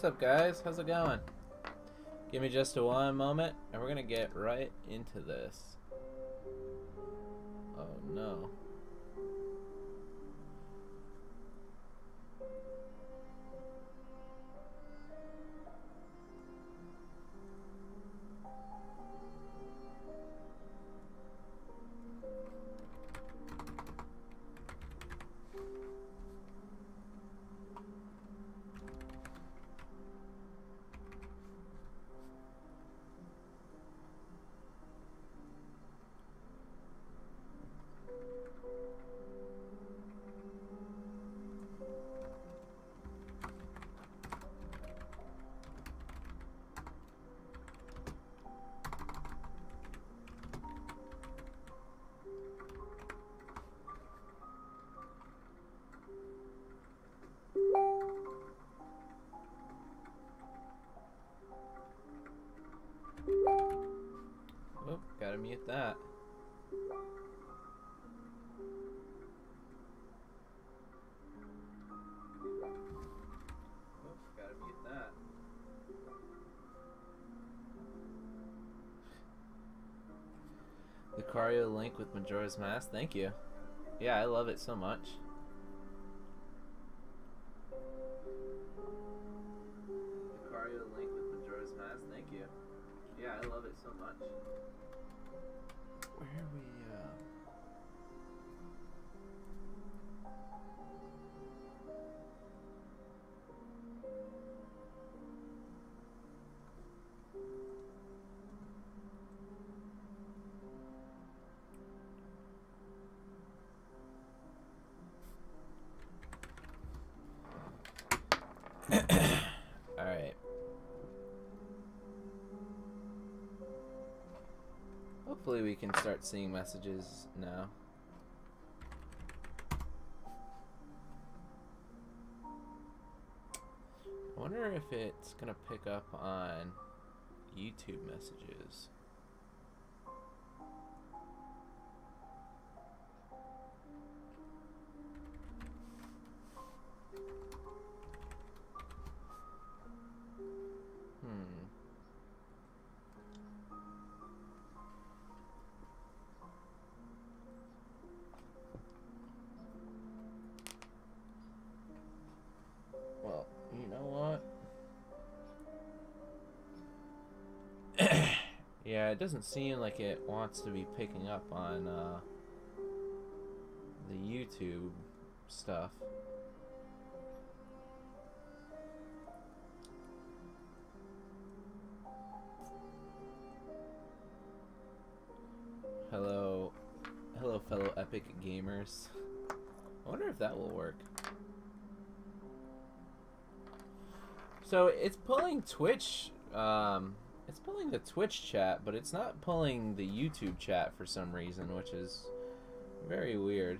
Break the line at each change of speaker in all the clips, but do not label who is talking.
What's up, guys? How's it going? Give me just one moment, and we're gonna get right into this. Oh no. Oh, gotta mute that. Oh, gotta mute that. Lucario link with Majora's Mask, thank you. Yeah, I love it so much. Lucario link with Majora's Mask, thank you. Yeah, I love it so much. Where are we, Alright. Hopefully we can start seeing messages now. I wonder if it's gonna pick up on YouTube messages. Well, you know what? Yeah, it doesn't seem like it wants to be picking up on the YouTube stuff. Hello, fellow epic gamers. I wonder if that will work. So it's pulling Twitch, it's pulling the Twitch chat, but it's not pulling the YouTube chat for some reason, which is very weird.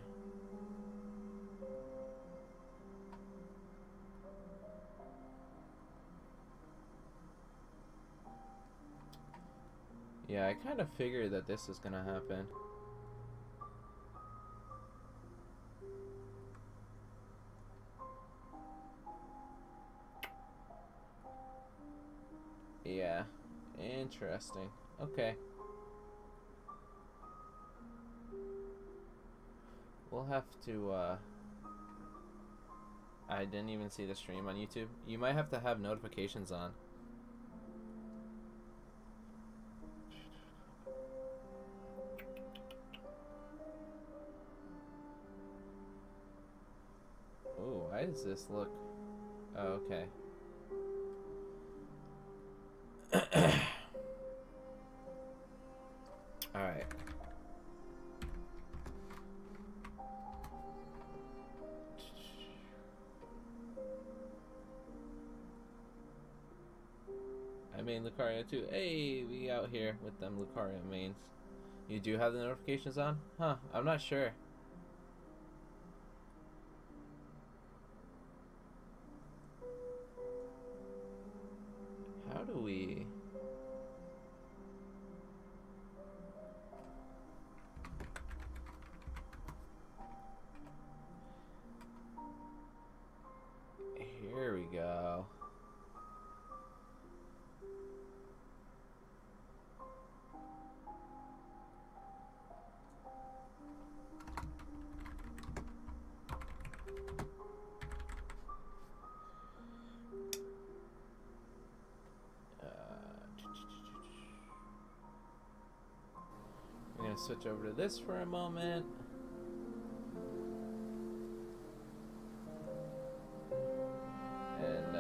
Yeah, I kind of figured that this is gonna happen. Yeah, interesting. Okay. We'll have to, I didn't even see the stream on YouTube. You might have to have notifications on. Ooh, why does this look... Oh, okay. Alright. I main Lucario too. Hey, we out here with them Lucario mains. You do have the notifications on? Huh, I'm not sure. How do we... Here we go. switch over to this for a moment. And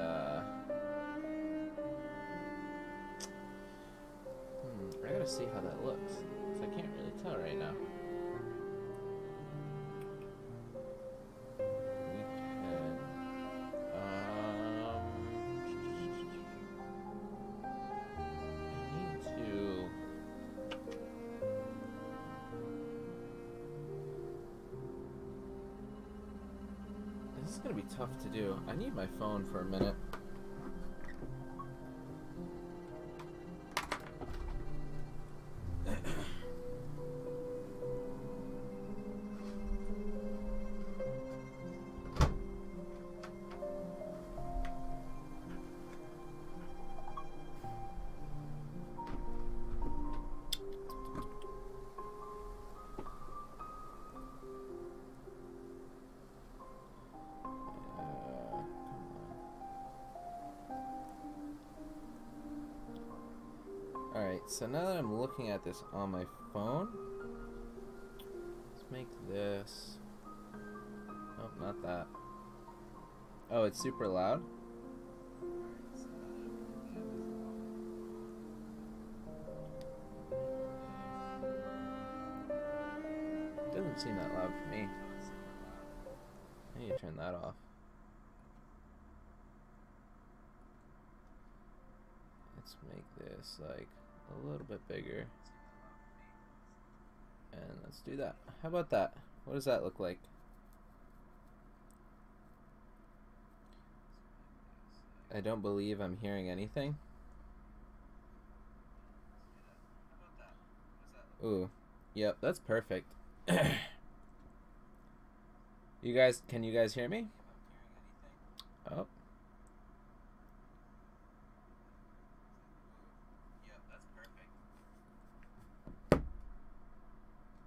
I gotta see how that looks, because I can't really tell right now. This is gonna be tough to do. I need my phone for a minute. Alright, so now that I'm looking at this on my phone, let's make this... Oh, not that. Oh, it's super loud? It doesn't seem that loud for me. I need to turn that off. Let's make this like a little bit bigger. And let's do that. How about that? What does that look like? I don't believe I'm hearing anything. Ooh. Yep, that's perfect. You guys, can you guys hear me? Oh.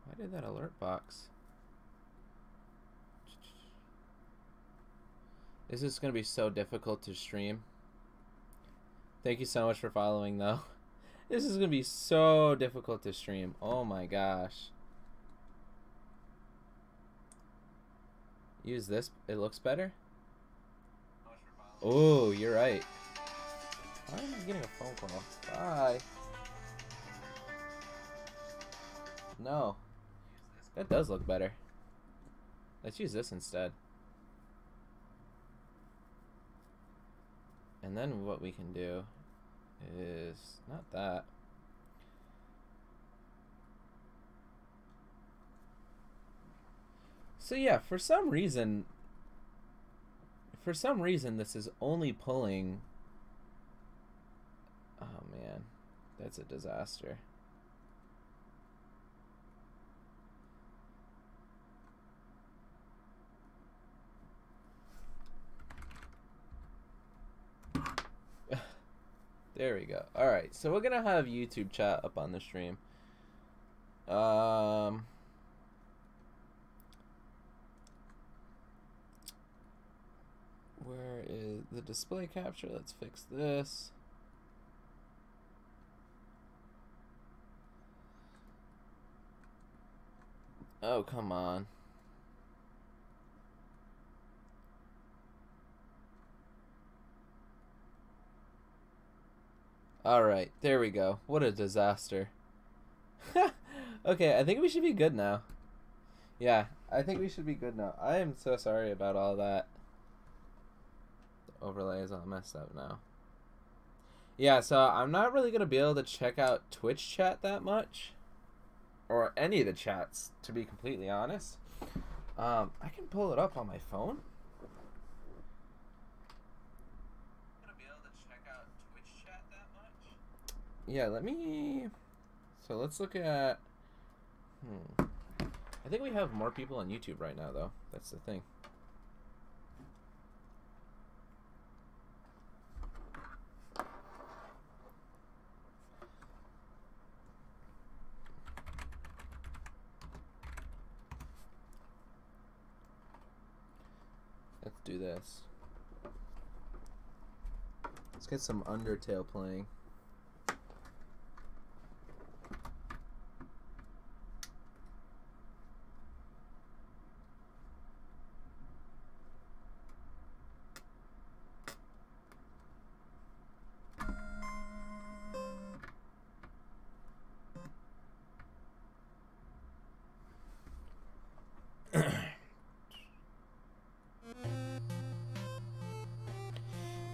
Why did that alert box? This is going to be so difficult to stream. Thank you so much for following, though. This is going to be so difficult to stream. Oh my gosh. Use this. It looks better. Oh, you're right. Why am I getting a phone call? Bye. No. That does look better. Let's use this instead. And then what we can do is not that. So yeah, for some reason this is only pulling. Oh man, that's a disaster. There we go. Alright, so we're gonna have YouTube chat up on the stream. Where is the display capture? Let's fix this. Oh, come on. Alright, there we go. What a disaster. Okay, I think we should be good now. Yeah, I think we should be good now. I am so sorry about all that. The overlay is all messed up now. Yeah, so I'm not really going to be able to check out Twitch chat that much. Or any of the chats, to be completely honest. I can pull it up on my phone. Yeah, let me... So let's look at... I think we have more people on YouTube right now, though. That's the thing. Let's do this. Let's get some Undertale playing.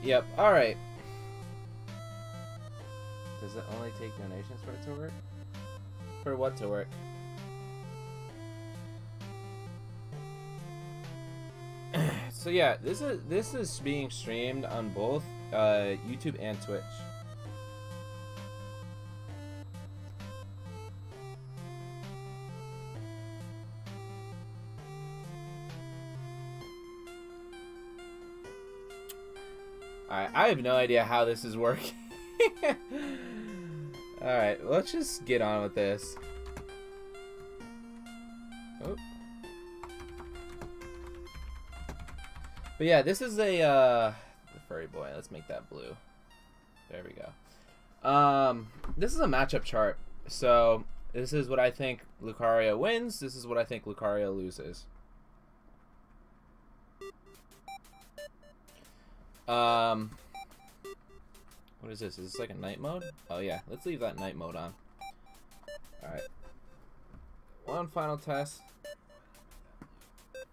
Yep. All right. Does it only take donations for it to work? For what to work? So yeah, this is being streamed on both YouTube and Twitch. Alright, I have no idea how this is working. Alright, let's just get on with this. Oh. But yeah, this is a the furry boy. Let's make that blue. There we go. This is a matchup chart. So this is what I think Lucario wins. This is what I think Lucario loses. What is this? Is this like a night mode? Oh yeah, let's leave that night mode on. Alright. One final test. This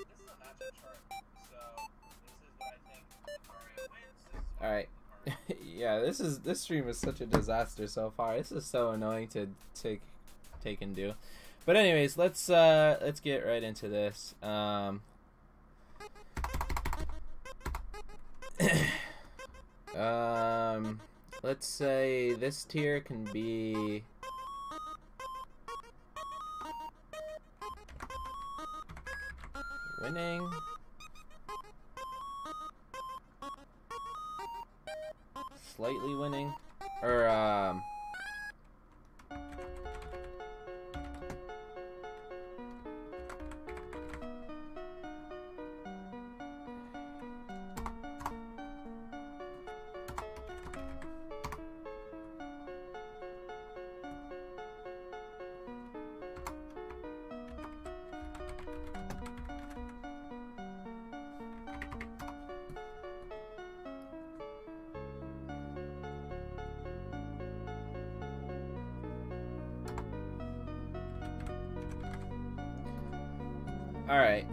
is a matchup chart, so this is what I think Lucario wins. Alright. Yeah, this stream is such a disaster so far. This is so annoying to take and do. But anyways, let's get right into this. Let's say this tier can be winning, slightly winning, or alright.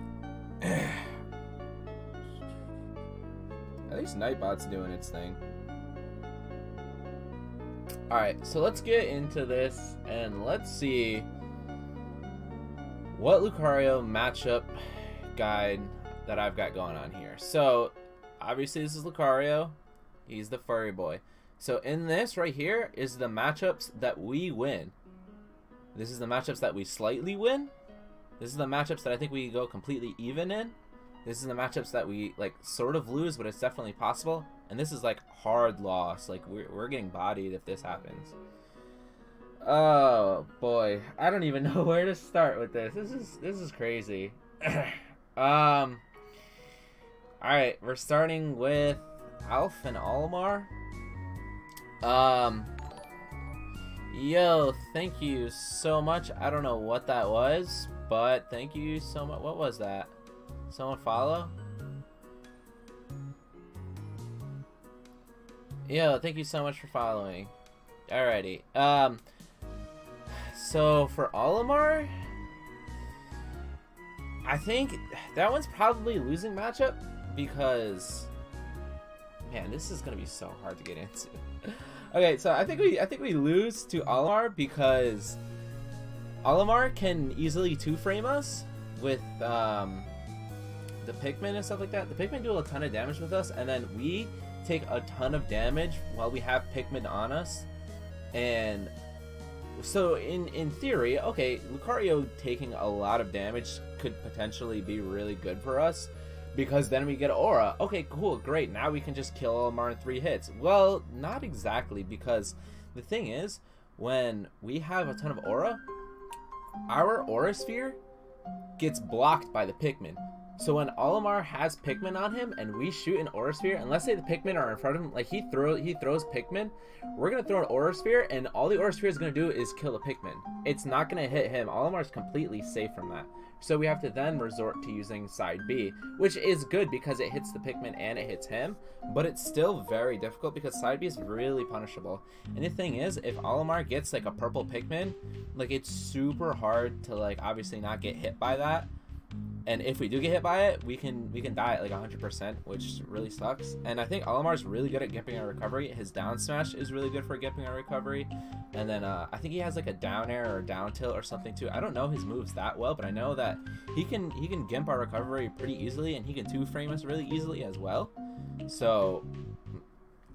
At least Nightbot's doing its thing. Alright, so let's get into this and let's see what Lucario matchup guide that I've got going on here. So, obviously this is Lucario. He's the furry boy. So in this right here is the matchups that we win. This is the matchups that we slightly win. This is the matchups that I think we go completely even in. This is the matchups that we like sort of lose, but it's definitely possible. And this is like hard loss. Like we're getting bodied if this happens. Oh boy, I don't even know where to start with this. This is crazy. All right, we're starting with Alf and Olimar. Yo, thank you so much. I don't know what that was, but thank you so much. What was that? Someone follow? Yo, thank you so much for following. Alrighty. So for Olimar, I think that one's probably a losing matchup because, man, this is gonna be so hard to get into. Okay, so I think we lose to Olimar because Olimar can easily two-frame us with the Pikmin and stuff like that. The Pikmin do a ton of damage with us, and then we take a ton of damage while we have Pikmin on us. And so in theory, okay, Lucario taking a lot of damage could potentially be really good for us, because then we get Aura. Okay, cool, great. Now we can just kill Olimar in 3 hits. Well, not exactly, because the thing is, when we have a ton of Aura, our Aura Sphere gets blocked by the Pikmin. So when Olimar has Pikmin on him and we shoot an Aura Sphere, and let's say the Pikmin are in front of him, like he throws Pikmin, we're going to throw an Aura Sphere, and all the Aura Sphere is going to do is kill the Pikmin. It's not going to hit him. Olimar's completely safe from that. So we have to then resort to using side B, which is good because it hits the Pikmin and it hits him, but it's still very difficult because side B is really punishable. And the thing is, if Olimar gets like a purple Pikmin, like it's super hard to like obviously not get hit by that. And if we do get hit by it, we can die at like 100%, which really sucks. And I think Olimar's really good at gimping our recovery. His down smash is really good for gimping our recovery. And then I think he has like a down air or down tilt or something too. I don't know his moves that well, but I know that he can gimp our recovery pretty easily, and he can 2-frame us really easily as well. So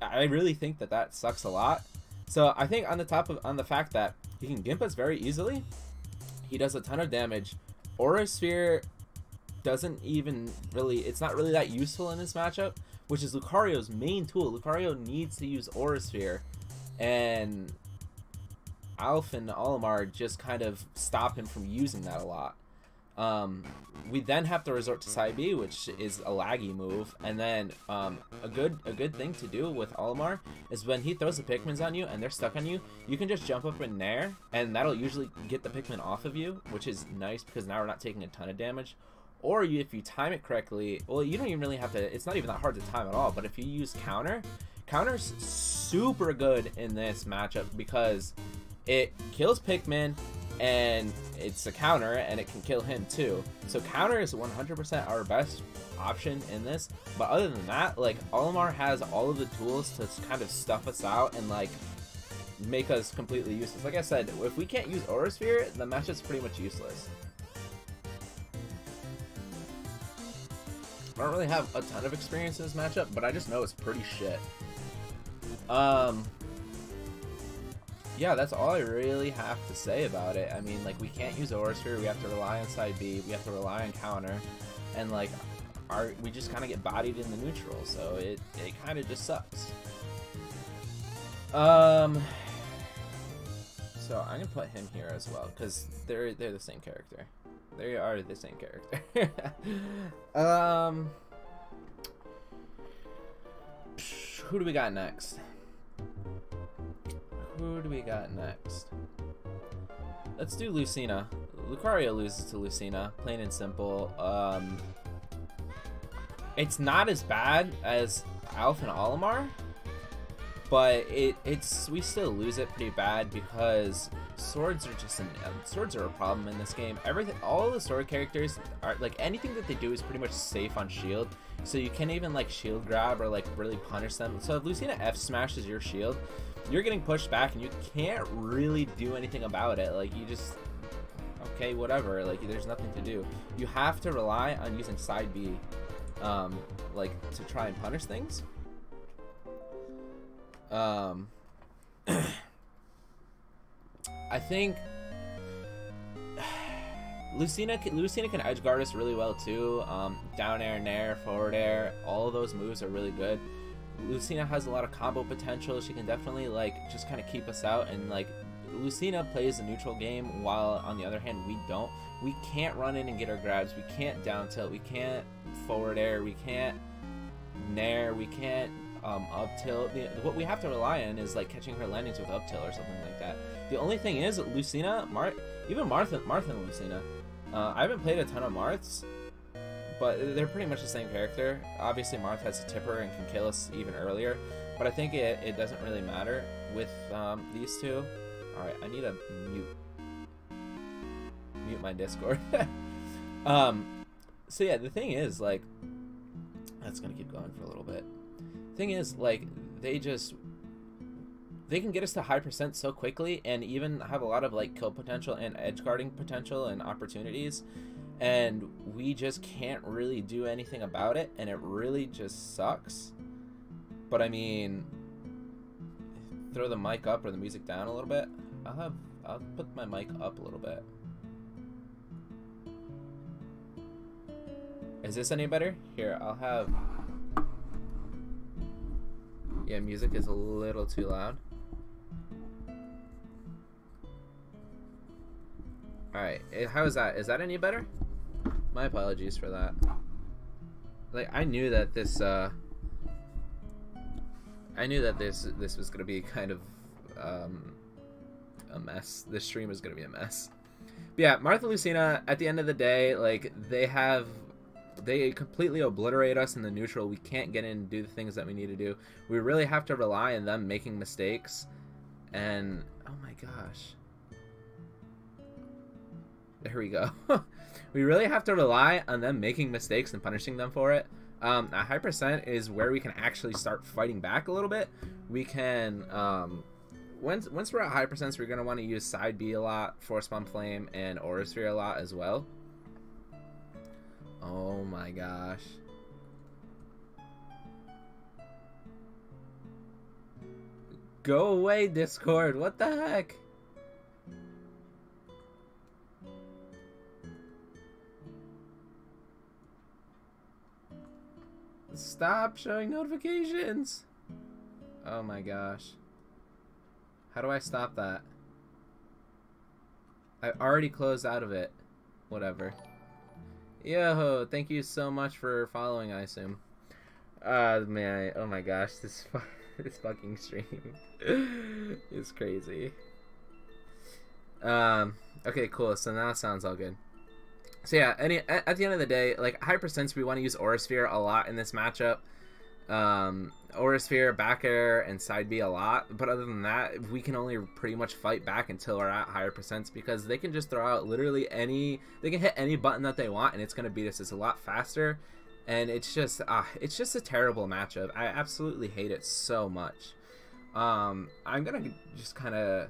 I really think that sucks a lot. So I think on the fact that he can gimp us very easily, he does a ton of damage. Aura Sphere doesn't even really, it's not really that useful in this matchup, which is Lucario's main tool. Lucario needs to use Aura Sphere, and Alf and Olimar just kind of stop him from using that a lot. We then have to resort to Side B, which is a laggy move, and then a good thing to do with Olimar is when he throws the Pikmins on you and they're stuck on you, you can just jump up in there, and that'll usually get the Pikmin off of you, which is nice because now we're not taking a ton of damage. Or if you time it correctly, well, you don't even really have to, it's not even that hard to time at all, but if you use Counter's super good in this matchup because it kills Pikmin, and it's a counter, and it can kill him too. So counter is 100% our best option in this. But other than that, like, Olimar has all of the tools to kind of stuff us out and like make us completely useless. Like I said, if we can't use Aura Sphere, the matchup's pretty much useless. I don't really have a ton of experience in this matchup, but I just know it's pretty shit. Yeah, that's all I really have to say about it. I mean, like, we can't use Aura Sphere, we have to rely on Side B, we have to rely on counter, and like, we just kind of get bodied in the neutral, so it kind of just sucks. So I'm gonna put him here as well, because they're the same character. They are the same character. Who do we got next? Who do we got next? Let's do Lucina. Lucario loses to Lucina, plain and simple. It's not as bad as Alf and Olimar, but we still lose it pretty bad because swords are a problem in this game. All the sword characters are like, anything that they do is pretty much safe on shield, so you can't even like shield grab or like really punish them. So if Lucina F smashes your shield, you're getting pushed back and you can't really do anything about it. Like, you just, okay, whatever, like, there's nothing to do. You have to rely on using Side B, like, to try and punish things. I think Lucina can edge guard us really well too. Down air, nair, forward air, all of those moves are really good. Lucina has a lot of combo potential. She can definitely like just kind of keep us out, and like, Lucina plays the neutral game, while on the other hand we don't. We can't run in and get our grabs. We can't down tilt. We can't forward air. We can't nair. We can't up tilt. What we have to rely on is like catching her landings with up tilt or something like that. The only thing is Lucina, even Martha and Lucina. I haven't played a ton of Marths, but they're pretty much the same character. Obviously, Marth has a tipper and can kill us even earlier, but I think it doesn't really matter with these two. Alright, I need to mute my Discord. So yeah, the thing is, like, that's gonna keep going for a little bit. Thing is, like, they can get us to high percent so quickly, and even have a lot of like kill potential and edge guarding potential and opportunities, and we just can't really do anything about it, and it really just sucks. But I mean, throw the mic up or the music down a little bit. I'll put my mic up a little bit. Is this any better? Here, I'll have... Yeah, music is a little too loud. Alright, how is that? Is that any better? My apologies for that. Like, I knew that this was gonna be kind of a mess. This stream was gonna be a mess. But yeah, Martha Lucina, at the end of the day, like, they completely obliterate us in the neutral. We can't get in and do the things that we need to do. We really have to rely on them making mistakes. And oh my gosh, There we go. We really have to rely on them making mistakes and punishing them for it. A high percent is where we can actually start fighting back a little bit. We can, once we're at high percents, we're going to want to use side B a lot, Force Bomb Flame, and Aura Sphere a lot as well. Oh my gosh. Go away, Discord. What the heck? Stop showing notifications. Oh my gosh. How do I stop that? I already closed out of it. Whatever. Yo, thank you so much for following, I assume. Man, oh my gosh, this fucking stream is crazy. Okay, cool. So now it sounds all good. So yeah, at the end of the day, like high percents, we want to use Aura Sphere a lot in this matchup. Aura Sphere, back air, and side B a lot. But other than that, we can only pretty much fight back until we're at higher percents, because they can just throw out literally they can hit any button that they want and it's gonna beat us. It's a lot faster, and it's just a terrible matchup. I absolutely hate it so much. I'm gonna just kind of.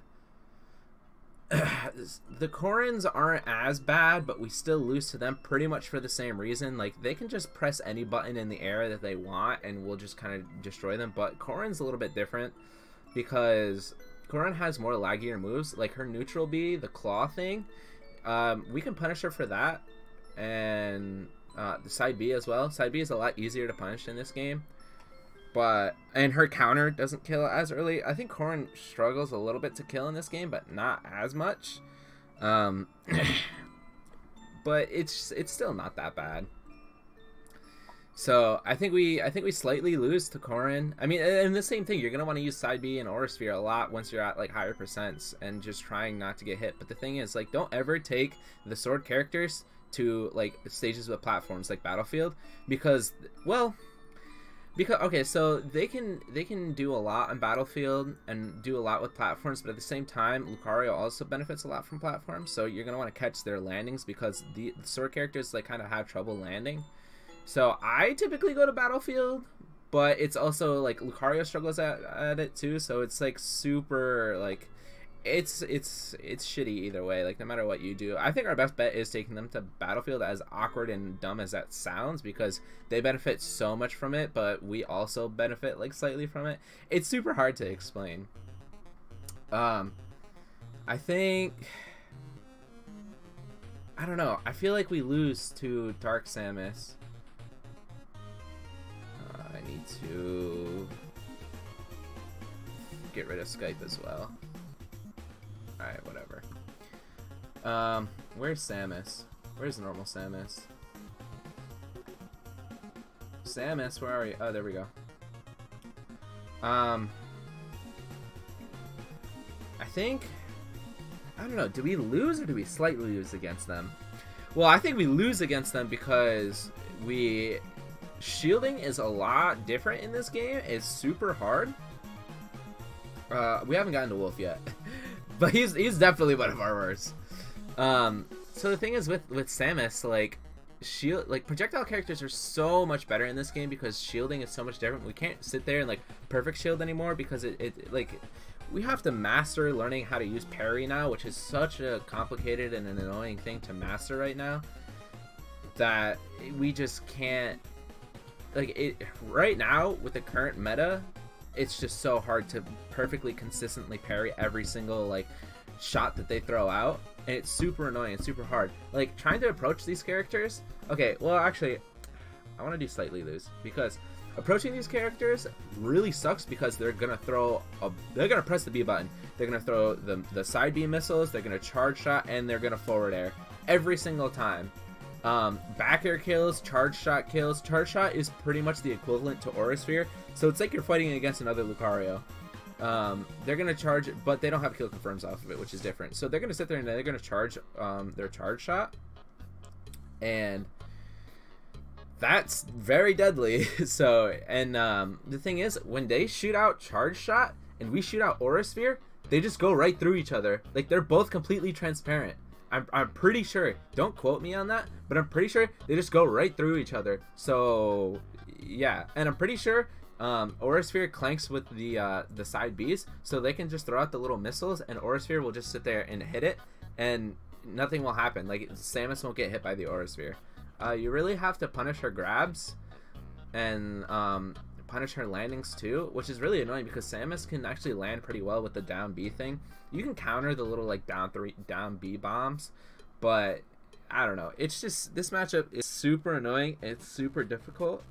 The Corins aren't as bad, but we still lose to them pretty much for the same reason. Like, they can just press any button in the air that they want and we'll just kind of destroy them. But Corrin's a little bit different because Corrin has more laggier moves. Like her neutral B, the claw thing, we can punish her for that, and the side B as well. Side B is a lot easier to punish in this game. And her counter doesn't kill as early. I think Corrin struggles a little bit to kill in this game, but not as much. But it's still not that bad. So I think we slightly lose to Corrin. I mean, and the same thing, you're gonna want to use side B and Aura Sphere a lot once you're at like higher percents and just trying not to get hit. But the thing is, like, don't ever take the sword characters to like stages with platforms like Battlefield, because, well. Okay, so they can do a lot on Battlefield and do a lot with platforms, but at the same time, Lucario also benefits a lot from platforms. So you're gonna want to catch their landings, because the sword characters like kind of have trouble landing. So I typically go to Battlefield, but it's also like Lucario struggles at it too. So it's like super like it's shitty either way. Like no matter what you do, I think our best bet is taking them to Battlefield, as awkward and dumb as that sounds, because they benefit so much from it, but we also benefit like slightly from it. It's super hard to explain. I think, I don't know, I feel like we lose to Dark Samus. I need to get rid of Skype as well. Alright, whatever. Where's Samus? Where's normal Samus? Samus, where are you? Oh, there we go. I think, I don't know, do we lose or do we slightly lose against them? Well, I think we lose against them because shielding is a lot different in this game. It's super hard. We haven't gotten to Wolf yet. But he's definitely one of our worst. So the thing is with Samus, like projectile characters are so much better in this game because shielding is so much different. We can't sit there and like perfect shield anymore because it like we have to master learning how to use parry now, which is such a complicated and an annoying thing to master right now that we just can't, like, it right now with the current meta. It's just so hard to perfectly consistently parry every single like shot that they throw out, and it's super annoying and super hard. Like trying to approach these characters. Okay, well actually, I want to do slightly lose because approaching these characters really sucks because they're gonna press the B button. They're gonna throw the side B missiles. They're gonna charge shot and they're gonna forward air every single time. Back air kills, charge shot kills. Charge shot is pretty much the equivalent to Aura Sphere, so it's like you're fighting against another Lucario. They're gonna charge, but they don't have kill confirms off of it, which is different. So they're gonna sit there and they're gonna charge their charge shot, and that's very deadly. So, and the thing is, when they shoot out charge shot and we shoot out Aura Sphere, they just go right through each other. Like they're both completely transparent. I'm pretty sure. Don't quote me on that, but I'm pretty sure they just go right through each other. So yeah, and I'm pretty sure Aurasphere clanks with the side Bs, so they can just throw out the little missiles, and Aurasphere will just sit there and hit it, and nothing will happen. Like Samus won't get hit by the Aurasphere. You really have to punish her grabs and punish her landings too, which is really annoying because Samus can actually land pretty well with the down B thing. You can counter the little like down B bombs, but I don't know. It's just this matchup is super annoying. It's super difficult.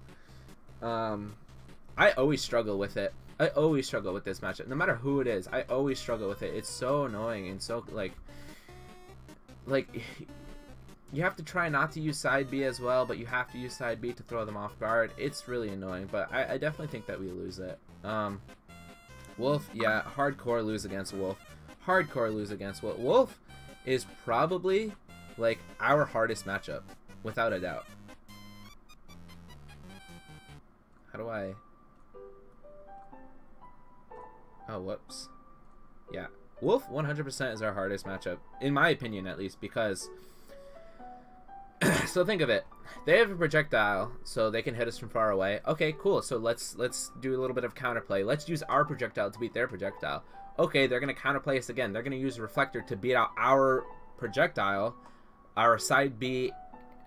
I always struggle with it. I always struggle with this matchup, no matter who it is. I always struggle with it. It's so annoying and so like you have to try not to use side B as well, but you have to use side B to throw them off guard. It's really annoying, but I definitely think that we lose it. Wolf, yeah, hardcore lose against Wolf. Hardcore lose against Wolf. Wolf is probably like our hardest matchup, without a doubt. How do I... Oh, whoops. Yeah. Wolf 100% is our hardest matchup, in my opinion at least, because... So think of it. They have a projectile, so they can hit us from far away. Okay, cool. So let's do a little bit of counterplay. Let's use our projectile to beat their projectile. Okay, they're going to counterplay us again. They're going to use a reflector to beat out our projectile, our side B.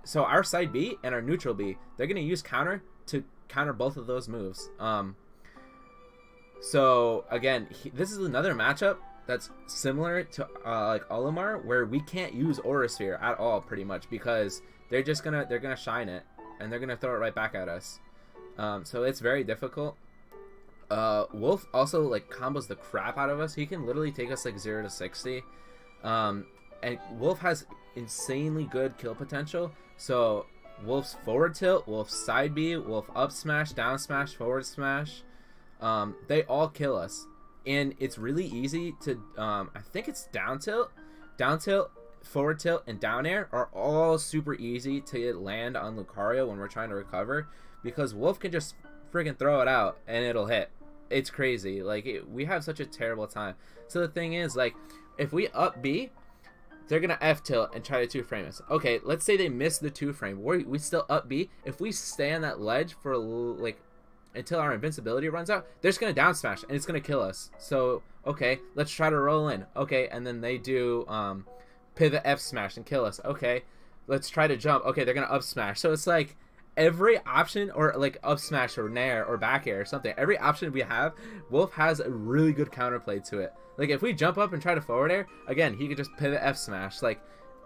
So our side B and our neutral B, they're going to use counter to counter both of those moves. So again, this is another matchup that's similar to like Olimar, where we can't use Aurasphere at all, pretty much, because they're gonna shine it and they're gonna throw it right back at us. So it's very difficult. Wolf also like combos the crap out of us. He can literally take us like 0 to 60. And Wolf has insanely good kill potential. So Wolf's forward tilt, Wolf's side B, Wolf up smash, down smash, forward smash, they all kill us. And it's really easy to, I think it's down tilt, forward tilt, and down air are all super easy to land on Lucario when we're trying to recover, because Wolf can just freaking throw it out and it'll hit. It's crazy. Like, we have such a terrible time. So the thing is, like, if we up B, they're going to F tilt and try to 2-frame us. Okay, let's say they miss the 2-frame. We still up B. If we stay on that ledge for, like, until our invincibility runs out, they're just going to down smash and it's going to kill us. So, okay, let's try to roll in. Okay, and then they do pivot F smash and kill us. Okay, let's try to jump. Okay, they're going to up smash. So it's like every option, or like up smash or nair or back air or something, every option we have, Wolf has a really good counterplay to it. Like if we jump up and try to forward air, again, he could just pivot F smash. Like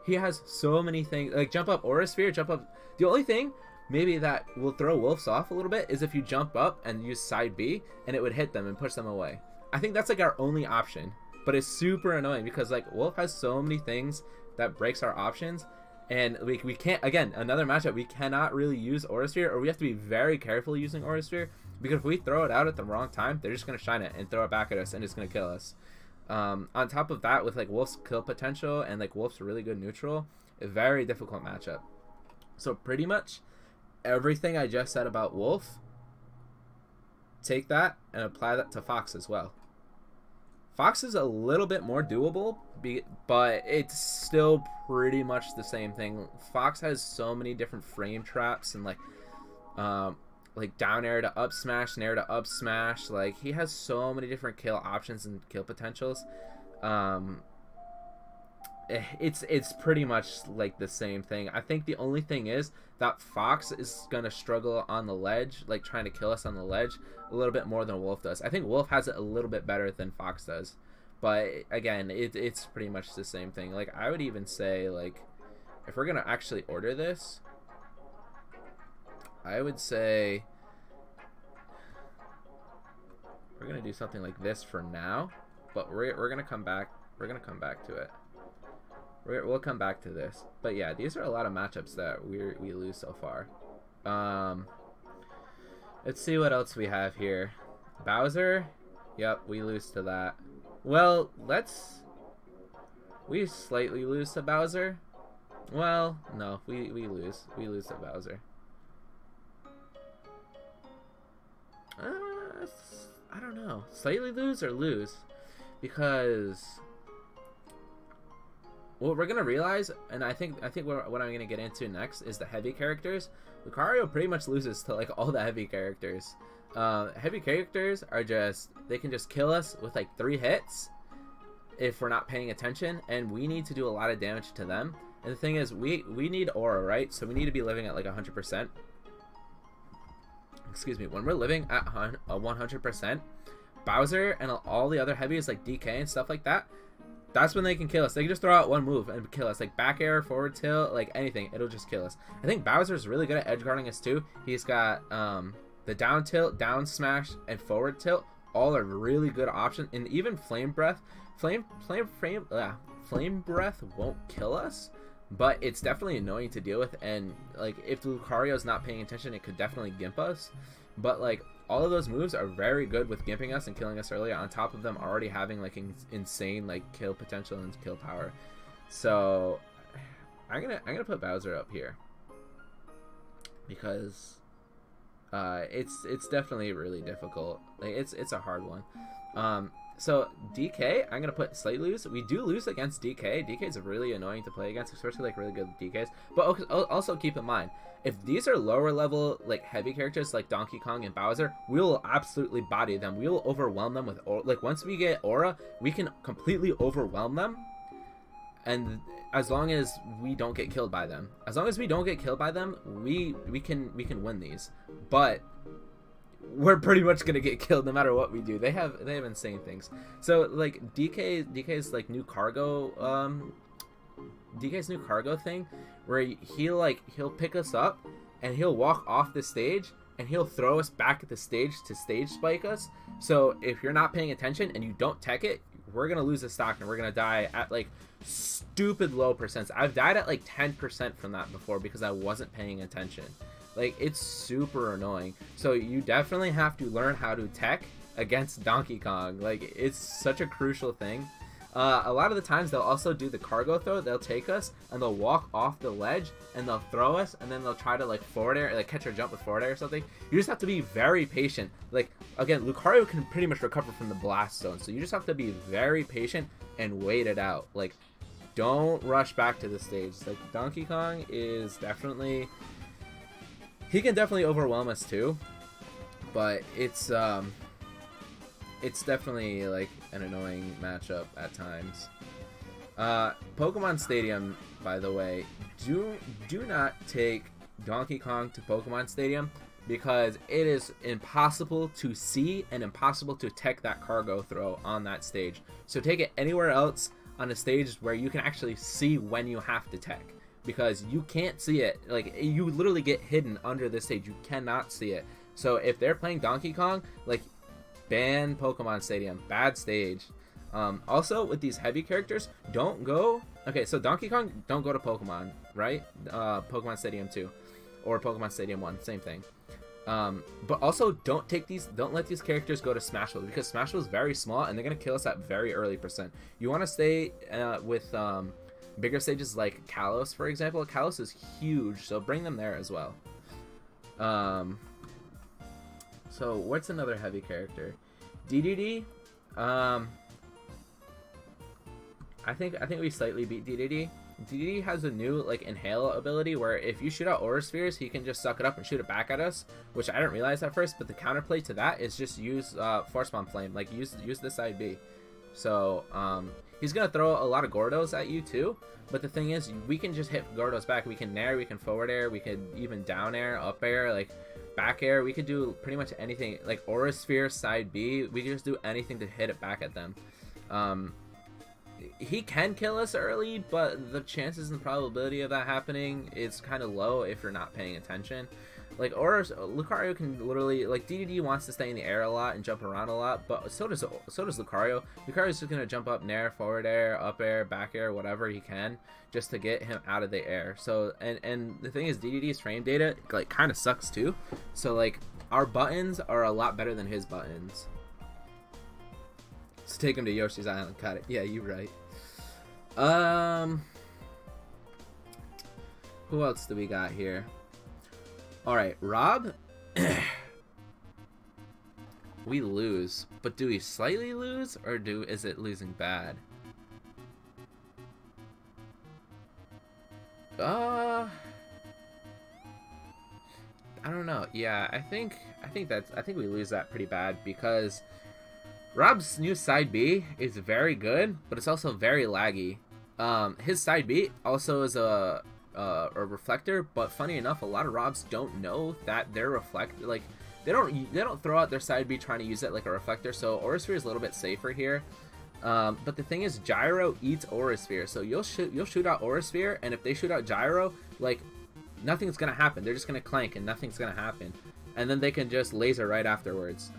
he has so many things, like jump up Aurasphere, jump up. The only thing maybe that will throw Wolves off a little bit is if you jump up and use side B and it would hit them and push them away. I think that's like our only option, but it's super annoying because like Wolf has so many things that breaks our options, and we can't, again, another matchup, we cannot really use Aurasphere, or we have to be very careful using Aurasphere, because if we throw it out at the wrong time, they're just going to shine it and throw it back at us and it's going to kill us. On top of that, with like Wolf's kill potential and like Wolf's really good neutral, a very difficult matchup. So pretty much everything I just said about Wolf, take that and apply that to Fox as well. Fox is a little bit more doable, but it's still pretty much the same thing. Fox has so many different frame traps and like down air to up smash, nair to up smash. Like he has so many different kill options and kill potentials. It's pretty much like the same thing. I think the only thing is that Fox is gonna struggle on the ledge, like trying to kill us on the ledge a little bit more than Wolf does. I think Wolf has it a little bit better than Fox does, but again, it's pretty much the same thing. Like I would even say, like, if we're gonna actually order this, I would say we're gonna do something like this for now, but we're gonna come back. We're gonna come back to it. We'll come back to this, but yeah, these are a lot of matchups that we lose so far. Let's see what else we have here. Bowser, yep, we lose to that. Well, we slightly lose to Bowser. Well, no, we lose to Bowser. I don't know, slightly lose or lose, because what we're gonna realize, and I think what I'm gonna get into next is the heavy characters. Lucario pretty much loses to like all the heavy characters. Heavy characters are they can just kill us with like 3 hits if we're not paying attention, and we need to do a lot of damage to them. And the thing is, we need aura, right? So we need to be living at like 100%. Excuse me. When we're living at 100%, Bowser and all the other heavies like DK and stuff like that, that's when they can kill us. They can just throw out one move and kill us, like back air, forward tilt, like anything. It'll just kill us. I think Bowser's really good at edge guarding us too. He's got the down tilt, down smash, and forward tilt. All are really good options. And even Flame Breath, Flame Breath won't kill us, but it's definitely annoying to deal with. And like if Lucario's not paying attention, it could definitely gimp us. But like all of those moves are very good with gimping us and killing us early, on top of them already having like insane like kill potential and kill power. So I'm gonna put Bowser up here because it's definitely really difficult. Like it's a hard one. So DK, I'm gonna put slightly lose. We do lose against DK. DK is really annoying to play against, especially like really good DKs. But also keep in mind, if these are lower level like heavy characters like Donkey Kong and Bowser, we will absolutely body them. We will overwhelm them with like once we get aura, we can completely overwhelm them. And as long as we don't get killed by them, we can win these. But we're pretty much gonna get killed no matter what we do. They have insane things. So like DK's like new cargo DK's new cargo thing, where he'll pick us up and he'll walk off the stage and he'll throw us back at the stage to stage spike us. So if you're not paying attention and you don't tech it, we're gonna lose the stock and we're gonna die at like stupid low percents. I've died at like 10% from that before because I wasn't paying attention. Like it's super annoying. So you definitely have to learn how to tech against Donkey Kong. Like it's such a crucial thing. A lot of the times they'll also do the cargo throw. They'll take us and they'll walk off the ledge and they'll throw us and then they'll try to like forward air, like catch or jump with forward air or something. You just have to be very patient. Like again, Lucario can pretty much recover from the blast zone, so you just have to be very patient and wait it out. Like don't rush back to the stage. Like Donkey Kong is definitely, he can definitely overwhelm us too, but it's definitely like an annoying matchup at times. Pokemon Stadium, by the way, do not take Donkey Kong to Pokemon Stadium because it is impossible to see and impossible to tech that cargo throw on that stage. So take it anywhere else on a stage where you can actually see when you have to tech, because you can't see it. Like you literally get hidden under this stage. You cannot see it. So if they're playing Donkey Kong, like ban Pokemon Stadium, bad stage. Also with these heavy characters, don't go. Okay, so Donkey Kong, don't go to Pokemon, right? Pokemon Stadium 2 or Pokemon Stadium 1, same thing. But also don't let these characters go to Smash Bros, because Smash Bros is very small and they're gonna kill us at very early percent. You want to stay with bigger stages like Kalos, for example. Kalos is huge, so bring them there as well. So what's another heavy character? DDD. I think we slightly beat DDD. DDD has a new like inhale ability where if you shoot out aura spheres, he can just suck it up and shoot it back at us, which I didn't realize at first. But the counterplay to that is just use Force Bomb Flame, like use the side B. So he's gonna throw a lot of Gordos at you too. But the thing is, we can just hit Gordos back. We can nair, we can forward air, we could even down air, up air, like back air. We could do pretty much anything. Like aura sphere side B, we can just do anything to hit it back at them. He can kill us early, but the chances and probability of that happening is kind of low if you're not paying attention. Like Lucario can literally, like DDD wants to stay in the air a lot and jump around a lot, but so does Lucario. Lucario's just gonna jump up, nair, forward air, up air, back air, whatever he can, just to get him out of the air. So and the thing is, DDD's frame data like kind of sucks too. So like our buttons are a lot better than his buttons. Let's take him to Yoshi's Island. Got it. Yeah, you're right. Who else do we got here? Alright, Rob. We lose, but do we slightly lose, or is it losing bad? I don't know. Yeah, I think we lose that pretty bad because Rob's new side B is very good, but it's also very laggy. His side B also is a reflector, but funny enough, a lot of Robs don't know that they're like they don't throw out their side B trying to use it like a reflector. So Aura Sphere is a little bit safer here. But the thing is, Gyro eats Aura Sphere, so you'll shoot out Aura Sphere, and if they shoot out Gyro, like nothing's gonna happen. They're just gonna clank, and nothing's gonna happen, and then they can just laser right afterwards.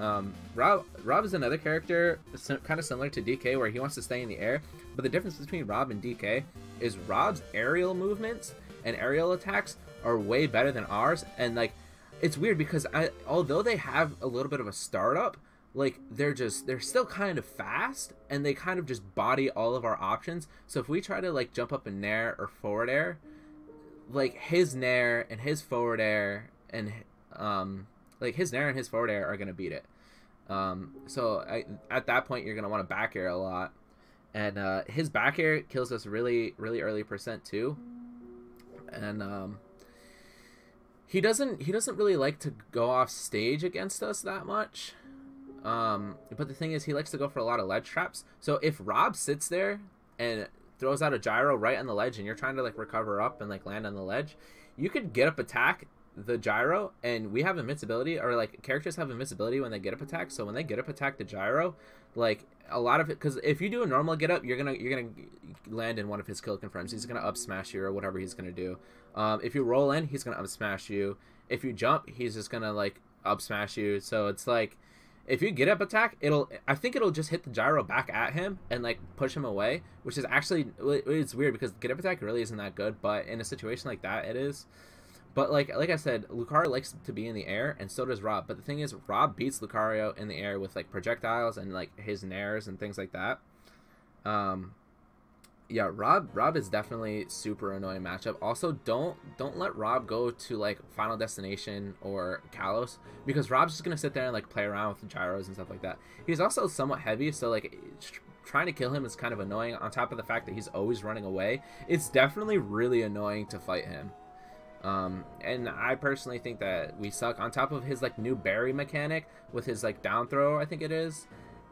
Rob is another character kind of similar to DK, where he wants to stay in the air. But the difference between Rob and DK is Rob's aerial movements and aerial attacks are way better than ours, and like it's weird because although they have a little bit of a startup, like they're still kind of fast, and they kind of just body all of our options. So if we try to like jump up in nair or forward air, like his nair and his forward air and like his nair and his forward air are gonna beat it. So at that point you're gonna want to back air a lot, and his back air kills us really early percent too, and he doesn't really like to go off stage against us that much. But the thing is, he likes to go for a lot of ledge traps. So if Rob sits there and throws out a gyro right on the ledge, and you're trying to like recover up and like land on the ledge, you could get up attack the gyro, and we have invincibility, or like characters have invincibility when they get up attack. So when they get up attack the gyro, like a lot of it, because if you do a normal get up, you're gonna land in one of his kill confirms. He's gonna up smash you or whatever he's gonna do. If you roll in, he's gonna up smash you. If you jump, he's just gonna like up smash you. So it's like, if you get up attack, I think it'll just hit the gyro back at him and like push him away, which is actually, it's weird because get up attack really isn't that good, but in a situation like that it is. But like I said, Lucario likes to be in the air, and so does Rob. But the thing is, Rob beats Lucario in the air with like projectiles and like his nairs and things like that. Yeah, Rob is definitely super annoying matchup. Also, don't let Rob go to like Final Destination or Kalos, because Rob's just gonna sit there and like play around with the gyros and stuff like that. He's also somewhat heavy, so like trying to kill him is kind of annoying. On top of the fact that he's always running away, it's definitely really annoying to fight him. And I personally think that we suck. On top of his like new berry mechanic with his like down throw, I think it is.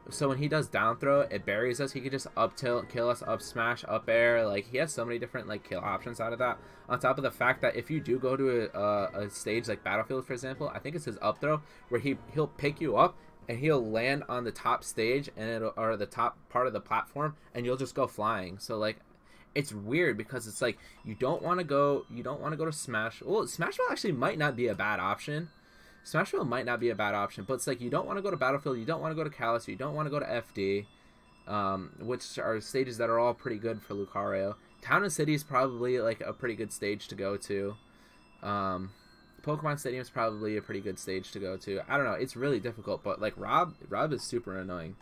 So when he does down throw, it buries us. He could just up tilt, kill us, up smash, up air. Like he has so many different like kill options out of that. On top of the fact that if you do go to a stage like Battlefield, for example, I think it's his up throw where he'll pick you up and he'll land on the top stage and or the top part of the platform, and you'll just go flying. So like, it's weird because it's like you don't want to go to Smash. Well, Smashville actually might not be a bad option. Smashville might not be a bad option, but it's like you don't want to go to Battlefield, you don't want to go to Kalos, you don't want to go to FD, which are stages that are all pretty good for Lucario. Town and City is probably like a pretty good stage to go to. Pokemon Stadium is probably a pretty good stage to go to. I don't know, it's really difficult, but like Rob is super annoying.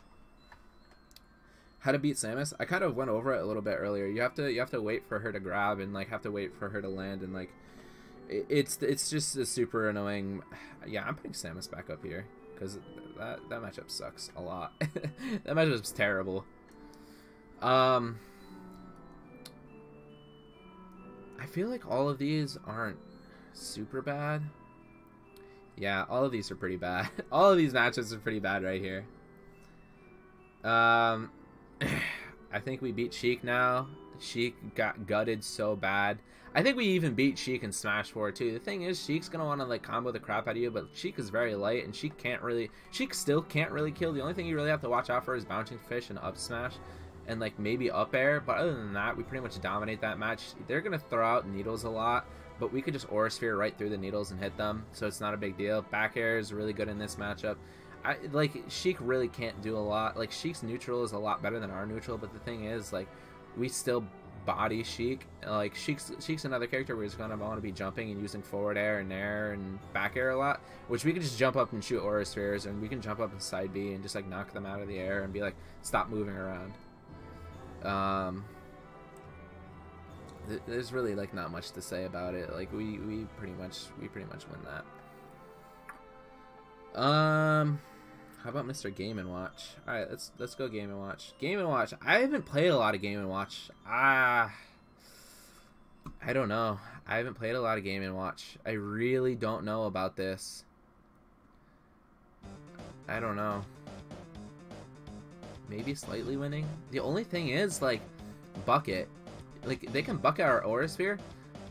How to beat Samus? I kind of went over it a little bit earlier. You have to wait for her to grab, and like have to wait for her to land, and like it's just a super annoying. Yeah, I'm putting Samus back up here because that matchup sucks a lot. That matchup's terrible. I feel like all of these aren't super bad. Yeah, all of these are pretty bad. All of these matchups are pretty bad right here. I think we beat Sheik now. Sheik got gutted so bad. I think we even beat Sheik in Smash 4 too. The thing is, Sheik's gonna want to like combo the crap out of you, but Sheik is very light, and Sheik still can't really kill. The only thing you really have to watch out for is bouncing fish and up smash, and like maybe up air. But other than that, we pretty much dominate that match. They're gonna throw out needles a lot, but we could just Aura Sphere right through the needles and hit them, so it's not a big deal. Back air is really good in this matchup. Like Sheik really can't do a lot. Like Sheik's neutral is a lot better than our neutral, but the thing is, like, we still body Sheik. Like Sheik's another character where he's gonna want to be jumping and using forward air and back air a lot, which we can just jump up and shoot Aura Spheres, and we can jump up in side B and just like knock them out of the air and be like, stop moving around. There's really like not much to say about it. Like we pretty much win that. How about Mr. Game & Watch? Alright, let's go Game & Watch. Game & Watch. I haven't played a lot of Game & Watch. I don't know. I haven't played a lot of Game & Watch. I really don't know about this. I don't know. Maybe slightly winning? The only thing is, like, bucket. Like, they can bucket our Aura Sphere,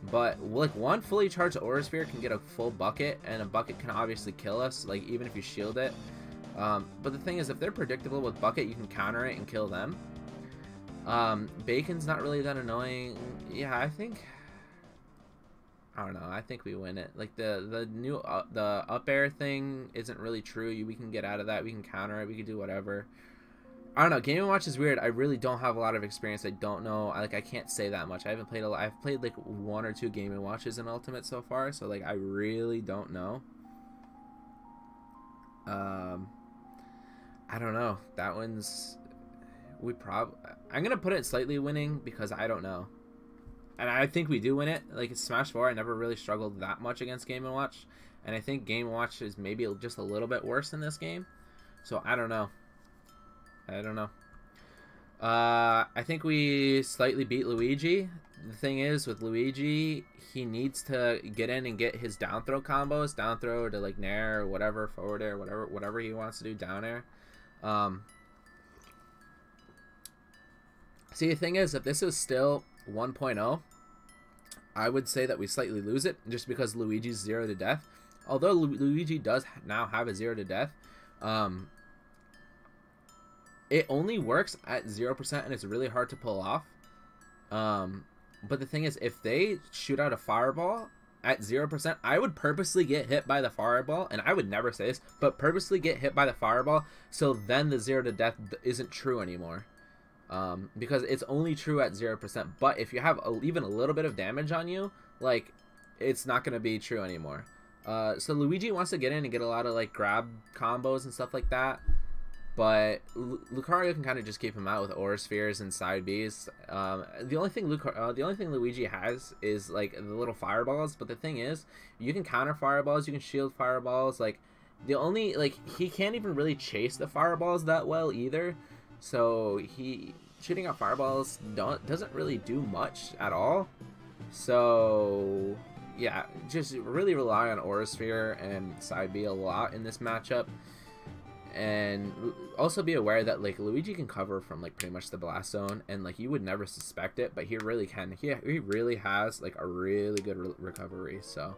but, like, one fully charged Aura Sphere can get a full bucket, and a bucket can obviously kill us, like, even if you shield it. But the thing is, if they're predictable with bucket, you can counter it and kill them. Bacon's not really that annoying. Yeah, I don't know. I think we win it. Like the new the up air thing isn't really true. We can get out of that. We can counter it. We can do whatever. I don't know. Game & Watch is weird. I really don't have a lot of experience. I don't know. I can't say that much. I haven't played a lot. I've played like 1 or 2 Game & Watches in Ultimate so far. So like I really don't know. I don't know. That one's I'm gonna put it slightly winning because I don't know. And I think we do win it. Like, it's Smash 4, I never really struggled that much against Game & Watch. And I think Game & Watch is maybe just a little bit worse in this game. So, I don't know. I think we slightly beat Luigi. The thing is, with Luigi, he needs to get in and get his down throw combos. Down throw to, like, nair or whatever, forward air, whatever he wants to do, down air. See, the thing is, if this is still 1.0, I would say that we slightly lose it just because Luigi's 0 to death. Although Luigi does now have a 0 to death, it only works at 0% and it's really hard to pull off. But the thing is, if they shoot out a fireball at 0%, I would purposely get hit by the fireball, and I would never say this, but purposely get hit by the fireball so then the 0 to death isn't true anymore. Because it's only true at 0%, but if you have even a little bit of damage on you, like, it's not going to be true anymore. So Luigi wants to get in and get a lot of, like, grab combos and stuff like that, but Lucario can kind of just keep him out with Aura Spheres and side Bs. The only thing Luigi has is, like, the little fireballs, but the thing is, you can counter fireballs, you can shield fireballs, like, the only, like, he can't even really chase the fireballs that well either. So shooting out fireballs doesn't really do much at all. So yeah, just really rely on Aura Sphere and side B a lot in this matchup. And also be aware that, like, Luigi can cover from, like, pretty much the blast zone, and, like, you would never suspect it, but he really can. He really has, like, a really good recovery. So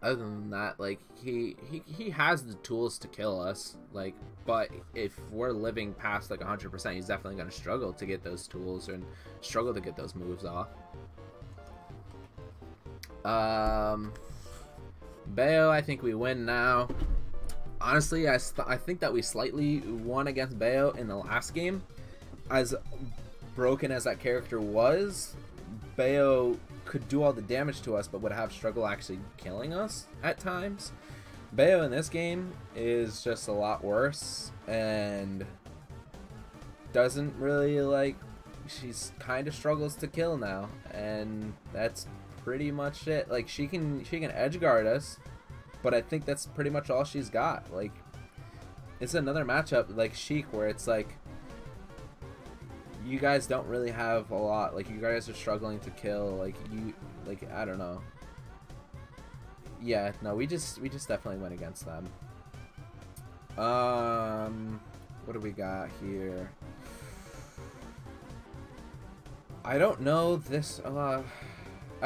other than that, like, he has the tools to kill us, like, but if we're living past, like, 100%, he's definitely going to struggle to get those tools and struggle to get those moves off. Bayo, I think we win now. Honestly, I think that we slightly won against Bayo in the last game. As broken as that character was, Bayo could do all the damage to us, but would have struggle actually killing us at times. Bayo in this game is just a lot worse and doesn't really, like, she's kind of struggles to kill now, and that's pretty much it. Like, she can edge guard us, but I think that's pretty much all she's got. Like, it's another matchup like Sheik where it's like, you guys don't really have a lot. Like, you guys are struggling to kill. Like, I don't know. Yeah, no, we just definitely went against them. What do we got here? I don't know this. I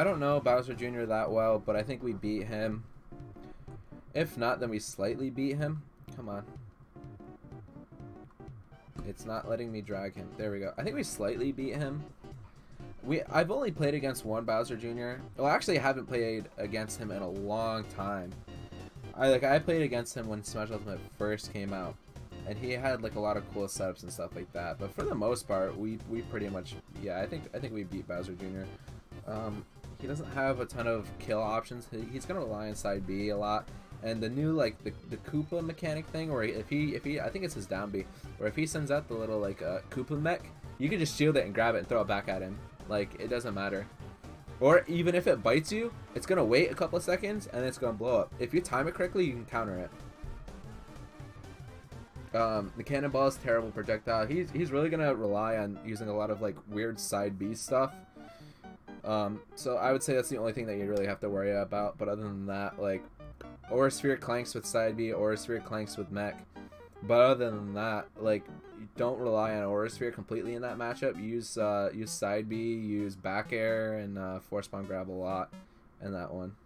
don't know Bowser Jr. that well, but I think we beat him. If not, then we slightly beat him. Come on. It's not letting me drag him. There we go. I think we slightly beat him. I've only played against one Bowser Jr. Well, actually, I haven't played against him in a long time. I played against him when Smash Ultimate first came out, and he had, like, a lot of cool setups and stuff like that. But for the most part, we pretty much, yeah, I think we beat Bowser Jr. He doesn't have a ton of kill options. He's gonna rely on side B a lot. And the new, like, the Koopa mechanic thing, where if he I think it's his down B, where if he sends out the little, like, Koopa mech, you can just shield it and grab it and throw it back at him. Like, it doesn't matter. Or even if it bites you, it's gonna wait a couple of seconds and it's gonna blow up. If you time it correctly, you can counter it. The cannonball is terrible projectile. He's really gonna rely on using a lot of, like, weird side B stuff. So I would say that's the only thing that you really have to worry about. But other than that, like, Aura Sphere clanks with side B, Aura Sphere clanks with mech. But other than that, like, you don't rely on Aura Sphere completely in that matchup. Use side B, use back air, and force spawn grab a lot in that one.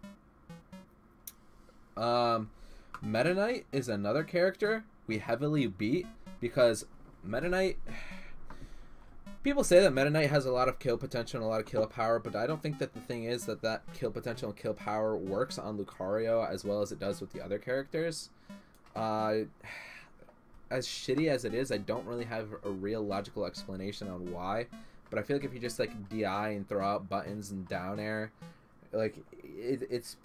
Meta Knight is another character we heavily beat because Meta Knight... People say that Meta Knight has a lot of kill potential and a lot of kill power, but I don't think that the thing is that kill potential and kill power works on Lucario as well as it does with the other characters. As shitty as it is, I don't really have a real logical explanation on why, but I feel like if you just like DI and throw out buttons and down air, like it's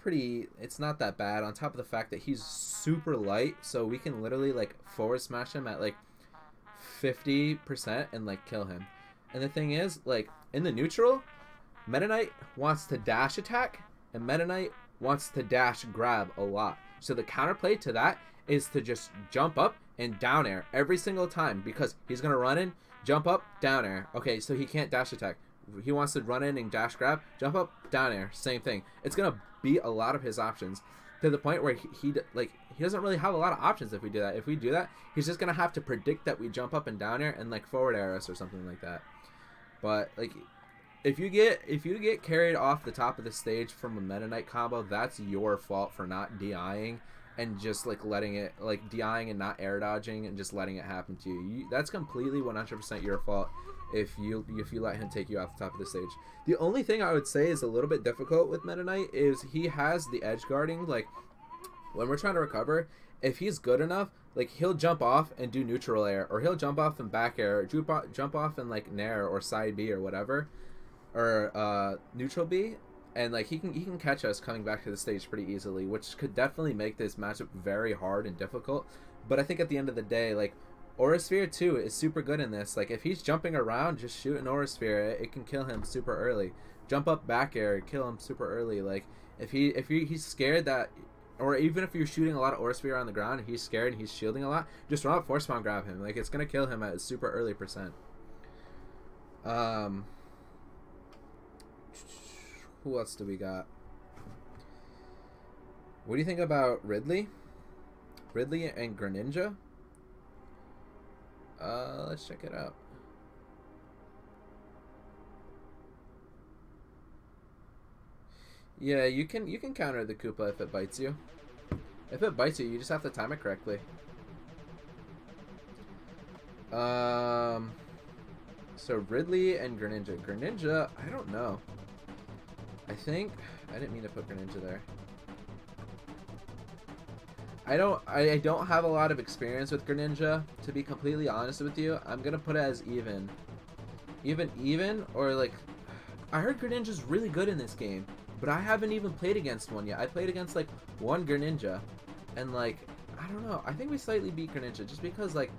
not that bad, on top of the fact that he's super light, so we can literally like forward smash him at like 50% and like kill him. And the thing is, like, in the neutral, Meta Knight wants to dash attack, and Meta Knight wants to dash grab a lot. So the counterplay to that is to just jump up and down air every single time, because he's going to run in, jump up, down air. Okay, so he can't dash attack. He wants to run in and dash grab, jump up, down air, same thing. It's going to beat a lot of his options to the point where he doesn't really have a lot of options if we do that. If we do that, he's just going to have to predict that we jump up and down air and like forward air us or something like that. But like, if you get carried off the top of the stage from a Meta Knight combo, that's your fault for not DIing and just like letting it, like DIing and not air dodging and just letting it happen to you. That's completely 100% your fault if you let him take you off the top of the stage. The only thing I would say is a little bit difficult with Meta Knight is he has the edge guarding. Like, when we're trying to recover, if he's good enough, like, he'll jump off and do neutral air, or he'll jump off and back air, or jump off and like nair or side B or whatever, or neutral B, and like he can catch us coming back to the stage pretty easily, which could definitely make this matchup very hard and difficult. But I think at the end of the day, like, Aura Sphere too is super good in this. Like, if he's jumping around, just shoot an Aura Sphere, it can kill him super early. Jump up back air, kill him super early. Like, if he's scared that, or even if you're shooting a lot of Aura Sphere on the ground and he's scared and he's shielding a lot, just run up force spawn grab him. Like, it's gonna kill him at a super early percent. Who else do we got? What do you think about Ridley? Ridley and Greninja? Let's check it out. Yeah, you can counter the Koopa if it bites you. If it bites you, you just have to time it correctly. So Ridley and Greninja. Greninja, I don't know. I didn't mean to put Greninja there. I don't have a lot of experience with Greninja, to be completely honest with you. I'm gonna put it as even. Even, or like, I heard Greninja's really good in this game, but I haven't even played against one yet. I played against like one Greninja, and like, I don't know. I think we slightly beat Greninja just because, like,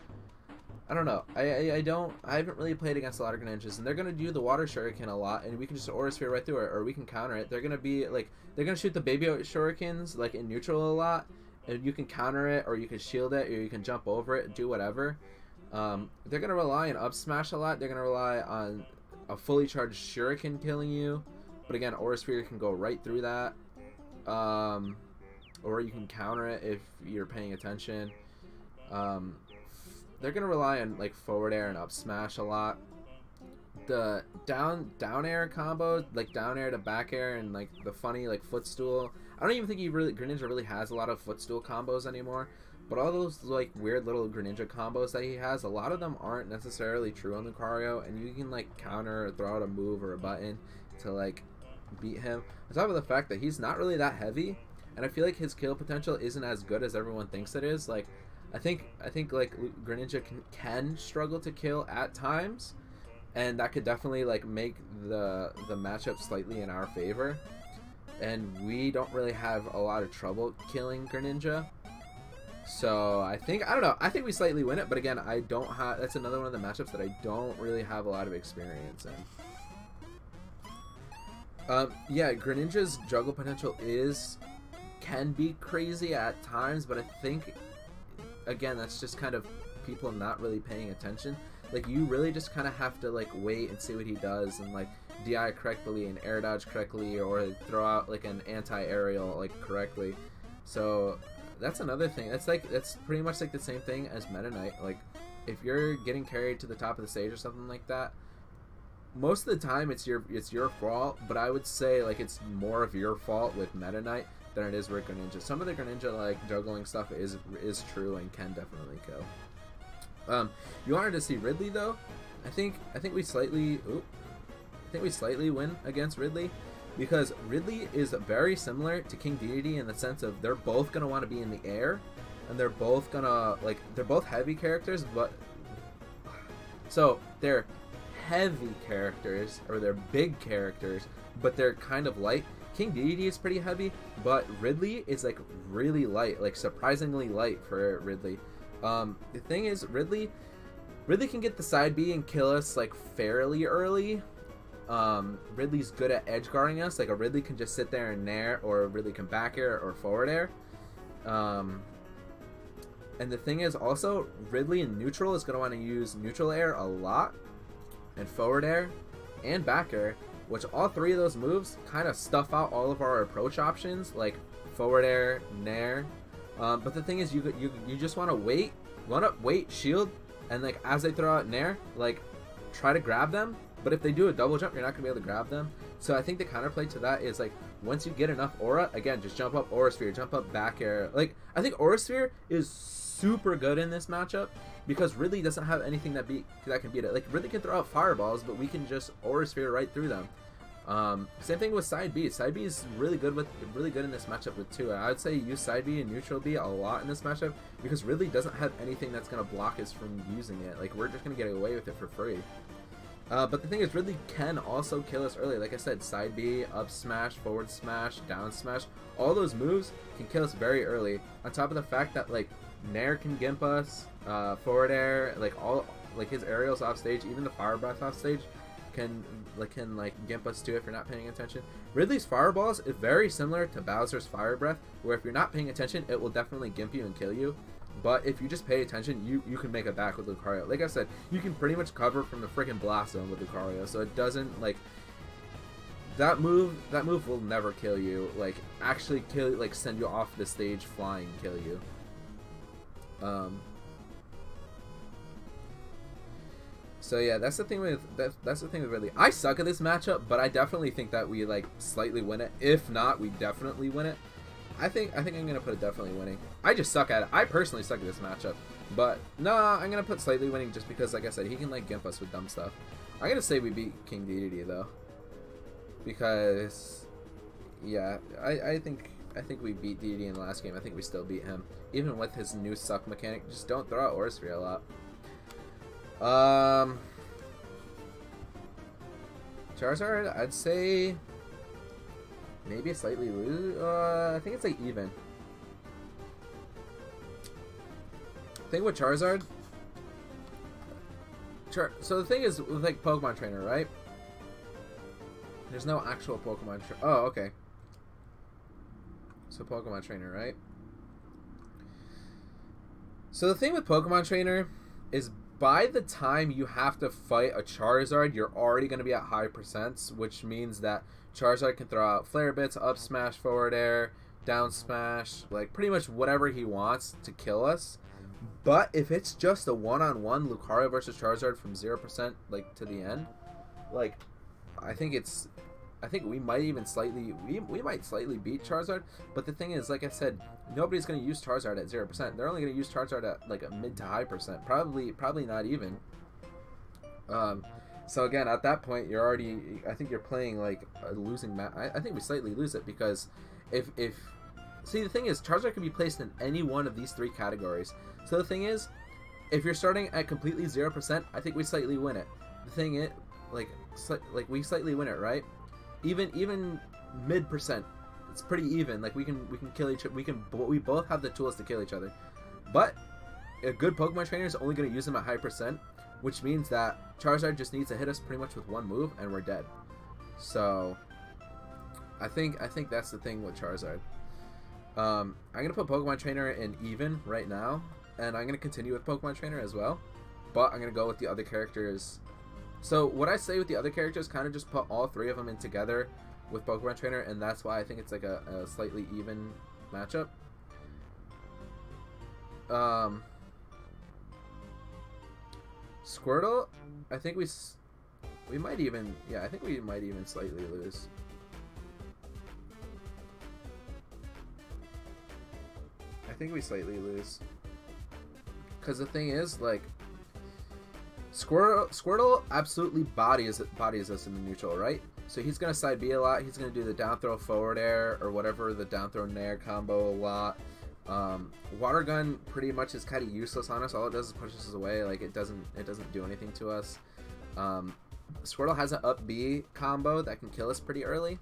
I don't know. I haven't really played against a lot of Greninjas, and they're gonna do the water shuriken a lot, and we can just Aura Sphere right through it, or we can counter it. They're gonna be like, they're gonna shoot the baby shurikens like in neutral a lot, and you can counter it, or you can shield it, or you can jump over it, do whatever. They're gonna rely on up smash a lot. They're gonna rely on a fully charged shuriken killing you, but again, Aura Sphere can go right through that. Or you can counter it if you're paying attention. They're gonna rely on like forward air and up smash a lot. The down air combo, like down air to back air, and like the funny like footstool. I don't even think Greninja really has a lot of footstool combos anymore. But all those like weird little Greninja combos that he has, a lot of them aren't necessarily true on Lucario, and you can like counter or throw out a move or a button to like beat him. On top of the fact that he's not really that heavy, and I feel like his kill potential isn't as good as everyone thinks it is. Like, I think like Greninja can struggle to kill at times, and that could definitely like make the matchup slightly in our favor. And we don't really have a lot of trouble killing Greninja. So I don't know. I think we slightly win it, but again, I don't have. That's another one of the matchups that I don't really have a lot of experience in. Yeah, Greninja's juggle potential can be crazy at times, but I think again that's just kind of people not really paying attention. like you really just kind of have to like wait and see what he does and like DI correctly and air dodge correctly or throw out like an anti-aerial like correctly. So that's another thing. That's pretty much like the same thing as Meta Knight. Like if you're getting carried to the top of the stage or something like that, most of the time it's your fault, but I would say like it's more of your fault with Meta Knight than it is with Greninja. Some of the Greninja like juggling stuff is true and can definitely kill. You wanted to see Ridley though. I think we slightly win against Ridley because Ridley is very similar to King Dedede in the sense of they're both gonna want to be in the air and they're both gonna they're both heavy characters, but so they're heavy characters or they're big characters, but they're kind of light. King Dedede is pretty heavy, but Ridley is like really light, like surprisingly light for Ridley. The thing is, Ridley can get the side B and kill us like fairly early. Ridley's good at edge guarding us. Like a Ridley can just sit there and nair, or a Ridley can back air or forward air. And the thing is also, Ridley in neutral is going to want to use neutral air a lot, and forward air, and back air, which all three of those moves kind of stuff out all of our approach options, like forward air, nair. But the thing is, you just want to wait, shield, and like as they throw out nair, like try to grab them. But if they do a double jump, you're not gonna be able to grab them. So I think the counterplay to that is like once you get enough aura, again, just jump up Aura Sphere, jump up back air. Like I think Aura Sphere is super good in this matchup because Ridley doesn't have anything that can beat it. Like Ridley can throw out fireballs, but we can just Aura Sphere right through them. Same thing with side B. Side B is really good in this matchup with two. I would say use side B and neutral B a lot in this matchup because Ridley doesn't have anything that's gonna block us from using it. Like we're just gonna get away with it for free. But the thing is, Ridley can also kill us early. Like I said, side B, up smash, forward smash, down smash, all those moves can kill us very early. On top of the fact that like nair can gimp us, forward air, like his aerials off stage, even the fire breath off stage can gimp us too if you're not paying attention. Ridley's fireballs is very similar to Bowser's fire breath, where if you're not paying attention, it will definitely gimp you and kill you. But if you just pay attention, you can make it back with Lucario. Like I said, you can pretty much cover from the freaking blast zone with Lucario, so it doesn't like that move will never kill you. Like actually kill, like send you off the stage flying, kill you. So yeah, that's the thing with Ridley. I suck at this matchup, but I definitely think that we like slightly win it. If not, we definitely win it. I think I'm gonna put it definitely winning. I just suck at it. I personally suck at this matchup, but no, I'm gonna put slightly winning just because, like I said, he can like gimp us with dumb stuff. I'm gonna say we beat King Dedede though, because yeah, I think we beat Dedede in the last game. I think we still beat him, even with his new suck mechanic. Just don't throw out Aura Sphere a lot. Charizard, I'd say maybe a slightly lose. I think it's like even. Thing with Charizard. So the thing is with like Pokemon Trainer, right? There's no actual Pokemon Trainer. Oh, okay. So Pokemon Trainer, right? So the thing with Pokemon Trainer is by the time you have to fight a Charizard, you're already going to be at high percents, which means that Charizard can throw out Flare Bits, up smash, forward air, down smash, like pretty much whatever he wants to kill us. But if it's just a one-on-one Lucario versus Charizard from 0% like to the end, like I think we might even slightly we might slightly beat Charizard. But the thing is, like I said, nobody's going to use Charizard at 0%. They're only going to use Charizard at like a mid to high percent, probably not even. So again, at that point, you're already, I think you're playing like a losing match. I think we slightly lose it because if see, the thing is, Charizard can be placed in any one of these three categories. So the thing is, if you're starting at completely 0%, I think we slightly win it. The thing is, like we slightly win it, right? Even mid percent, it's pretty even. Like we can kill each other. We both have the tools to kill each other. But a good Pokemon trainer is only going to use them at high percent, which means that Charizard just needs to hit us pretty much with one move and we're dead. So I think that's the thing with Charizard. I'm gonna put Pokemon Trainer in even right now, and I'm gonna continue with Pokemon Trainer as well. but I'm gonna go with the other characters. So what I say with the other characters, kind of just put all 3 of them in together with Pokemon Trainer, and that's why I think it's like a slightly even matchup. Squirtle, I think we might even, yeah, I think we might even slightly lose. I think we slightly lose. Because the thing is, like, Squirtle absolutely bodies us in the neutral, right? So he's going to side B a lot. He's going to do the down throw forward air or whatever, the down throw nair combo a lot. Water gun pretty much is kind of useless on us. All it does is push us away. Like, it doesn't do anything to us. Squirtle has an up B combo that can kill us pretty early.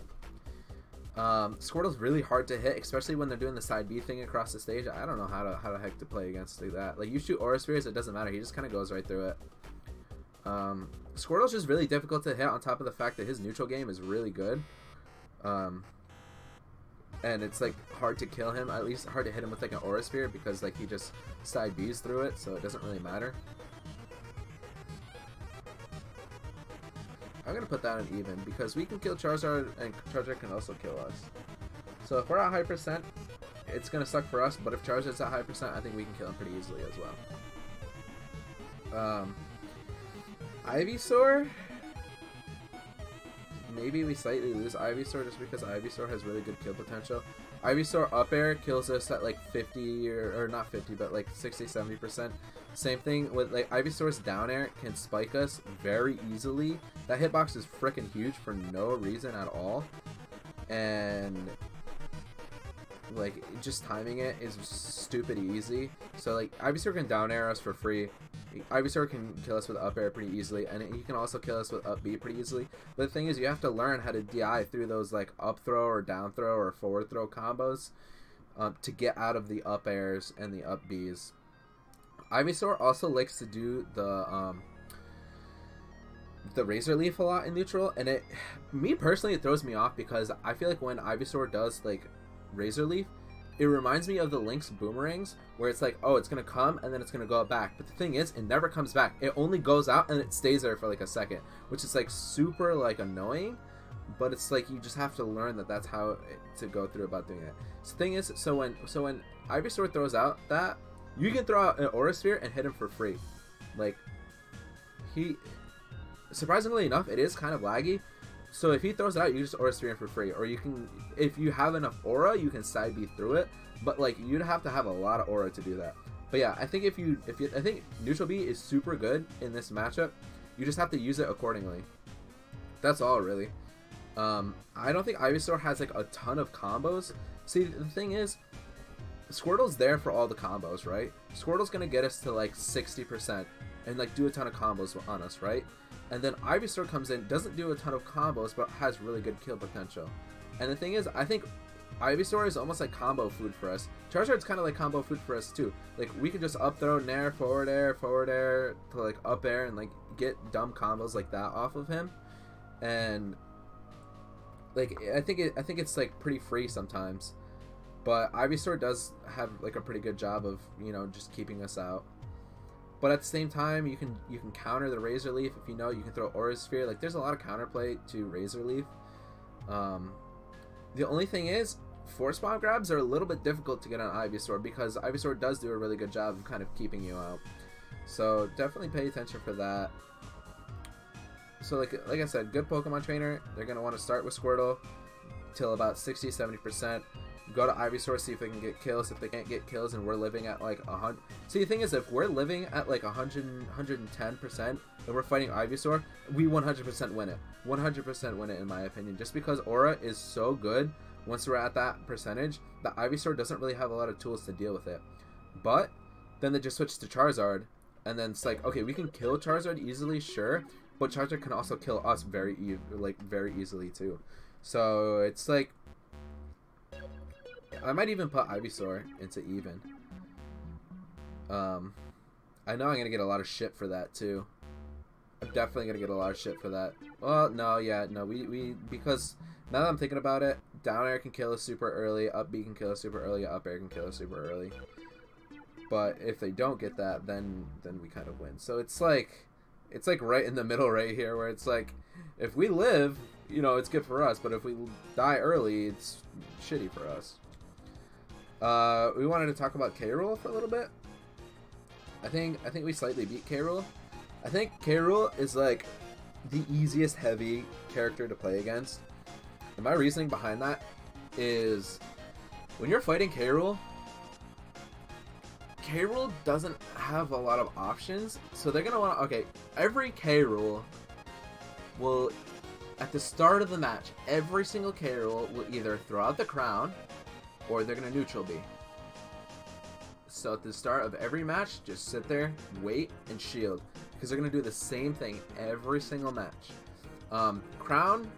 Squirtle's really hard to hit, especially when they're doing the side B thing across the stage. I don't know how the heck to play against that. Like, you shoot Aura Spheres, it doesn't matter. He just kind of goes right through it. Squirtle's just really difficult to hit on top of the fact that his neutral game is really good. And it's like hard to kill him, at least hard to hit him with like an Aura Sphere because like he just side B's through it, so it doesn't really matter. I'm gonna put that on even because we can kill Charizard and Charizard can also kill us. So if we're at high percent, it's gonna suck for us, but if Charizard's at high percent, I think we can kill him pretty easily as well. Ivysaur, maybe we slightly lose Ivysaur just because Ivysaur has really good kill potential. Ivysaur up air kills us at like 50 or not 50 but like 60-70%. Same thing with like Ivysaur's down air can spike us very easily. That hitbox is freaking huge for no reason at all, and like just timing it is stupid easy. So like Ivysaur can down air us for free. Ivysaur can kill us with up air pretty easily, and he can also kill us with up B pretty easily. But the thing is, you have to learn how to DI through those like up throw or down throw or forward throw combos to get out of the up airs and the up Bs. Ivysaur also likes to do the Razor Leaf a lot in neutral, and me personally, it throws me off because I feel like when Ivysaur does like Razor Leaf, it reminds me of the Lynx boomerangs where it's like, oh, it's gonna come and then it's gonna go back, but the thing is, it never comes back. It only goes out and it stays there for like a second, which is like super like annoying, but it's like you just have to learn that that's how to go through about doing it. So the thing is, so when Ivysaur throws out that, you can throw out an Aura Sphere and hit him for free. Like, he, surprisingly enough, it is kind of laggy. So if he throws it out, you just Aura Sphere him for free. Or you can, if you have enough Aura, you can side B through it. But like, you'd have to have a lot of Aura to do that. But yeah, I think I think Neutral B is super good in this matchup. You just have to use it accordingly. That's all, really. I don't think Ivysaur has like a ton of combos. See, the thing is, Squirtle's there for all the combos, right? Squirtle's gonna get us to like 60% and like do a ton of combos on us, right? And then Ivysaur comes in, doesn't do a ton of combos, but has really good kill potential. And the thing is, I think Ivysaur is almost like combo food for us. Charizard's kind of like combo food for us too. Like, we can just up throw, nair, forward air to like up air and like get dumb combos like that off of him. And like, I think it's like pretty free sometimes. But Ivysaur does have like a pretty good job of, you know, just keeping us out. But at the same time, you can counter the Razor Leaf if you know. You can throw Aura Sphere. Like, there's a lot of counterplay to Razor Leaf. The only thing is, Force Bomb grabs are a little bit difficult to get on Ivysaur because Ivysaur does do a really good job of kind of keeping you out. So definitely pay attention for that. So like I said, good Pokemon trainer. They're gonna want to start with Squirtle till about 60-70%. Go to Ivysaur, see if they can get kills. If they can't get kills and we're living at like 100. See, the thing is, if we're living at like 110% and we're fighting Ivysaur, we 100% win it. 100% win it in my opinion. Just because Aura is so good once we're at that percentage, the Ivysaur doesn't really have a lot of tools to deal with it. But then they just switch to Charizard, and then it's like, okay, we can kill Charizard easily, sure, but Charizard can also kill us very easily too. So it's like, I might even put Ivysaur into even. I know I'm gonna get a lot of shit for that too. I'm definitely gonna get a lot of shit for that. Well, no, yeah, no, because now that I'm thinking about it, down air can kill us super early, up B can kill us super early, up air can kill us super early. But if they don't get that, then we kind of win. So it's like right in the middle right here, where it's like, if we live, you know, it's good for us, but if we die early, it's shitty for us. We wanted to talk about K-Rool for a little bit. I think we slightly beat K-Rool. I think K-Rool is like the easiest heavy character to play against. And my reasoning behind that is, when you're fighting K-Rool, K-Rool doesn't have a lot of options, so they're gonna want to, okay, every K-Rool will, at the start of the match, every single K-Rool will either throw out the crown, or they're gonna neutral B. So at the start of every match, just sit there, wait, and shield, because they're gonna do the same thing every single match. Crown,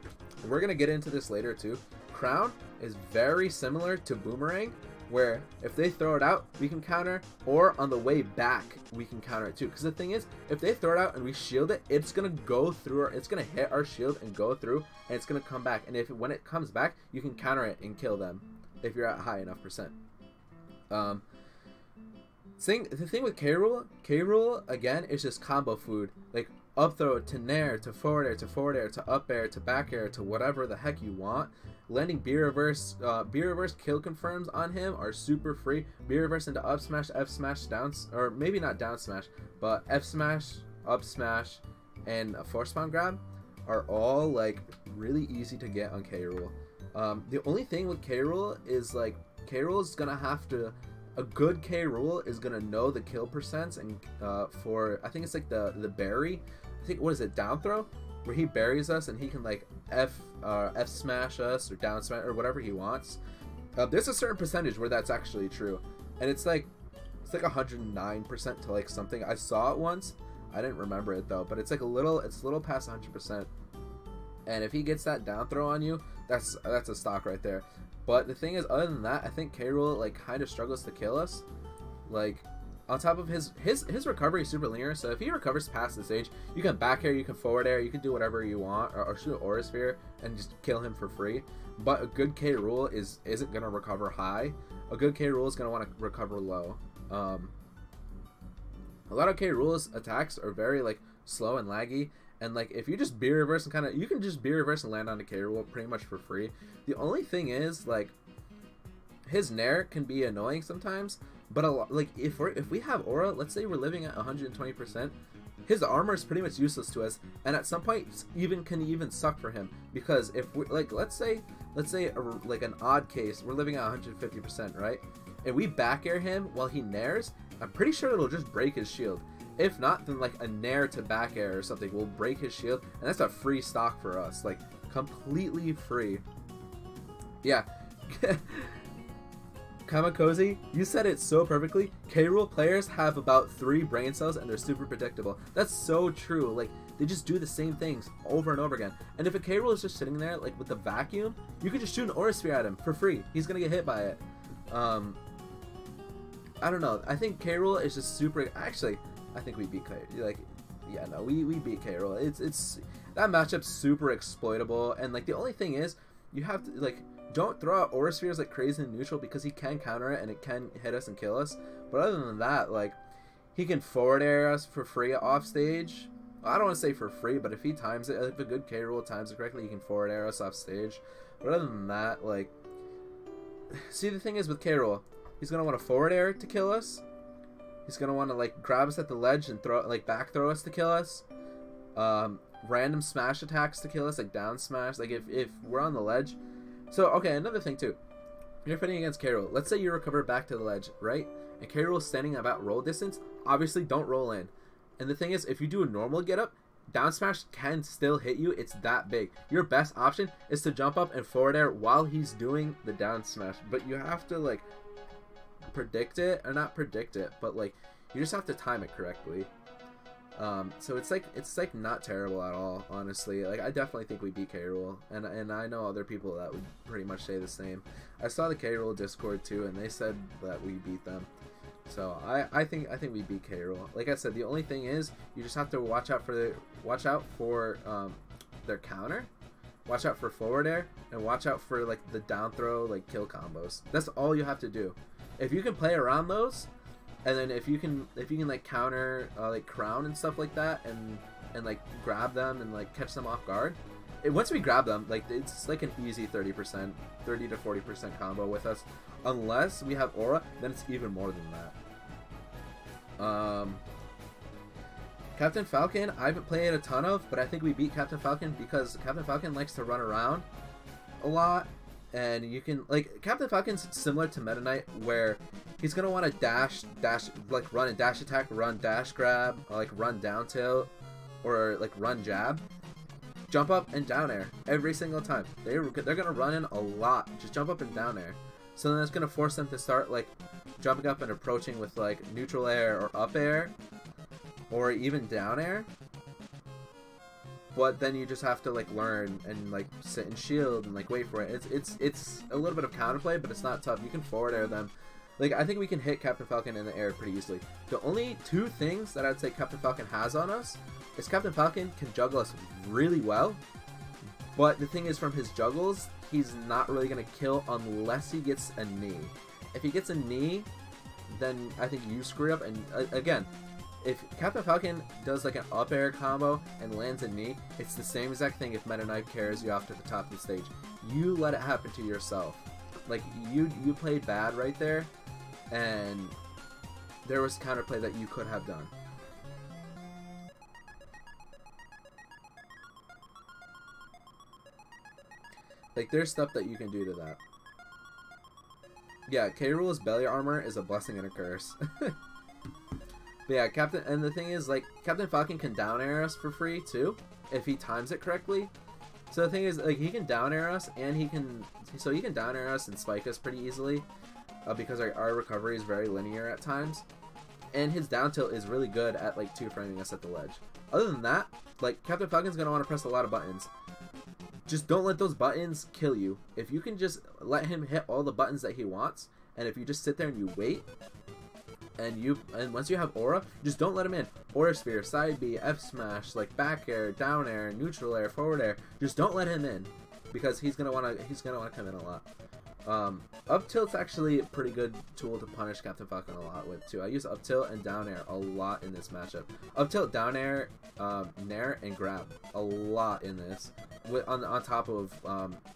we're gonna get into this later too. Crown is very similar to Boomerang, where if they throw it out, we can counter, or on the way back, we can counter it too. Because the thing is, if they throw it out and we shield it, it's gonna go through, it's gonna hit our shield and go through, and it's gonna come back. And when it comes back, you can counter it and kill them if you're at high enough percent. The thing with K-Rool again is just combo food. Like up throw to nair to forward air to forward air to up air to back air to whatever the heck you want. Landing B reverse kill confirms on him are super free. B reverse into up smash, F smash, down, or maybe not down smash, but F smash, up smash, and a force spawn grab are all like really easy to get on K-Rool. The only thing with K-Rool is like K-Rool is gonna have to, a good K-Rool is gonna know the kill percents, and for I think it's like the berry, I think, what is it, down throw, where he buries us and he can like F smash us or down smash or whatever he wants. There's a certain percentage where that's actually true, and it's like 109% to like something. I saw it once, I didn't remember it though, but it's like a little past 100%. And if he gets that down throw on you, that's a stock right there. But the thing is, other than that, I think K-Rool like kind of struggles to kill us. Like, on top of his recovery is super linear, so if he recovers past this stage, you can back air, you can forward air, you can do whatever you want, or shoot an Aura Sphere and just kill him for free. But a good K-Rool isn't gonna recover high. A good K-Rool is gonna want to recover low. A lot of K-Rool's attacks are very like slow and laggy, and like if you just B reverse and you can just B reverse and land on a K-Rool pretty much for free. The only thing is, like, his nair can be annoying sometimes, but like if we have aura, let's say we're living at 120%, his armor is pretty much useless to us, and at some point can even suck for him, because if we like, let's say like an odd case, we're living at 150%, right? And we back air him while he nairs, I'm pretty sure it'll just break his shield. If not, then like a nair to back air or something will break his shield, and that's a free stock for us, like completely free. Yeah. Kamakozy, you said it so perfectly. K-Rool players have about 3 brain cells and they're super predictable. That's so true. Like, they just do the same things over and over again. And if a K-Rool is just sitting there like with the vacuum, you could just shoot an Aura Sphere at him for free. He's gonna get hit by it. I don't know. I think K-Rool is just super. Actually, I think we beat K-Rool. Like, yeah, no, we beat K-Rool. It's that matchup's super exploitable, and like the only thing is, you have to like, don't throw out Aura Spheres like crazy in neutral, because he can counter it and it can hit us and kill us. But other than that, like, he can forward air us for free off stage. I don't want to say for free, but if he times it, if a good K-Rool times it correctly, he can forward air us off stage. But other than that, like, see, the thing is with K-Rool, he's gonna want to forward air to kill us. He's gonna want to like grab us at the ledge and throw, like, back throw us to kill us. Random smash attacks to kill us, like down smash. Like if we're on the ledge. So okay, another thing too. You're fighting against K-Rool. Let's say you recover back to the ledge, right? And K-Rool is standing about roll distance. Obviously, don't roll in. And the thing is, if you do a normal get up, down smash can still hit you. It's that big. Your best option is to jump up and forward air while he's doing the down smash. But you have to like predict it, or not predict it, but like you just have to time it correctly. So it's like not terrible at all, honestly. Like, I definitely think we beat K-Rool, and I know other people that would pretty much say the same. I saw the K-Rool Discord too, and they said that we beat them. So I think we beat K-Rool. Like I said, the only thing is you just have to watch out for their counter, watch out for forward air, and watch out for like the down throw, like kill combos. That's all you have to do. If you can play around those, And then if you can like counter like crown and stuff like that, and like grab them and like catch them off guard. Once we grab them, like it's like an easy 30% to 40% combo with us. Unless we have aura, then it's even more than that. Captain Falcon, I haven't played a ton of, but I think we beat Captain Falcon because Captain Falcon likes to run around a lot. And you can, like, Captain Falcon's similar to Meta Knight, where he's going to want to dash, like, run and dash attack, run dash grab, or, like, run down tilt, or, like, run jab, jump up and down air every single time. They're going to run in a lot, just jump up and down air. So then that's going to force them to start, like, jumping up and approaching with, like, neutral air or up air, or even down air. But then you just have to like learn and like sit and shield and like wait for it. It's a little bit of counterplay, but it's not tough. You can forward air them. Like I think we can hit Captain Falcon in the air pretty easily. The only two things that I'd say Captain Falcon has on us is Captain Falcon can juggle us really well. But the thing is, from his juggles, he's not really gonna kill unless he gets a knee. If he gets a knee, then I think you screw up. And again, if Captain Falcon does like an up air combo and lands a knee, it's the same exact thing if Meta Knight carries you off to the top of the stage. You let it happen to yourself. Like, you played bad right there, and there was counterplay that you could have done. Like, there's stuff that you can do to that. Yeah, K-Rool's belly armor is a blessing and a curse. But yeah, and the thing is, like, Captain Falcon can down air us for free too, if he times it correctly. So the thing is, like, he can down air us, and he can down air us and spike us pretty easily, because our recovery is very linear at times, and his down tilt is really good at like 2-framing us at the ledge. Other than that, like, Captain Falcon's gonna want to press a lot of buttons. Just don't let those buttons kill you. If you can just let him hit all the buttons that he wants, and if you just sit there and you wait, and once you have aura, just don't let him in. Aura sphere, side B, F smash, like back air, down air, neutral air, forward air. Just don't let him in, because he's gonna wanna come in a lot. Up tilt's actually a pretty good tool to punish Captain Falcon a lot with too. I use up tilt and down air a lot in this matchup. Up tilt, down air, nair, and grab a lot in this. On top of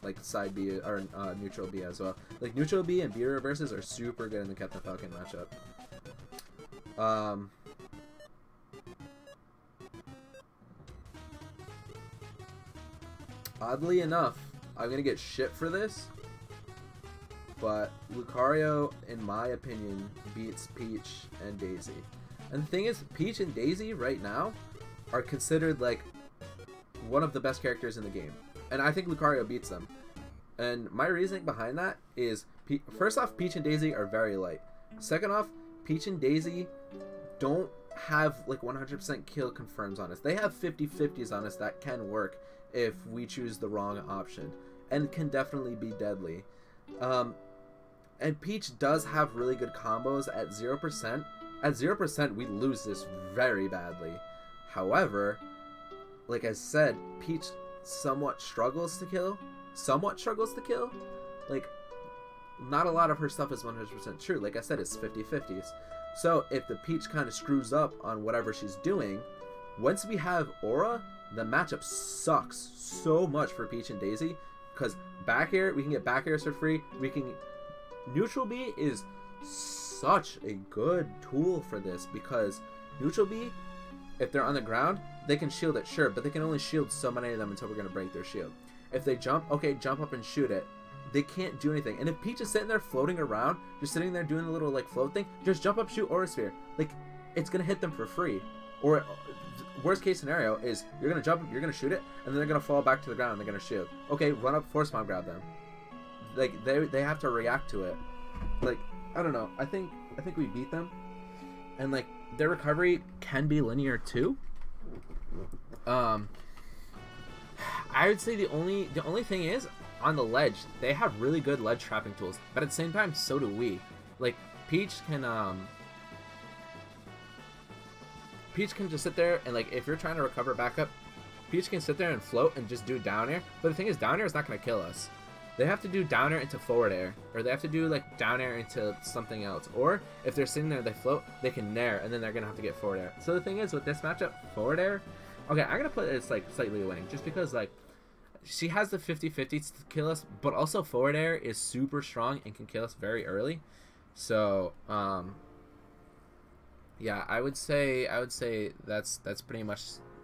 like side B or neutral B as well. Like neutral B and B reverses are super good in the Captain Falcon matchup. Oddly enough, I'm gonna get shit for this, but Lucario, in my opinion, beats Peach and Daisy. And the thing is, Peach and Daisy right now are considered like one of the best characters in the game, and I think Lucario beats them. And my reasoning behind that is, first off, Peach and Daisy are very light. Second off, Peach and Daisy don't have like 100% kill confirms on us. They have 50-50s on us that can work if we choose the wrong option, and can definitely be deadly. And Peach does have really good combos at 0%. At 0%, we lose this very badly. However, like I said, Peach somewhat struggles to kill. Like, not a lot of her stuff is 100% true. Like I said, it's 50-50s. So if the Peach kind of screws up on whatever she's doing, once we have Aura, the matchup sucks so much for Peach and Daisy, because back air, we can get back airs for free. Neutral B is such a good tool for this, because neutral B, if they're on the ground, they can shield it, sure, but they can only shield so many of them until we're going to break their shield. If they jump, okay, jump up and shoot it. They can't do anything. And if Peach is sitting there floating around, just sitting there doing a little like float thing, just jump up, shoot Aura Sphere. Like, it's going to hit them for free. Or worst case scenario is you're going to jump, you're going to shoot it, and then they're going to fall back to the ground and they're going to shield. Okay, run up, force bomb grab them. Like, they have to react to it. Like, I don't know. I think we beat them. And like, their recovery can be linear too. I would say the only thing is, on the ledge, they have really good ledge trapping tools, but at the same time, so do we. Like, Peach can just sit there and, like, if you're trying to recover back up, Peach can sit there and float and just do down air. But the thing is, down air is not going to kill us. they have to do down air into forward air, or they have to do like down air into something else, or if they're sitting there, they float, they can nair, and then they're gonna have to get forward air. So the thing is with this matchup, forward air, okay, I'm gonna put it as like slightly winning, just because like she has the 50-50 to kill us, but also forward air is super strong and can kill us very early. So yeah, I would say that's pretty much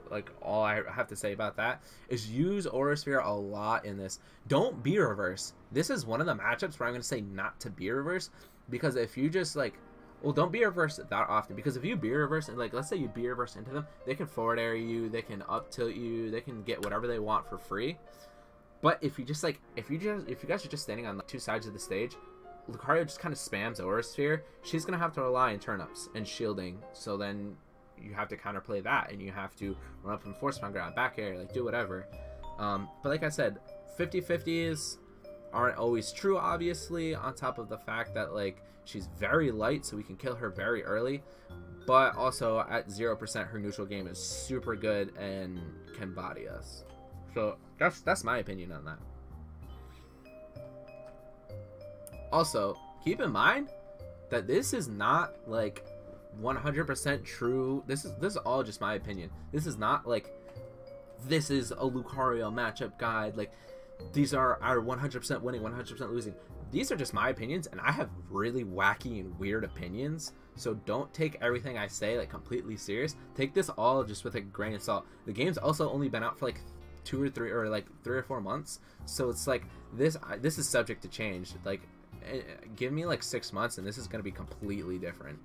like all I have to say about that. Is use Aura Sphere a lot in this. Don't be reverse. This is one of the matchups where I'm going to say not to be reverse, because if you just like, well, don't be reverse that often, because if you be reverse and like let's say you be reverse into them, they can forward air you, they can up tilt you, they can get whatever they want for free. But if you just like if you guys are just standing on like two sides of the stage, Lucario just kind of spams Aura Sphere, she's going to have to rely on turn-ups and shielding, so then you have to counterplay that, and you have to run up and force pound ground, back air, like do whatever. But like I said, 50-50s aren't always true, obviously, on top of the fact that like she's very light, so we can kill her very early, but also at 0% her neutral game is super good and can body us. So that's my opinion on that. Also, keep in mind that this is not like 100% true. This is all just my opinion. This is not like this is a Lucario matchup guide. Like these are our 100% winning, 100% losing. These are just my opinions, and I have really wacky and weird opinions. So don't take everything I say like completely serious. Take this all just with a grain of salt. The game's also only been out for like 2 or 3 or like 3 or 4 months. So it's like this is subject to change. Like give me like 6 months and this is going to be completely different.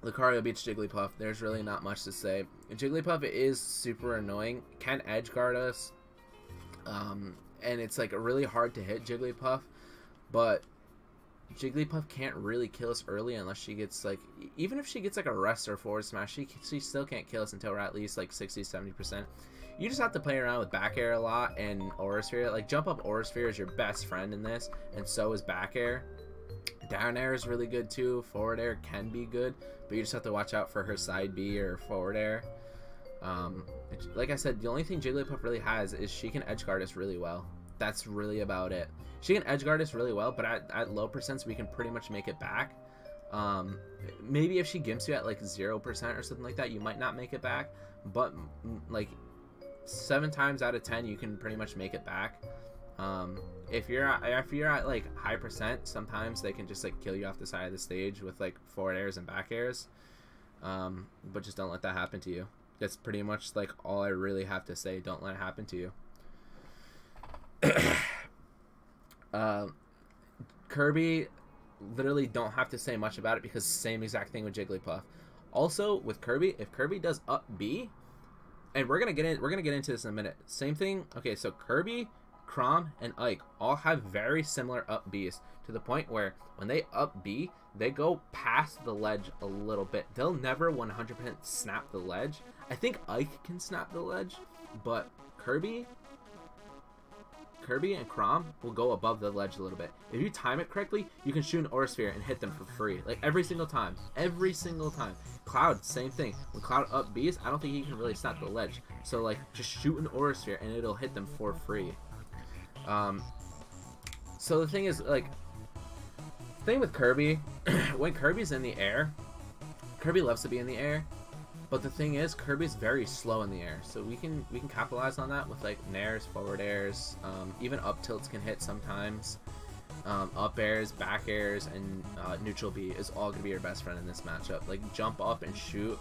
Lucario beats Jigglypuff. There's really not much to say. Jigglypuff is super annoying, can edge guard us, and it's like really hard to hit Jigglypuff, but Jigglypuff can't really kill us early unless she gets like, even if she gets like a rest or forward smash, she still can't kill us until we're at least like 60-70%. You just have to play around with back air a lot and Aura Sphere. Like jump up Aura Sphere is your best friend in this, and so is back air. Down air is really good too. Forward air can be good, but you just have to watch out for her side B or forward air. Like I said, the only thing Jigglypuff really has is she can edge guard us really well. That's really about it. She can edge guard us really well, but at low percents we can pretty much make it back. Maybe if she gimps you at like 0% or something like that, you might not make it back, but like 7 times out of 10 you can pretty much make it back. If you're at like high percent, sometimes they can just like kill you off the side of the stage with like forward airs and back airs, but just don't let that happen to you. That's pretty much like all I really have to say. Don't let it happen to you. Kirby, literally don't have to say much about it because same exact thing with Jigglypuff. Also with Kirby, if Kirby does up B, and we're gonna get into this in a minute. Same thing. Okay, so Kirby, Chrom, and Ike all have very similar up Bs to the point where when they up B, they go past the ledge a little bit. They'll never 100% snap the ledge. I think Ike can snap the ledge, but Kirby and Chrom will go above the ledge a little bit. If you time it correctly, you can shoot an Aura Sphere and hit them for free. Like every single time. Every single time. Cloud, same thing. When Cloud up Bs, I don't think he can really snap the ledge. So like just shoot an Aura Sphere and it'll hit them for free. So the thing is, like, thing with Kirby, when Kirby's in the air, Kirby loves to be in the air, but the thing is, Kirby's very slow in the air, so we can capitalize on that with like nairs, forward airs, even up tilts can hit sometimes, up airs, back airs, and neutral B is all gonna be your best friend in this matchup. Like jump up and shoot,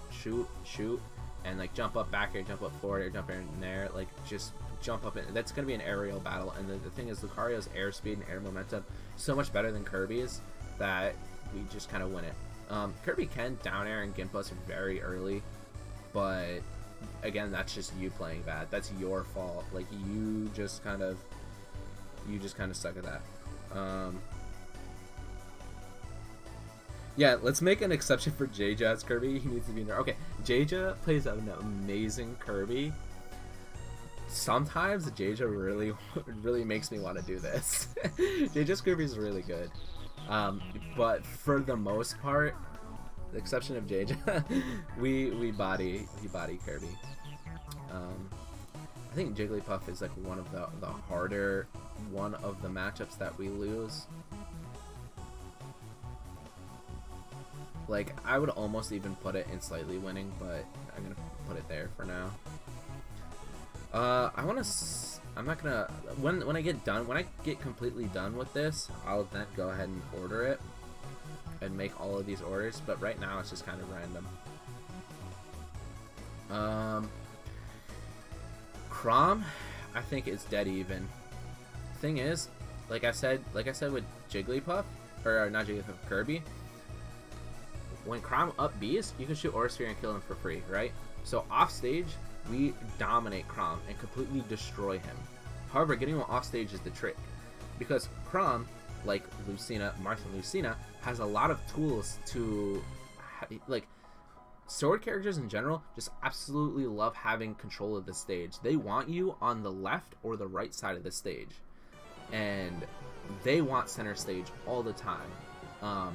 and like jump up, back air, jump up, forward air, jump air, nair, like just jump up, and that's going to be an aerial battle. And the thing is, Lucario's airspeed and air momentum so much better than Kirby's that we just kind of win it. Kirby can down air and gimp us very early, but again, that's just you playing bad. That's your fault. Like you just kind of suck at that. Yeah, let's make an exception for J-Jazz Kirby. He needs to be in there. Okay, J-Jazz plays an amazing Kirby. Sometimes J-Jazz really makes me want to do this. J-Jazz Kirby is really good. But for the most part, the exception of J-Jazz, we body Kirby. think Jigglypuff is like one of the harder matchups that we lose. Like, I would almost even put it in slightly winning, but I'm gonna put it there for now. I'm not gonna, when I get completely done with this, I'll then go ahead and order it and make all of these orders, but right now it's just kind of random. Chrom, I think it's dead even. Thing is, like I said with Jigglypuff, or not Jigglypuff, Kirby, when Chrom up B's, you can shoot Aura Sphere and kill him for free, right? So off stage, we dominate Chrom and completely destroy him. However, getting him off stage is the trick, because Chrom, like Lucina, Marth and Lucina, has a lot of tools to, like, sword characters in general just absolutely love having control of the stage. They want you on the left or the right side of the stage, and they want center stage all the time,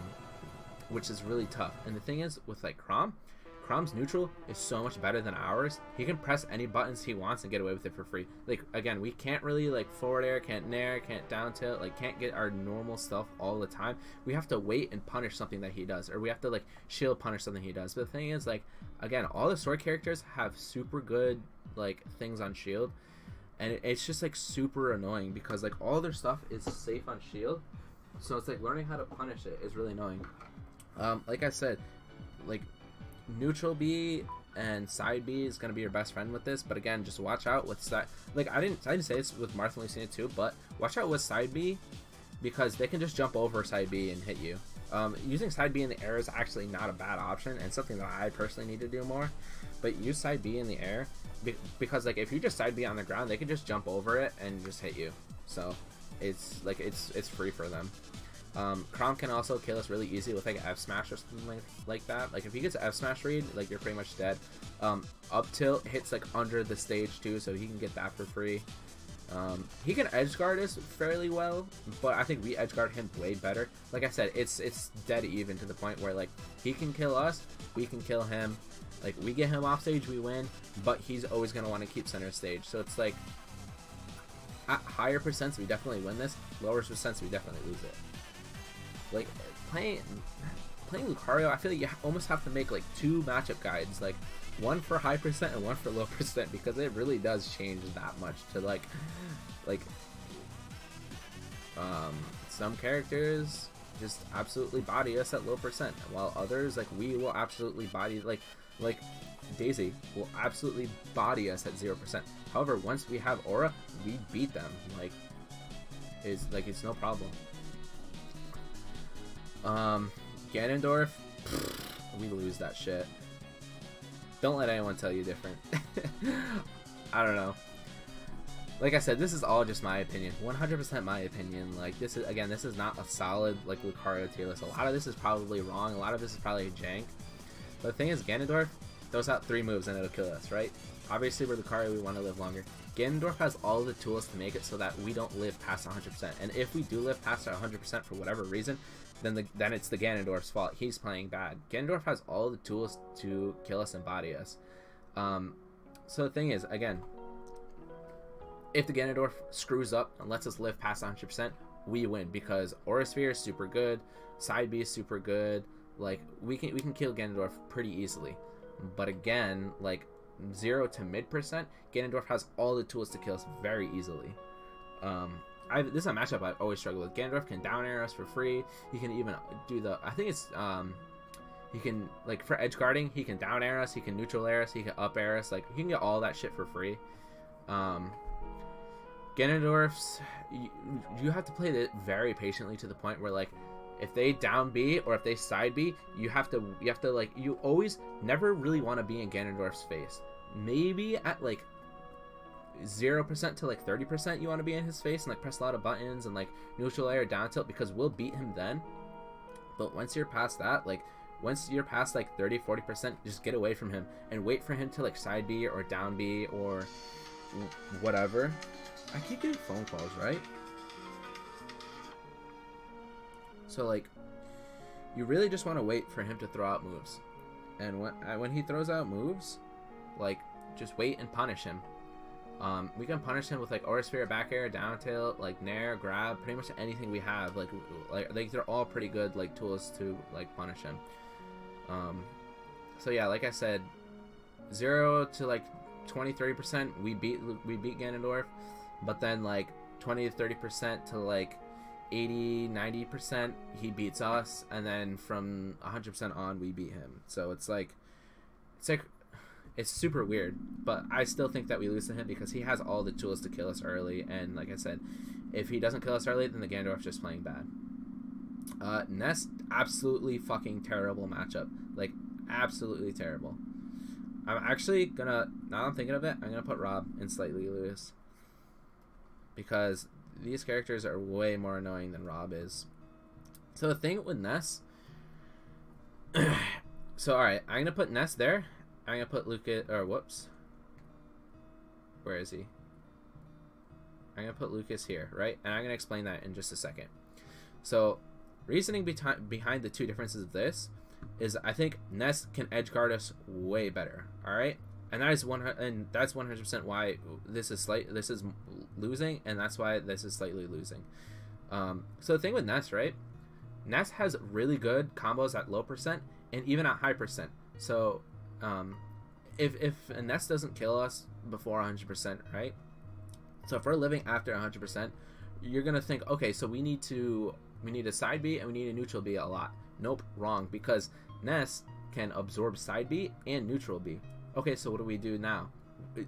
which is really tough. And the thing is, with like Chrom's neutral is so much better than ours. He can press any buttons he wants and get away with it for free. Like, again, we can't really like forward air, can't nair, can't down tilt, like can't get our normal stuff all the time. We have to wait and punish something that he does, or we have to like shield punish something he does. But the thing is, like, again, all the sword characters have super good like things on shield, and it's just like super annoying because like all their stuff is safe on shield, so it's like learning how to punish it is really annoying. Like I said, like, neutral B and side B is gonna be your best friend with this, but again, just watch out with side. Like, I didn't say this with Marth and Lucina too, but watch out with side B, because they can just jump over side B and hit you. Using side B in the air is actually not a bad option, and something that I personally need to do more. But use side B in the air, because like if you just side B on the ground, they can just jump over it and just hit you. So it's like it's free for them. Chrom can also kill us really easy with like F smash or something like that. Like if he gets F smash read, like you're pretty much dead. Up tilt hits like under the stage too, so he can get that for free. He can edge guard us fairly well, but I think we edge guard him way better. Like I said, it's dead even to the point where like he can kill us, we can kill him. Like we get him off stage, we win, but he's always gonna want to keep center stage. So it's like at higher percents we definitely win this, lower percents we definitely lose it. Like playing Lucario, I feel like you almost have to make like 2 matchup guides, like one for high percent and one for low percent, because it really does change that much to like some characters just absolutely body us at low percent, while others, like, we will absolutely body, like Daisy will absolutely body us at 0%. However, once we have Aura, we beat them. Like, it's no problem. Ganondorf, we lose that shit. Don't let anyone tell you different. I don't know. Like I said, this is all just my opinion. 100% my opinion. Like, this is not a solid, like, Lucario tier list. A lot of this is probably wrong. A lot of this is probably jank. But the thing is, Ganondorf throws out 3 moves and it'll kill us, right? Obviously, we're Lucario, we want to live longer. Ganondorf has all the tools to make it so that we don't live past 100%. And if we do live past 100% for whatever reason, then it's the Ganondorf's fault. He's playing bad. Ganondorf has all the tools to kill us and body us. So the thing is, again, if the Ganondorf screws up and lets us live past 100%, we win, because Aura Sphere is super good, Side B is super good. Like, we can kill Ganondorf pretty easily. But again, like 0 to mid percent, Ganondorf has all the tools to kill us very easily. This is a matchup I always struggle with. Ganondorf can down air us for free. He can even do the, I think it's, he can, like, for edge guarding, he can down air us, he can neutral air us, he can up air us. Like, he can get all that shit for free. Ganondorf's, you have to play it very patiently, to the point where, like, if they down B or if they side B, you have to like, you always never really want to be in Ganondorf's face. Maybe at like 0% to like 30% you want to be in his face and like press a lot of buttons and like neutral air, down tilt, because we'll beat him then. But once you're past that, like once you're past like 30-40%, just get away from him and wait for him to like side B or down B or whatever. I keep getting phone calls, right? So like, you really just want to wait for him to throw out moves, and when he throws out moves, like, just wait and punish him. We can punish him with like aura sphere, back air, down tilt, like nair, grab, pretty much anything we have. Like they're all pretty good like tools to like punish him. So yeah, like I said, 0 to like 20-30% we beat Ganondorf, but then like 20-30% to like 80-90% he beats us, and then from 100% on we beat him. So it's super weird, but I still think that we lose to him because he has all the tools to kill us early, and like I said, if he doesn't kill us early, then the Ganondorf's just playing bad. Ness, absolutely fucking terrible matchup. Like, absolutely terrible. I'm actually gonna, now that I'm thinking of it, I'm gonna put Rob in slightly lose. Because these characters are way more annoying than Rob is. So the thing with Ness... so, alright, I'm gonna put Ness there. I'm gonna put Lucas, or whoops. Where is he? I'm gonna put Lucas here, right? And I'm gonna explain that in just a second. So, reasoning behind the two differences of this is I think Ness can edge guard us way better. All right, and that's 100% why this is losing, and that's why this is slightly losing. So the thing with Ness, right? Ness has really good combos at low percent and even at high percent. So if Ness doesn't kill us before 100%, right? So if we're living after 100%, you're gonna think, okay, so we need a side B and we need a neutral B a lot. Nope, wrong, because Ness can absorb side B and neutral B. Okay, so what do we do now?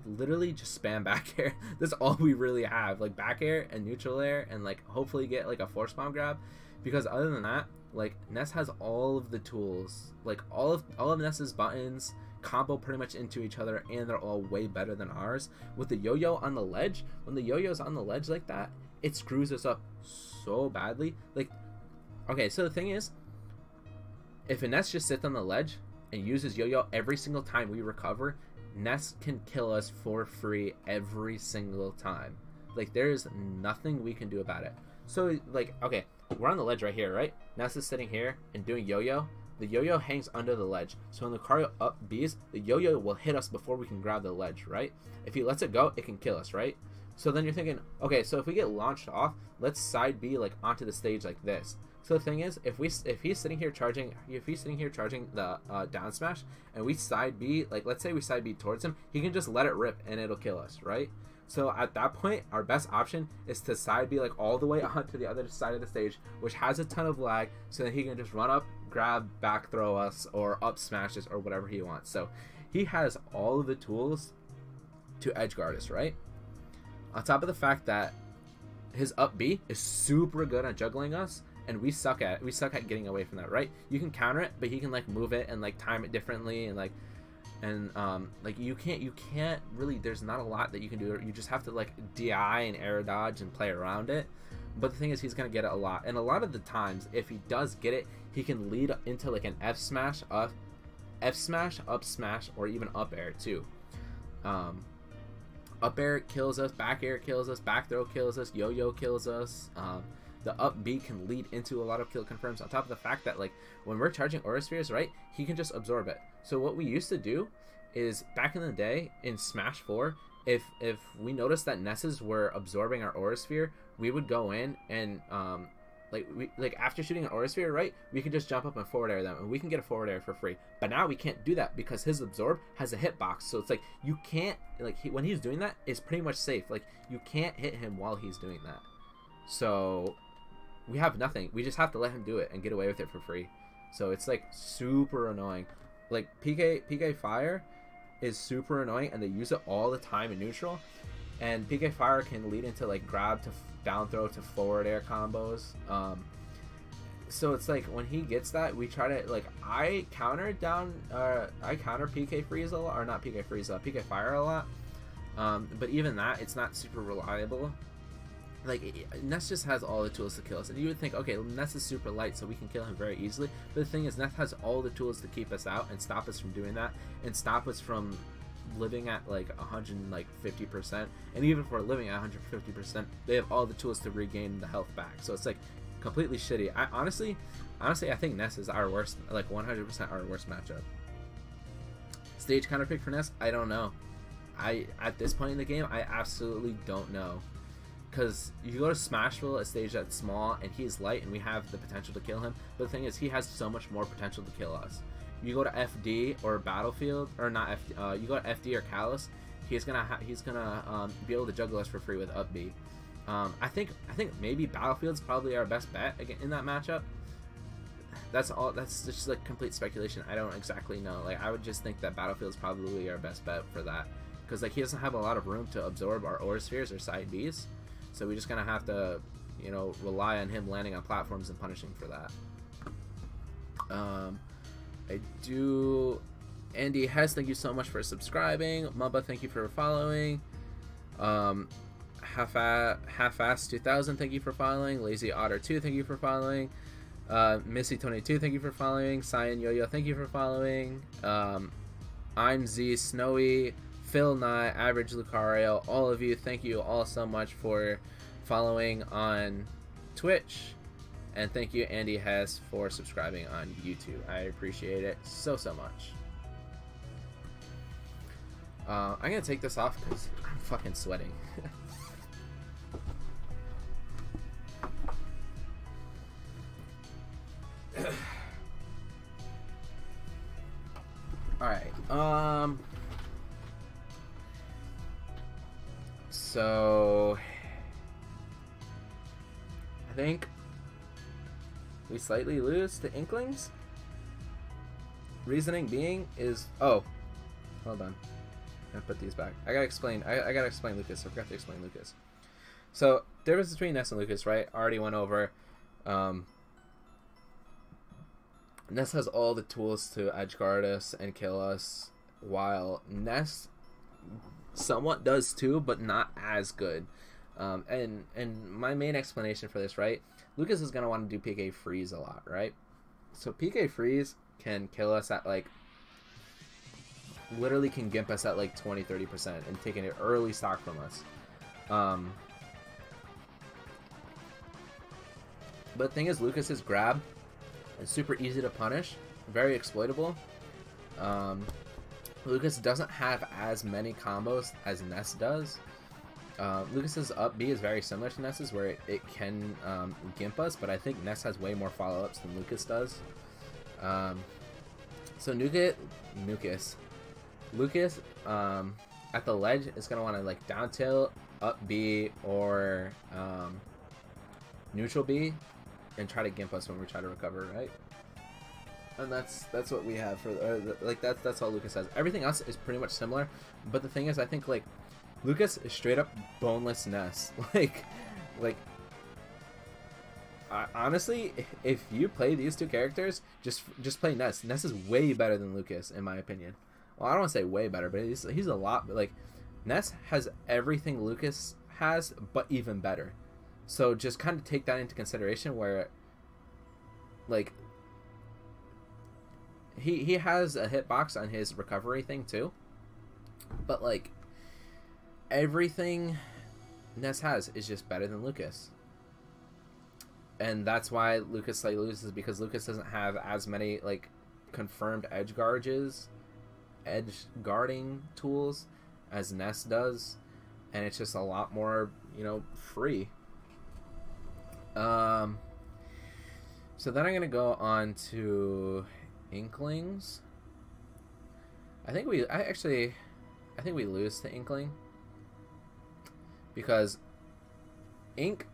Literally just spam back air. That's all we really have, like back air and neutral air, and like hopefully get like a force bomb grab, because other than that, like Ness has all of the tools, like all of Ness's buttons combo pretty much into each other, and they're all way better than ours. With the yo-yo on the ledge, when the yo-yo's on the ledge like that, it screws us up so badly. Like, okay, so the thing is, if a Ness just sits on the ledge and uses yo-yo every single time we recover, Ness can kill us for free every single time. Like, there's nothing we can do about it. So, like, okay, we're on the ledge right here, right? Ness is sitting here and doing yo-yo. The yo-yo hangs under the ledge. So when Lucario up B's, the yo-yo will hit us before we can grab the ledge, right? If he lets it go, it can kill us, right? So then you're thinking, okay, so if we get launched off, let's side B like onto the stage like this. So the thing is, if he's sitting here charging the down smash, and we side B, like let's say we side B towards him, he can just let it rip and it'll kill us, right? So at that point, our best option is to side B like all the way onto the other side of the stage, which has a ton of lag, so that he can just run up, grab, back throw us, or up smash us, or whatever he wants. So he has all of the tools to edge guard us, right? On top of the fact that his up B is super good at juggling us, and we suck at getting away from that, right? You can counter it, but he can like move it and like time it differently, and like you can't really, there's not a lot that you can do. You just have to like DI and air dodge and play around it. But the thing is, he's gonna get it a lot, and a lot of the times if he does get it, he can lead into like an F smash, up smash, or even up air too. Up air kills us, back air kills us, back throw kills us, yo-yo kills us. The up B can lead into a lot of kill confirms, on top of the fact that like when we're charging aura spheres, right, he can just absorb it. So what we used to do is, back in the day in Smash 4, if we noticed that Nesses were absorbing our aura sphere, we would go in and like after shooting an aura sphere, right, we can just jump up and forward air them, and we can get a forward air for free. But now we can't do that because his absorb has a hitbox, so it's like you can't, like when he's doing that, it's pretty much safe. Like you can't hit him while he's doing that. So we have nothing. We just have to let him do it and get away with it for free. So it's like super annoying. Like PK Fire is super annoying, and they use it all the time in neutral. And PK Fire can lead into like grab to down throw to forward air combos. So it's like when he gets that, we try to like I counter PK Freeze a lot, or not PK Freeze, PK Fire a lot. But even that, it's not super reliable. Like, Ness just has all the tools to kill us, and you would think, okay, Ness is super light, so we can kill him very easily. But the thing is, Ness has all the tools to keep us out and stop us from doing that, and stop us from living at like 150%. And even if we're living at 150%, they have all the tools to regain the health back. So it's like completely shitty. I honestly, I think Ness is our worst, like 100% our worst matchup. Stage counter pick for Ness? I don't know. at this point in the game, I absolutely don't know. Because you go to Smashville, a stage that's small, and he's light, and we have the potential to kill him. But the thing is, he has so much more potential to kill us. You go to FD or Battlefield, or not FD, you go to FD or Callus, he's gonna be able to juggle us for free with up B. I think maybe Battlefield's probably our best bet in that matchup. That's all. That's just like complete speculation. I don't exactly know. Like, I would just think that Battlefield's probably our best bet for that, because like he doesn't have a lot of room to absorb our aura spheres or side Bs. So we're just gonna have to, you know, rely on him landing on platforms and punishing for that. Andy Hess, thank you so much for subscribing. Mubba, thank you for following. Half-Ass 2000, thank you for following. Lazy Otter 2, thank you for following. Missy Tony 2, thank you for following. Cyan Yo-Yo, thank you for following. I'm Z Snowy, Phil Nye, Average Lucario, all of you, thank you all so much for following on Twitch, and thank you Andy Hess for subscribing on YouTube. I appreciate it so much. I'm gonna take this off because I'm fucking sweating. Alright, so I think we slightly lose to Inklings. Reasoning being is, oh, hold on, I put these back. I gotta explain. I gotta explain Lucas. I forgot to explain Lucas. So difference between Ness and Lucas, right? Already went over. Ness has all the tools to edgeguard us and kill us, while Ness somewhat does too, but not as good. And my main explanation for this, right? Lucas is gonna want to do PK freeze a lot, right? So PK freeze can kill us at like, literally can gimp us at like 20-30% and taking an early stock from us. But the thing is, Lucas's grab is super easy to punish, very exploitable. Lucas doesn't have as many combos as Ness does. Lucas's up B is very similar to Ness's, where it can gimp us, but I think Ness has way more follow-ups than Lucas does. So Lucas at the ledge is going to want to like down tilt, up B, or neutral B, and try to gimp us when we try to recover, right? And that's what we have for like that's all Lucas has. Everything else is pretty much similar, but the thing is, I think like Lucas is straight up boneless Ness. like honestly, if you play these two characters, just play Ness. Ness is way better than Lucas, in my opinion. Well, I don't want to say way better, but he's a lot. Like, Ness has everything Lucas has, but even better. So just kind of take that into consideration, where like he has a hitbox on his recovery thing too, but like everything Ness has is just better than Lucas. And that's why Lucas slightly loses, because Lucas doesn't have as many like confirmed edge guarding tools as Ness does, and it's just a lot more, you know, free. So then I'm gonna go on to Inklings. I think we lose to Inkling, because Ink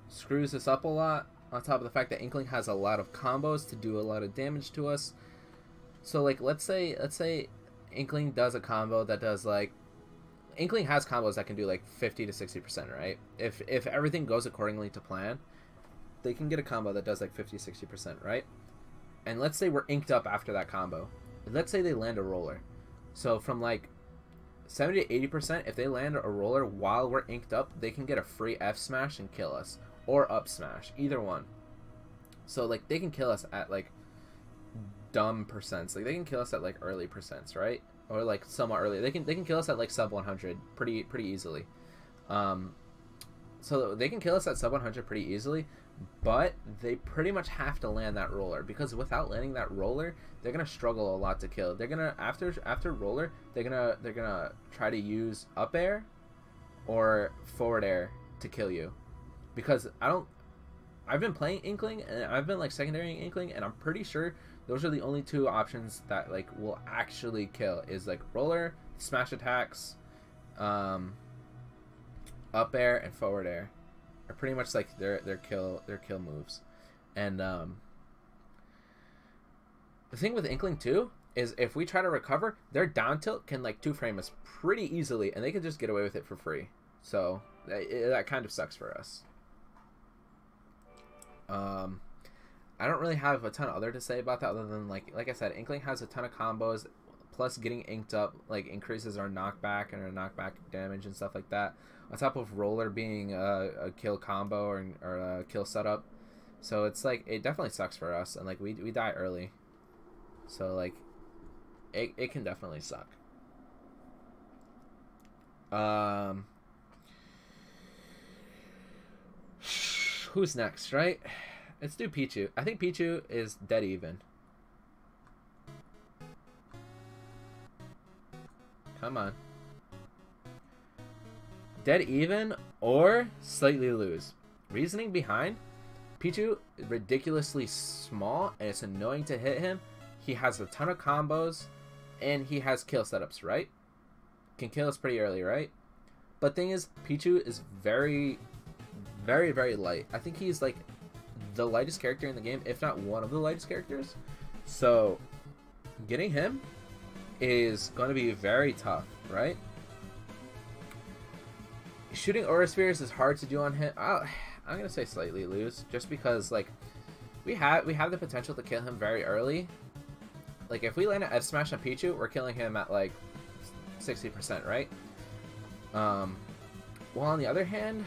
screws us up a lot, on top of the fact that Inkling has a lot of combos to do a lot of damage to us. So like let's say Inkling does a combo that does like, Inkling has combos that can do like 50 to 60%, right? If everything goes accordingly to plan, they can get a combo that does like 50-60%, right? And let's say we're inked up after that combo. Let's say they land a roller. So from like 70 to 80%, if they land a roller while we're inked up, they can get a free F smash and kill us, or up smash, either one. So like they can kill us at like dumb percents. Like they can kill us at like early percents, right? Or like somewhat early. They can kill us at like sub 100 pretty easily. So they can kill us at sub 100 pretty easily, but they pretty much have to land that roller, because without landing that roller, they're gonna struggle a lot to kill. They're gonna after roller, they're gonna try to use up air or forward air to kill you, because I've been playing Inkling and I've been like secondary Inkling, and I'm pretty sure those are the only two options that like will actually kill, is like roller, smash attacks, up air and forward air are pretty much like their kill moves. And the thing with Inkling too is if we try to recover, their down tilt can like 2-frame us pretty easily, and they can just get away with it for free. So that kind of sucks for us. I don't really have a ton other to say about that, other than like I said, Inkling has a ton of combos, plus getting inked up like increases our knockback and our knockback damage and stuff like that, on top of roller being a kill combo or a kill setup. So it's like, it definitely sucks for us, and like we die early, so like it can definitely suck. Who's next, right? Let's do Pichu. I think Pichu is dead even. Come on. Dead even or slightly lose. Reasoning behind, Pichu is ridiculously small and it's annoying to hit him. He has a ton of combos and he has kill setups, right? Can kill us pretty early, right? But thing is, Pichu is very, very, very light. I think he's like the lightest character in the game, if not one of the lightest characters. So getting him is going to be very tough, right? Shooting aura spheres is hard to do on him. I'm gonna say slightly lose, just because like we have the potential to kill him very early. Like if we land an F smash on Pichu, we're killing him at like 60%, right? While on the other hand,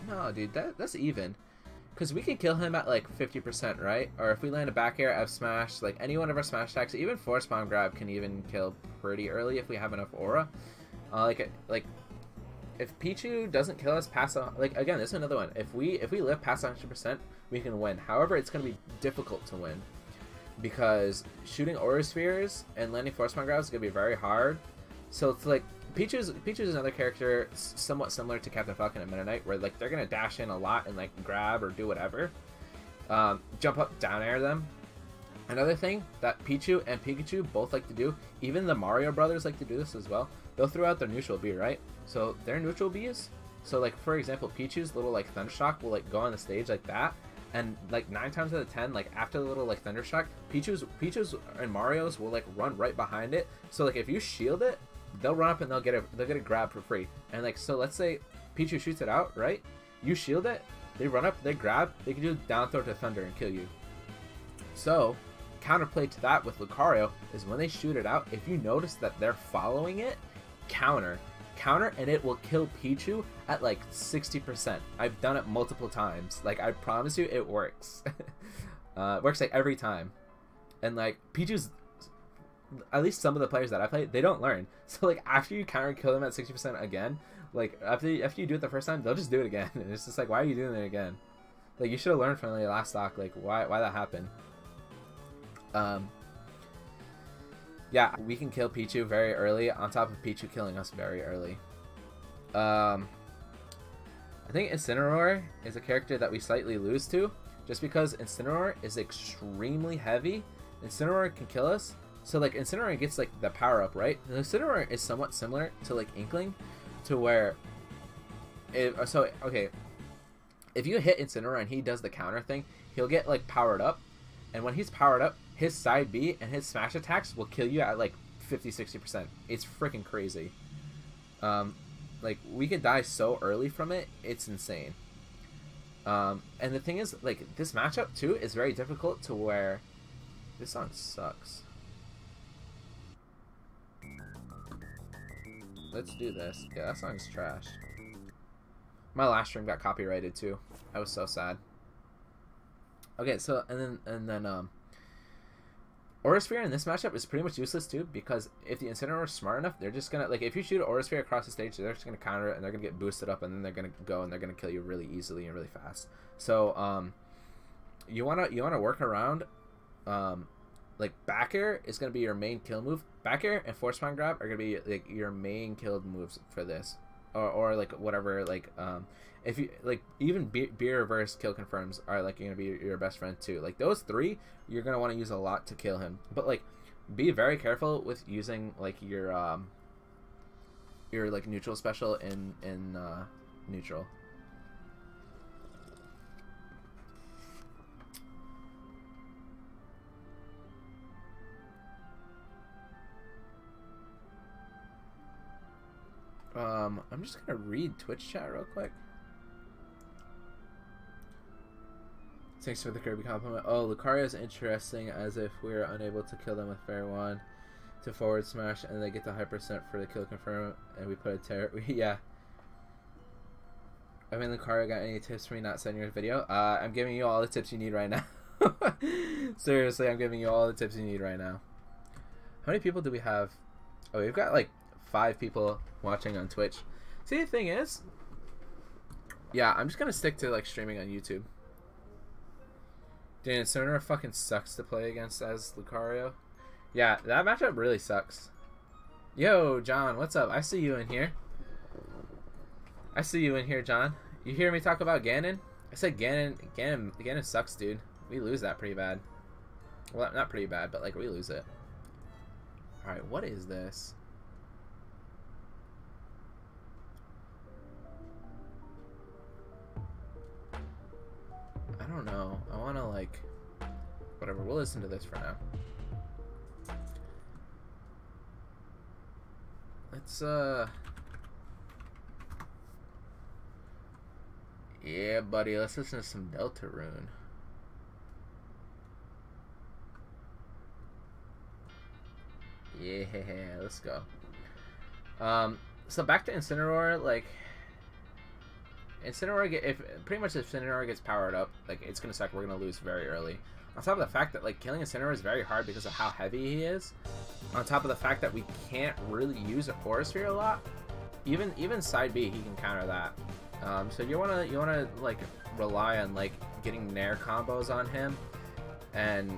no, dude, that's even. Because we can kill him at like 50%, right? Or if we land a back air F smash, like any one of our smash attacks, even force bomb grab can even kill pretty early if we have enough aura. Like if Pichu doesn't kill us past, like again, this is another one. If we live past 100%, we can win. However, it's going to be difficult to win, because shooting aura spheres and landing force bomb grabs is going to be very hard. So it's like Pichu's another character somewhat similar to Captain Falcon and Meta Knight, where like they're gonna dash in a lot and like grab or do whatever, jump up, down air them. Another thing that Pichu and Pikachu both like to do, even the Mario brothers like to do this as well. They'll throw out their neutral B, right? So their neutral Bs. So like for example, Pichu's little like Thundershock will like go on the stage like that, and like 9 times out of 10, like after the little like Thundershock, Pichu's and Mario's will like run right behind it. So like if you shield it, they'll run up and they'll get a grab for free. And like, so let's say Pichu shoots it out, right? You shield it, they run up, they grab, they can do down throw to thunder and kill you. So counterplay to that with Lucario is when they shoot it out, if you notice that they're following it, counter, and it will kill Pichu at like 60%. I've done it multiple times. Like I promise you, it works. It works like every time. And like Pichu's, at least some of the players that I play, they don't learn. So like after you counter kill them at 60% again, like after you do it the first time, they'll just do it again. And it's just like, why are you doing it again? Like you should have learned from the last stock, like why that happened. Yeah, we can kill Pichu very early, on top of Pichu killing us very early. I think Incineroar is a character that we slightly lose to, just because Incineroar is extremely heavy. Incineroar can kill us. So like Incineroar gets like the power up, right? And Incineroar is somewhat similar to like Inkling, to where if you hit Incineroar and he does the counter thing, he'll get like powered up, and when he's powered up, his side B and his smash attacks will kill you at like 50-60%. It's freaking crazy. Like we can die so early from it, it's insane. And the thing is, like this matchup too is very difficult, to where this song sucks. Let's do this. Yeah, that song's trash. My last stream got copyrighted too. I was so sad. Okay, so and then Aurasphere in this matchup is pretty much useless too, because if the Incineroar is smart enough, they're just gonna, like, if you shoot an Aurasphere across the stage, they're just gonna counter it and they're gonna get boosted up, and then they're gonna go and they're gonna kill you really easily and really fast. So you wanna work around, like, back air is gonna be your main kill move. Back air and force spawn grab are gonna be like your main killed moves for this, or like whatever, like if you like, even B reverse kill confirms are like gonna be your best friend too. Like those three, you're gonna want to use a lot to kill him. But like, be very careful with using like your like neutral special in neutral. I'm just gonna read Twitch chat real quick. Thanks for the Kirby compliment. Oh, Lucario is interesting, as if we are unable to kill them with fair one to forward smash, and they get the high percent for the kill confirm, and we put a terror. Yeah. I mean, Lucario, got any tips for me not sending your video? I'm giving you all the tips you need right now. Seriously, I'm giving you all the tips you need right now. How many people do we have? Oh, we've got like 5 people watching on Twitch. See, the thing is, yeah, I'm just gonna stick to like streaming on YouTube. Dude, Incineroar fucking sucks to play against as Lucario. Yeah, that matchup really sucks. Yo, John, what's up? I see you in here. I see you in here, John. You hear me talk about Ganon? I said Ganon sucks, dude. We lose that pretty bad. Well, not pretty bad, but like we lose it. Alright, what is this? I don't know. I want to like... Whatever, we'll listen to this for now. Let's, yeah, buddy, let's listen to some Deltarune. Yeah, let's go. So back to Incineroar, like... Incineroar, if Incineroar gets powered up, like, it's gonna suck. We're gonna lose very early. On top of the fact that like killing Incineroar is very hard because of how heavy he is. On top of the fact that we can't really use a Aura Sphere a lot. Even side B, he can counter that. So you wanna like rely on like getting Nair combos on him, and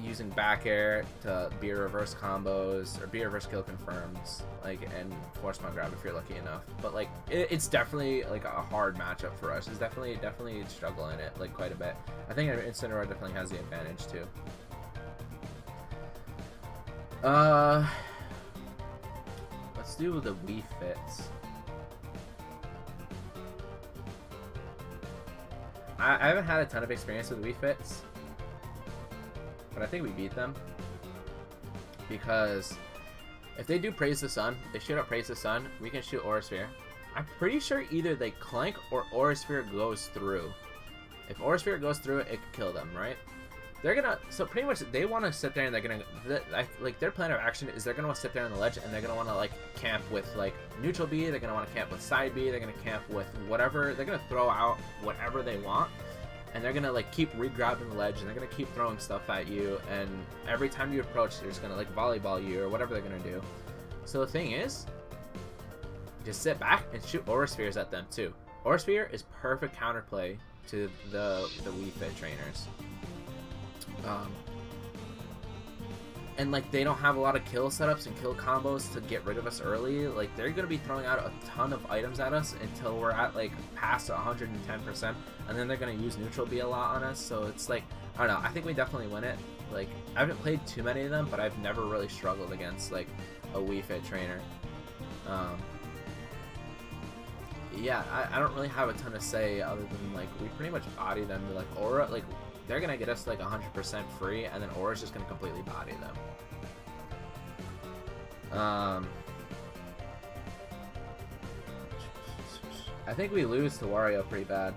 using back air to B reverse combos or B reverse kill confirms, like, and force spawn grab if you're lucky enough. But like it's definitely like a hard matchup for us. It's definitely struggle in it like quite a bit. I think Incineroar definitely has the advantage too. Let's do the Wii Fits. I haven't had a ton of experience with Wii Fits, but I think we beat them, because if they do Praise the Sun, they shoot up Praise the Sun, we can shoot Aura Sphere. I'm pretty sure either they clank or Aura Sphere goes through. If Aura Sphere goes through it, it could kill them, right? They're gonna, so pretty much they want to sit there and they're gonna, like their plan of action is they're gonna want to sit there on the ledge and they're gonna want to like camp with like neutral B, they're gonna want to camp with side B, they're gonna camp with whatever, they're gonna throw out whatever they want, and they're gonna like keep re-grabbing the ledge, and they're gonna keep throwing stuff at you, and every time you approach, they're just gonna like volleyball you or whatever they're gonna do. So the thing is, just sit back and shoot Aura Spheres at them too. Aura Sphere is perfect counterplay to the Wii Fit trainers. And like they don't have a lot of kill setups and kill combos to get rid of us early. Like they're gonna be throwing out a ton of items at us until we're at like past 110%, and then they're gonna use neutral B a lot on us. So it's like, I don't know, I think we definitely win it. Like I haven't played too many of them, but I've never really struggled against like a Wii Fit trainer. Yeah, I don't really have a ton to say other than like we pretty much body them. Like Aura, like they're gonna get us like 100% free, and then Aura's just gonna completely body them. I think we lose to Wario pretty bad.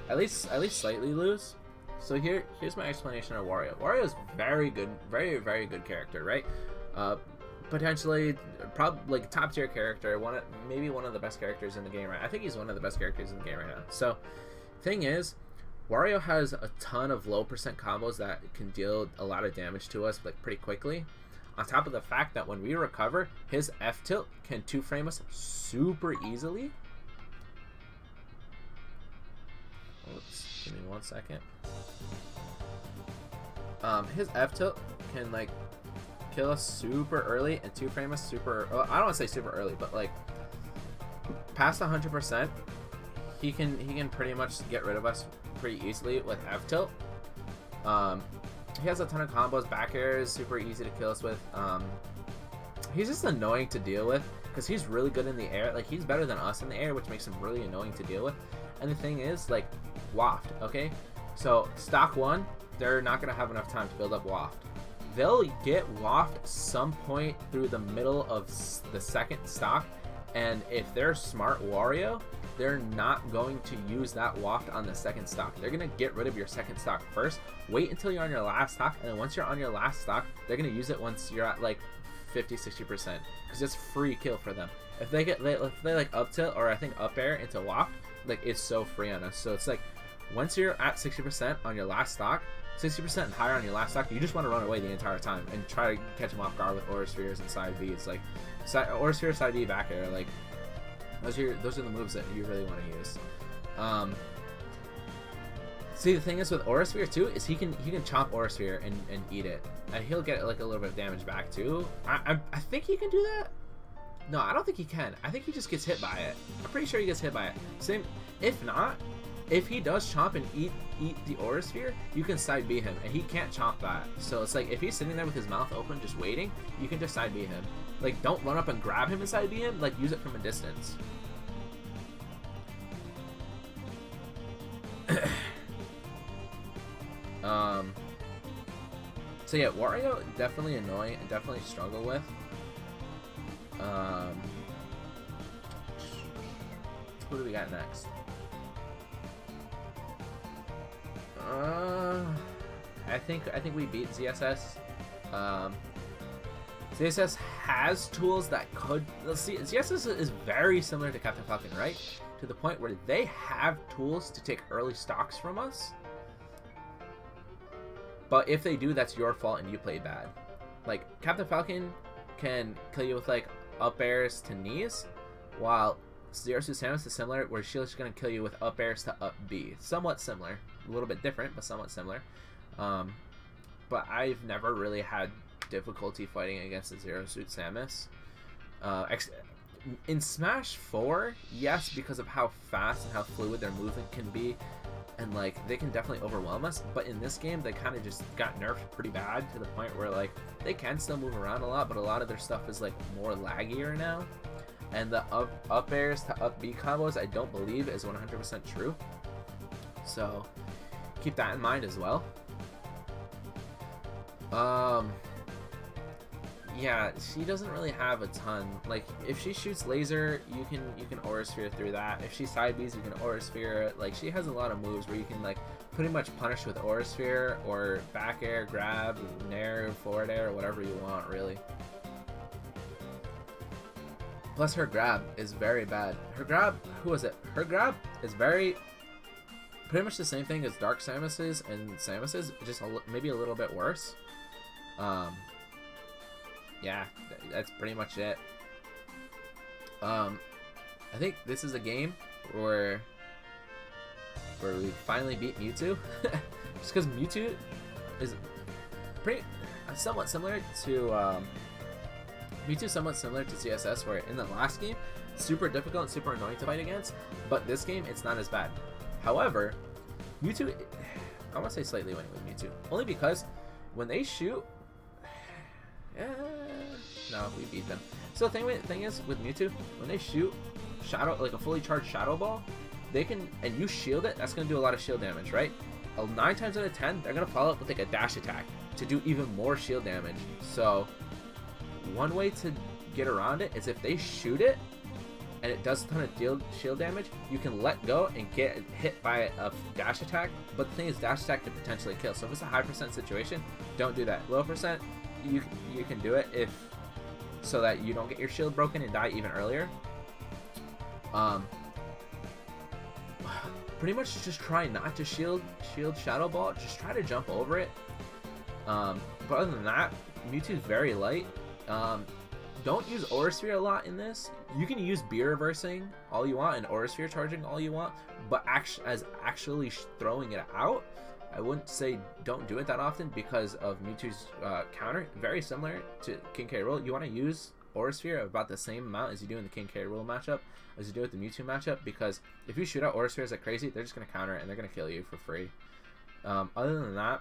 At least slightly lose. So here's my explanation of Wario. Wario's very good, very good character, right? Potentially, probably like top tier character, maybe one of the best characters in the game, right? I think he's one of the best characters in the game right now. So, thing is, Wario has a ton of low percent combos that can deal a lot of damage to us like pretty quickly. On top of the fact that when we recover, his F tilt can 2-frame us super easily. Oops, give me 1 second. His F tilt can like kill us super early and 2-frame us super. Well, I don't want to say super early, but like past 100%, he can pretty much get rid of us pretty easily with F tilt. He has a ton of combos. Back air is super easy to kill us with. He's just annoying to deal with because he's really good in the air. Like, he's better than us in the air, which makes him really annoying to deal with. And the thing is, like, waft, okay? So stock 1, they're not gonna have enough time to build up waft. They'll get waft some point through the middle of the second stock, and if they're smart Wario, they're not going to use that waft on the second stock. They're going to get rid of your second stock first. Wait until you're on your last stock, and then once you're on your last stock, they're going to use it once you're at like 50-60%, because it's free kill for them. If they like up tilt or I think up air into waft, like it's so free on us. So it's like once you're at 60% on your last stock, 60% and higher on your last stock, you just want to run away the entire time and try to catch them off guard with aura spheres and side B. It's like aura sphere, side B, back air, like those are the moves that you really want to use. See, the thing is with aura sphere too is he can chomp aura sphere and eat it, and he'll get like a little bit of damage back too. I think he can do that. No, I don't think he can. I think he just gets hit by it. I'm pretty sure he gets hit by it. Same. If not, if he does chomp and eat the aura sphere, you can side B him, and he can't chomp that. So it's like if he's sitting there with his mouth open just waiting, you can just side B him. Like, don't run up and grab him and side B him. Like, use it from a distance. So yeah, Wario definitely annoying and definitely struggle with. Who do we got next? I think we beat ZSS. ZSS has tools that could. Let's see. ZSS is very similar to Captain Falcon, right? To the point where they have tools to take early stocks from us. But if they do, that's your fault and you played bad. Like, Captain Falcon can kill you with like up airs to knees, while Zero Suit Samus is similar, where she's just gonna kill you with up airs to up B. Somewhat similar, a little bit different, but somewhat similar. But I've never really had difficulty fighting against the Zero Suit Samus. In Smash 4, yes, because of how fast and how fluid their movement can be, and like they can definitely overwhelm us. But in this game, they kind of just got nerfed pretty bad to the point where like they can still move around a lot, but a lot of their stuff is like more laggier now. And the up airs to up B combos, I don't believe is 100% true. So keep that in mind as well. Yeah, she doesn't really have a ton. Like, if she shoots laser, you can aura sphere through that. If she side Bs, you can aura sphere. Like, she has a lot of moves where you can like pretty much punish with aura sphere or back air, grab, nair, forward air, or whatever you want, really. Plus, her grab is very bad. Her grab, who is it? Her grab is very pretty much the same thing as Dark Samus's and Samus's, just maybe a little bit worse. Yeah, that's pretty much it. I think this is a game where we finally beat Mewtwo. Just because Mewtwo is somewhat similar to CSS, where in the last game, super difficult and super annoying to fight against, but this game it's not as bad. However, Mewtwo, I want to say slightly winning with Mewtwo, only because when they shoot, no, we beat them. So the thing is with Mewtwo, when they shoot shadow, like a fully charged shadow ball, they can, and you shield it, that's gonna do a lot of shield damage, right? 9 times out of 10, they're gonna follow up with like a dash attack to do even more shield damage. So one way to get around it is if they shoot it and it does a ton of shield damage, you can let go and get hit by a dash attack. But the thing is, dash attack can potentially kill. So if it's a high percent situation, don't do that. Low percent, you can do it if so that you don't get your shield broken and die even earlier. pretty much just try not to shield Shadow Ball. Just try to jump over it. But other than that, Mewtwo's very light. Don't use Aura Sphere a lot in this. You can use Bee Reversing all you want and Aura Sphere charging all you want, but actually throwing it out, I wouldn't say don't do it that often because of Mewtwo's counter. Very similar to King K. Rool. You want to use Aura Sphere about the same amount as you do in the King K. Rool matchup, as you do with the Mewtwo matchup, because if you shoot out Aura Spheres like crazy, they're just going to counter it and they're going to kill you for free. Other than that,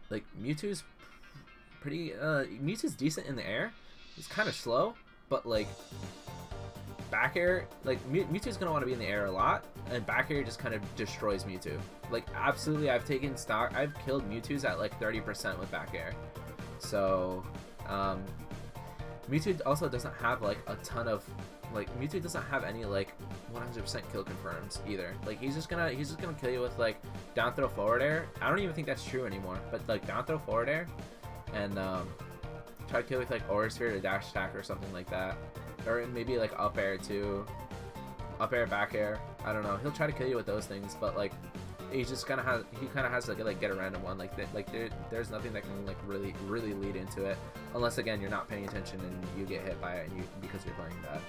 like Mewtwo's decent in the air. He's kind of slow, but like back air, like Mewtwo's gonna want to be in the air a lot, and back air just kind of destroys Mewtwo. Like absolutely, I've killed Mewtwo's at like 30% with back air. So Mewtwo also doesn't have like a ton of Mewtwo doesn't have any like 100% kill confirms either. Like he's just gonna kill you with like down throw forward air. I don't even think that's true anymore, but like down throw forward air and try to kill with like Aura Sphere or dash attack or something like that, or maybe like up air too, up air, back air. I don't know. He'll try to kill you with those things, but like he kind of has to like get a random one. There's nothing that can like really lead into it, unless again you're not paying attention and you get hit by it and because you're playing bad.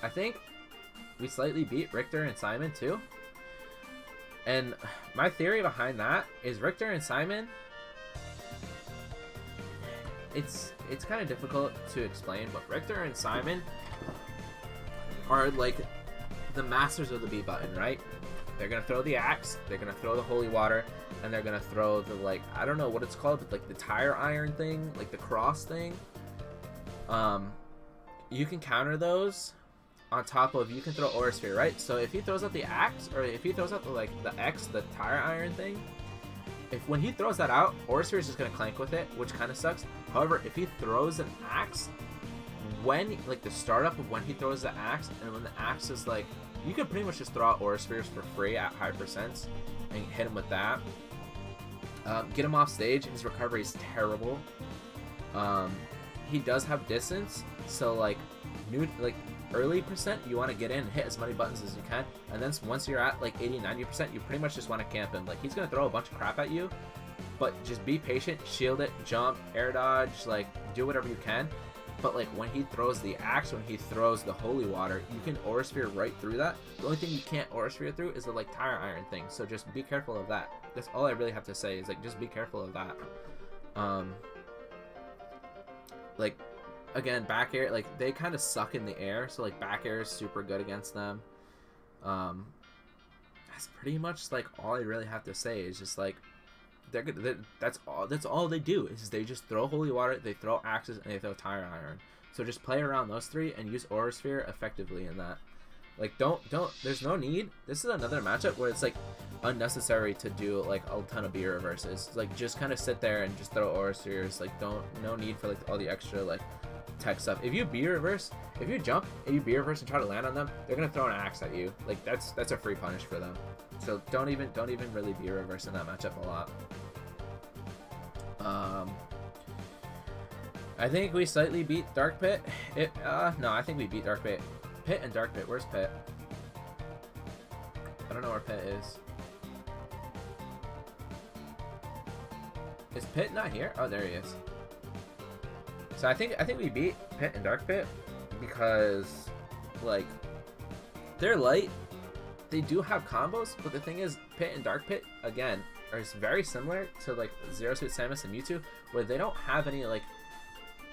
I think we slightly beat Richter and Simon too. And my theory behind that is Richter and Simon, it's kind of difficult to explain, but Richter and Simon are like the masters of the B button, right? They're going to throw the axe, they're going to throw the holy water, and they're going to throw the, like, I don't know what it's called, but like the tire iron thing, like the cross thing. You can counter those on top of, you can throw Aura Sphere, right? So if he throws out the axe, or if he throws out the X, the tire iron thing, when he throws that out, Aura Sphere is just gonna clank with it, which kind of sucks. However, if he throws an axe, when like the startup of when he throws the axe, and when the axe is like, you can pretty much just throw out Aura Spheres for free at high percents and hit him with that. Get him off stage. His recovery is terrible. He does have distance, so like early percent, you want to get in and hit as many buttons as you can, and then once you're at like 80-90%, you pretty much just want to camp him. Like he's gonna throw a bunch of crap at you, but just be patient, shield it, jump, air dodge, like do whatever you can. But like when he throws the axe, when he throws the holy water, you can Aura Sphere right through that. The only thing you can't Aura Sphere through is the like tire iron thing, so just be careful of that. That's all I really have to say, is like just be careful of that. Like again, back air, like they kind of suck in the air, so like back air is super good against them. That's pretty much like all I really have to say, is just like they're good. That's all they do, is they just throw holy water, they throw axes, and they throw tire iron. So just play around those three and use Aura Sphere effectively in that. Like don't there's no need. This is another matchup where it's like unnecessary to do like a ton of B reverses. Like just kind of sit there and just throw Aura Spheres. Like no need for like all the extra like tech stuff. If you B reverse, if you jump and you B reverse and try to land on them, they're gonna throw an axe at you. Like that's a free punish for them. So don't even really B reverse in that matchup a lot. I think we slightly beat Dark Pit. No, I think we beat Dark Pit. Pit and Dark Pit. Where's Pit? I don't know where Pit is. Is Pit not here? Oh, there he is. So I think we beat Pit and Dark Pit because like they're light. They do have combos, but the thing is, Pit and Dark Pit again are very similar to like Zero Suit Samus and Mewtwo, where they don't have any like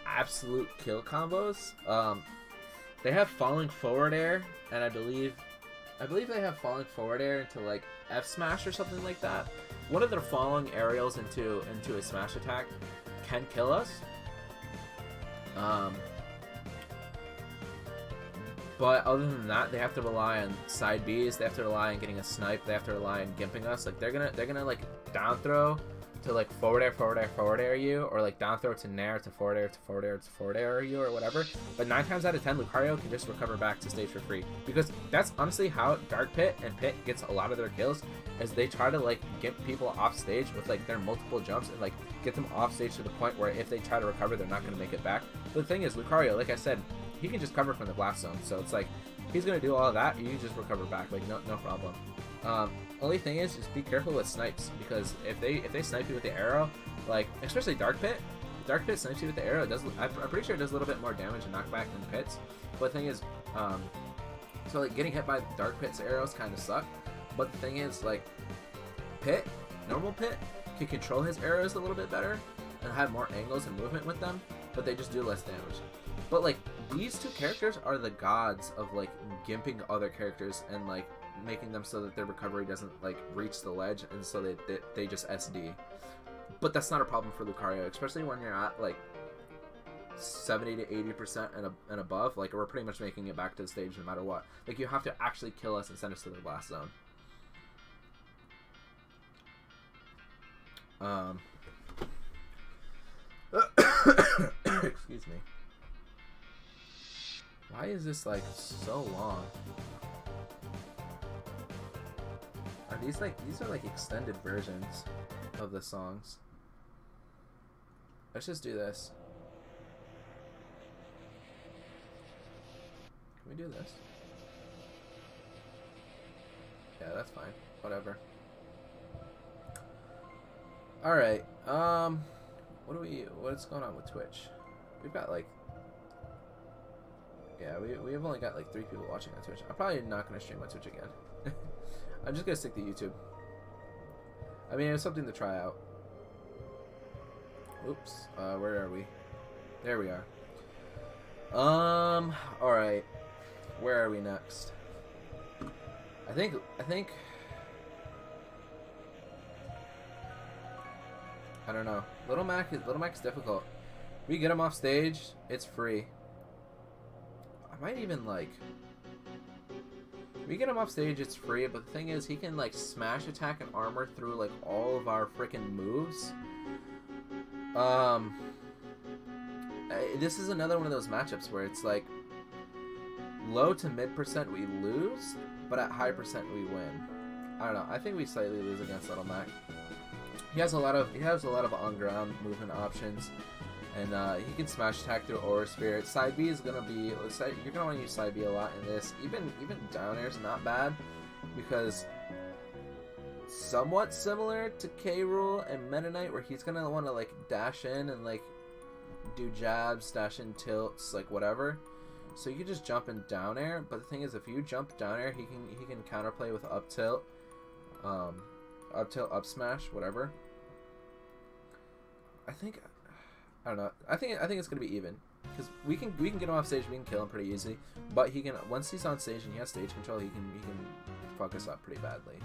absolute kill combos. They have falling forward air, and I believe they have falling forward air into like F smash or something like that. One of their falling aerials into a smash attack can kill us. But other than that, they have to rely on side Bs. They have to rely on getting a snipe. They have to rely on gimping us. Like they're gonna like down throw to like forward air, forward air, forward air you, or like down throw to nair to forward air to forward air to forward air you, or whatever. But 9 times out of 10, Lucario can just recover back to stage for free, because that's honestly how Dark Pit and Pit gets a lot of their kills, is they try to like get people off stage with like their multiple jumps and like get them off stage to the point where if they try to recover, they're not going to make it back. But the thing is, Lucario, like I said, he can just cover from the blast zone, so it's like he's going to do all of that, you can just recover back, like no problem. Only thing is, just be careful with snipes, because if they snipe you with the arrow, like especially Dark Pit snipes you with the arrow, it does. I'm pretty sure it does a little bit more damage and knockback than Pit's. But the thing is, so like getting hit by Dark Pit's arrows kind of suck. But the thing is, like normal Pit can control his arrows a little bit better and have more angles and movement with them, but they just do less damage. But like these two characters are the gods of like gimping other characters and like making them so that their recovery doesn't like reach the ledge, and so they just SD. But that's not a problem for Lucario, especially when you're at like 70 to 80% and above. Like we're pretty much making it back to the stage no matter what. Like you have to actually kill us and send us to the blast zone. Excuse me. Why is this like so long? Are these are like extended versions of the songs? Let's just do this. Can we do this? Yeah, that's fine. Whatever. Alright, what's going on with Twitch? We've got like, yeah, we've only got like 3 people watching on Twitch. I'm probably not going to stream on Twitch again. I'm just going to stick to YouTube. I mean, it's something to try out. Oops, where are we? There we are. Alright. Where are we next? I think I don't know. Little Mac's difficult. We get him off stage, it's free. I might even like, we get him off stage, it's free, but the thing is, he can like smash attack and armor through like all of our freaking moves. This is another one of those matchups where it's like low to mid % we lose, but at high % we win. I don't know. I think we slightly lose against Little Mac. He has a lot of on ground movement options, and he can smash attack through Aura Spirit. Side B is gonna be, you're gonna want to use Side B a lot in this. Even down air is not bad, because somewhat similar to K Rool and Meta Knight, where he's gonna want to like dash in and like do jabs, dash in tilts, like whatever. So you can just jump in down air, but the thing is, if you jump down air, he can counterplay with up tilt, up smash, whatever. I don't know. I think it's gonna be even, because we can get him off stage, we can kill him pretty easy, but he can, once he's on stage and he has stage control, he can fuck us up pretty badly.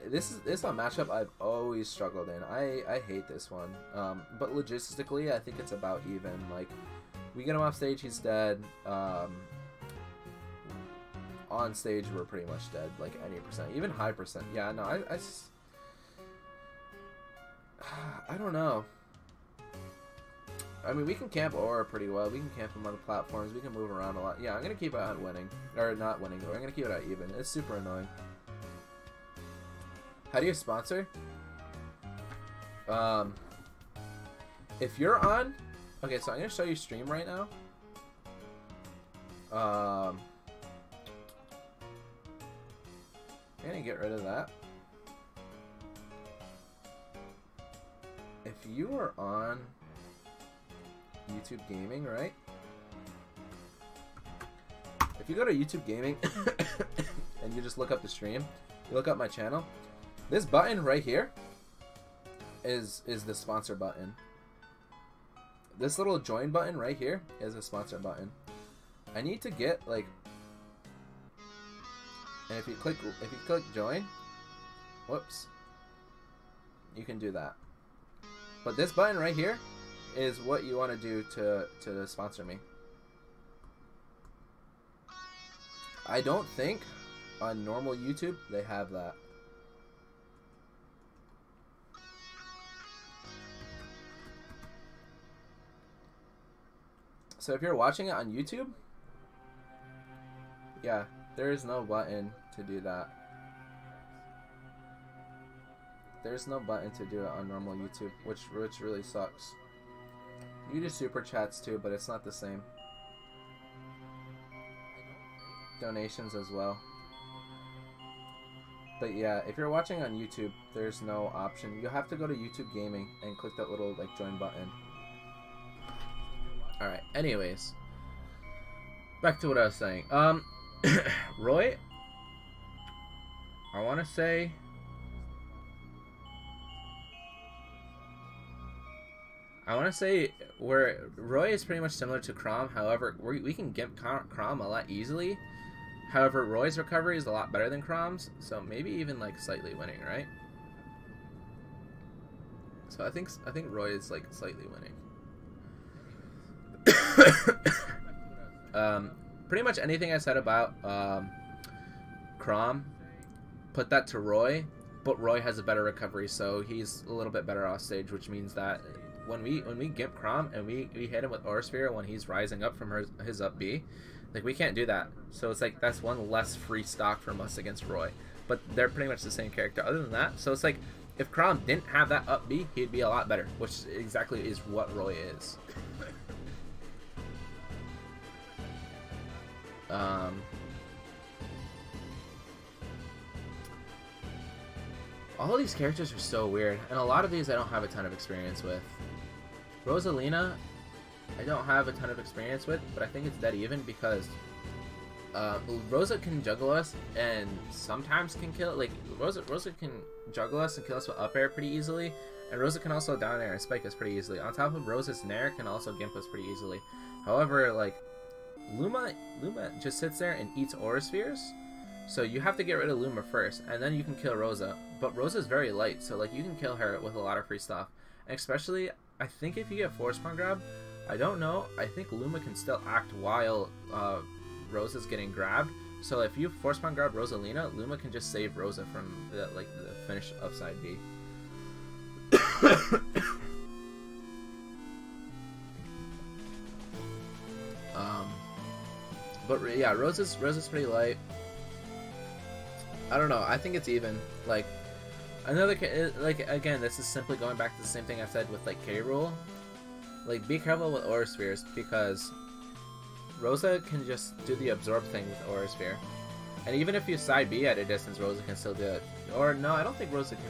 This is a matchup I've always struggled in. I hate this one, but logistically I think it's about even. Like, we get him off stage, he's dead. On stage we're pretty much dead, like any %, even high %. Yeah, no, I don't know. I mean, we can camp Aura pretty well. We can camp him on the platforms. We can move around a lot. Yeah, I'm gonna keep it at winning, or not winning. I'm gonna keep it at even. It's super annoying. How do you sponsor? If you're on, okay, so I'm gonna show you stream right now. I'm gonna get rid of that. If you are on YouTube Gaming, right? If you go to YouTube Gaming and you just look up the stream, you look up my channel, this button right here is the sponsor button. This little join button right here is a sponsor button. I need to get like, and if you click join, whoops, you can do that. But this button right here is what you want to do to sponsor me. I don't think on normal YouTube they have that. So if you're watching it on YouTube, yeah, there is no button to do that. There's no button to do it on normal YouTube, which really sucks. You do super chats too, but it's not the same. Donations as well. But yeah, if you're watching on YouTube, there's no option. You have to go to YouTube Gaming and click that little like join button. Alright, anyways. Back to what I was saying. Roy, I want to say where Roy is pretty much similar to Chrom. However, we can get Chrom a lot easily. However, Roy's recovery is a lot better than Chrom's, so maybe even like slightly winning, right? So I think Roy is like slightly winning. Pretty much anything I said about Chrom, put that to Roy, but Roy has a better recovery, so he's a little bit better off stage, which means that when we gimp Chrom and we hit him with Aura Sphere when he's rising up from his up B, like we can't do that. So it's like that's one less free stock from us against Roy. But they're pretty much the same character. Other than that, so it's like if Chrom didn't have that up B, he'd be a lot better, which exactly is what Roy is. All of these characters are so weird, and a lot of these I don't have a ton of experience with. Rosalina, I don't have a ton of experience with, but I think it's dead even because Rosa can juggle us and sometimes can kill. Like Rosa can juggle us and kill us with up air pretty easily, and Rosa can also down air and spike us pretty easily. On top of Rosa's nair can also gimp us pretty easily. However, like Luma just sits there and eats Aura Spheres, so you have to get rid of Luma first, and then you can kill Rosa. But Rosa's very light, so like you can kill her with a lot of free stuff. And especially, I think if you get Force Spawn Grab, I don't know, I think Luma can still act while Rosa's getting grabbed. So if you Force Spawn Grab Rosalina, Luma can just save Rosa from the finish upside B. But yeah, Rosa's pretty light. I don't know. I think it's even. Like another, like again, this is simply going back to the same thing I said with like K rule. Like be careful with Aura Spheres because Rosa can just do the absorb thing with Aura Sphere, and even if you side B at a distance, Rosa can still do it. Or no, I don't think Rosa can.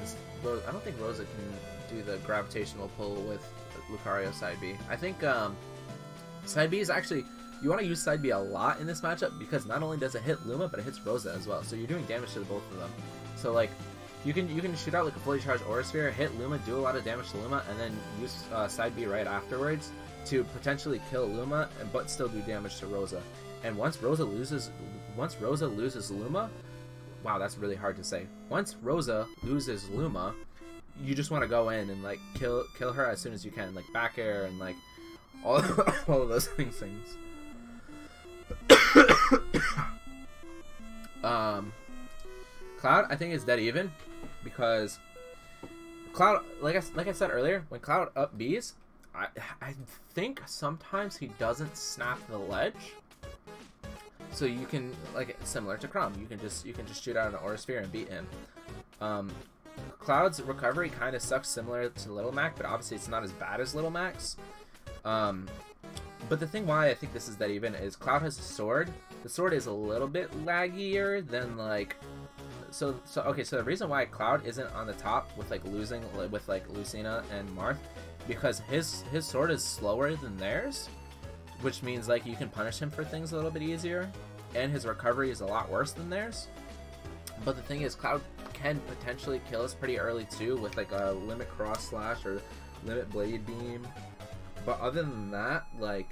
I don't think Rosa can do the gravitational pull with Lucario side B. I think side B is actually. You want to use side B a lot in this matchup because not only does it hit Luma, but it hits Rosa as well. So you're doing damage to both of them. So like, you can shoot out like a fully charged Aura Sphere, hit Luma, do a lot of damage to Luma, and then use side B right afterwards to potentially kill Luma, but still do damage to Rosa. And once Rosa loses Luma, wow, that's really hard to say. Once Rosa loses Luma, you just want to go in and like kill her as soon as you can, like back air and like all of those things. Cloud, I think is dead even because Cloud, like I said earlier, when Cloud up Bs, I think sometimes he doesn't snap the ledge, so you can like similar to Chrom, you can just shoot out an Aura Sphere and beat him. Cloud's recovery kind of sucks, similar to Little Mac, but obviously it's not as bad as Little Mac's. But the thing why I think this is dead even is Cloud has a sword. The sword is a little bit laggier than like, so okay. So the reason why Cloud isn't on the top with like losing with like Lucina and Marth, because his sword is slower than theirs, which means like you can punish him for things a little bit easier, and his recovery is a lot worse than theirs. But the thing is, Cloud can potentially kill us pretty early too with like a limit cross slash or limit blade beam. But other than that, like,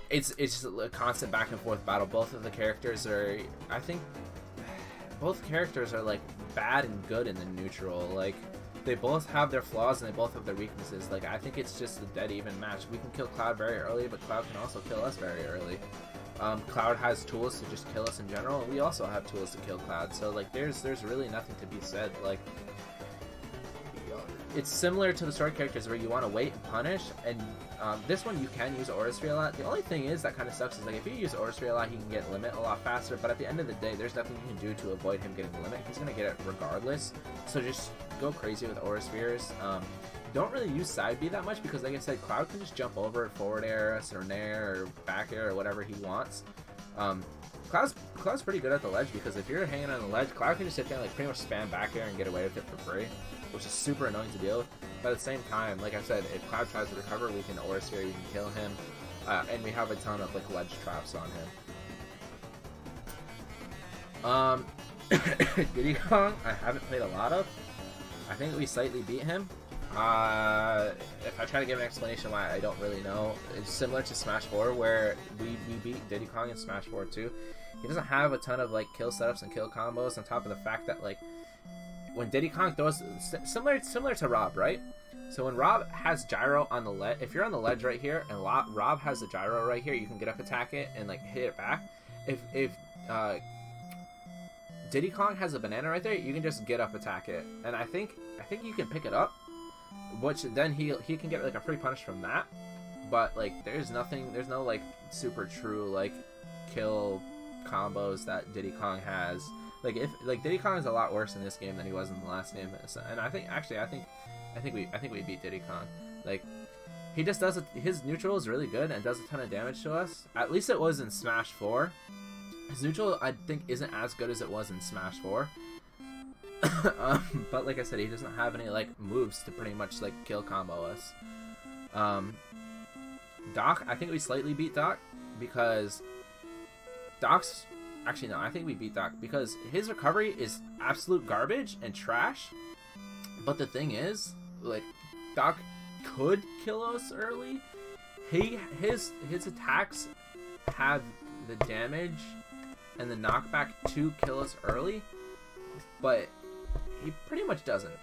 it's just a constant back and forth battle. Both of the characters are, I think, both characters are like bad and good in the neutral. Like, they both have their flaws and they both have their weaknesses. Like, I think it's just a dead even match. We can kill Cloud very early, but Cloud can also kill us very early. Cloud has tools to just kill us in general, and we also have tools to kill Cloud. So like, there's really nothing to be said. Like, it's similar to the sword characters where you want to wait and punish, and this one you can use Aura Sphere a lot. The only thing is that kind of sucks is like if you use Aura Sphere a lot, he can get limit a lot faster, but at the end of the day, there's nothing you can do to avoid him getting limit. He's going to get it regardless, so just go crazy with Aura Spheres. Don't really use side B that much because, like I said, Cloud can just jump over forward air, or nair, or back air, or whatever he wants. Cloud's pretty good at the ledge because if you're hanging on the ledge, Cloud can just sit there and like pretty much spam back air and get away with it for free, which is super annoying to deal with. But at the same time, like I said, if Cloud tries to recover, we can Aura Sphere, you can kill him, and we have a ton of like ledge traps on him. Diddy Kong, I haven't played a lot of. I think we slightly beat him. If I try to give an explanation why, I don't really know. It's similar to Smash 4 where we beat Diddy Kong in Smash 4 too. He doesn't have a ton of like kill setups and kill combos, on top of the fact that like when Diddy Kong throws, similar to Rob, right? So when Rob has gyro on the ledge, if you're on the ledge right here and Rob has the gyro right here, you can get up attack it and like hit it back. If Diddy Kong has a banana right there, you can just get up attack it, and I think you can pick it up, which then he can get like a free punish from that. But like there's no like super true like kill combos that Diddy Kong has. Like Diddy Kong is a lot worse in this game than he was in the last game, and I think we beat Diddy Kong. Like he just does his neutral is really good and does a ton of damage to us. At least it was in Smash 4. His neutral I think isn't as good as it was in Smash 4. But like I said, he doesn't have any like moves to pretty much like kill combo us. Doc, I think we slightly beat Doc because Doc's actually no, I think we beat Doc because his recovery is absolute garbage and trash. But the thing is, like Doc could kill us early. His attacks have the damage and the knockback to kill us early, but he pretty much doesn't.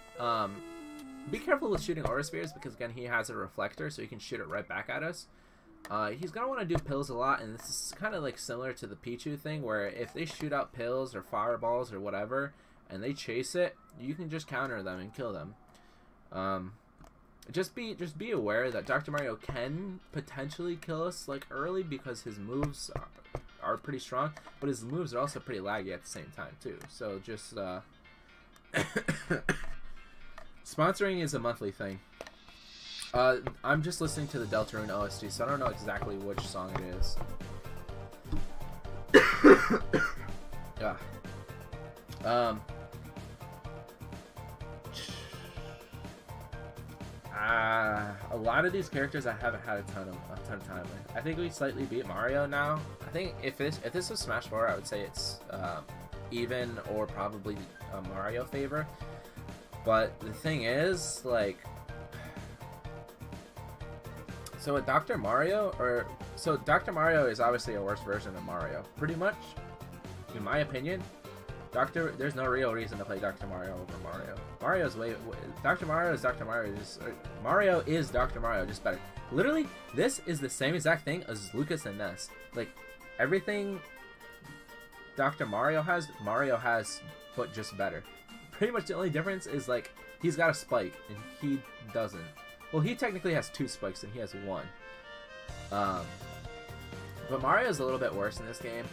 Be careful with shooting Aura Spheres because again he has a reflector, so he can shoot it right back at us. He's gonna want to do pills a lot, and this is kind of like similar to the Pichu thing, where if they shoot out pills or fireballs or whatever, and they chase it, you can just counter them and kill them. Just be aware that Dr. Mario can potentially kill us like early because his moves are pretty strong, but his moves are also pretty laggy at the same time too. So just sponsoring is a monthly thing. I'm just listening to the Deltarune OST, so I don't know exactly which song it is. Yeah. A lot of these characters I haven't had a ton of time with. I think we slightly beat Mario now. I think if this was Smash 4, I would say it's even or probably a Mario favor. But the thing is, like, so with Dr. Mario, Dr. Mario is obviously a worse version of Mario, pretty much, in my opinion. There's no real reason to play Dr. Mario over Mario. Dr. Mario is Dr. Mario. Mario is Dr. Mario, just better. Literally, this is the same exact thing as Lucas and Ness. Like, everything Dr. Mario has, but just better. Pretty much the only difference is, like, he's got a spike, and he doesn't. Well, he technically has 2 spikes, and he has 1. But Mario's a little bit worse in this game.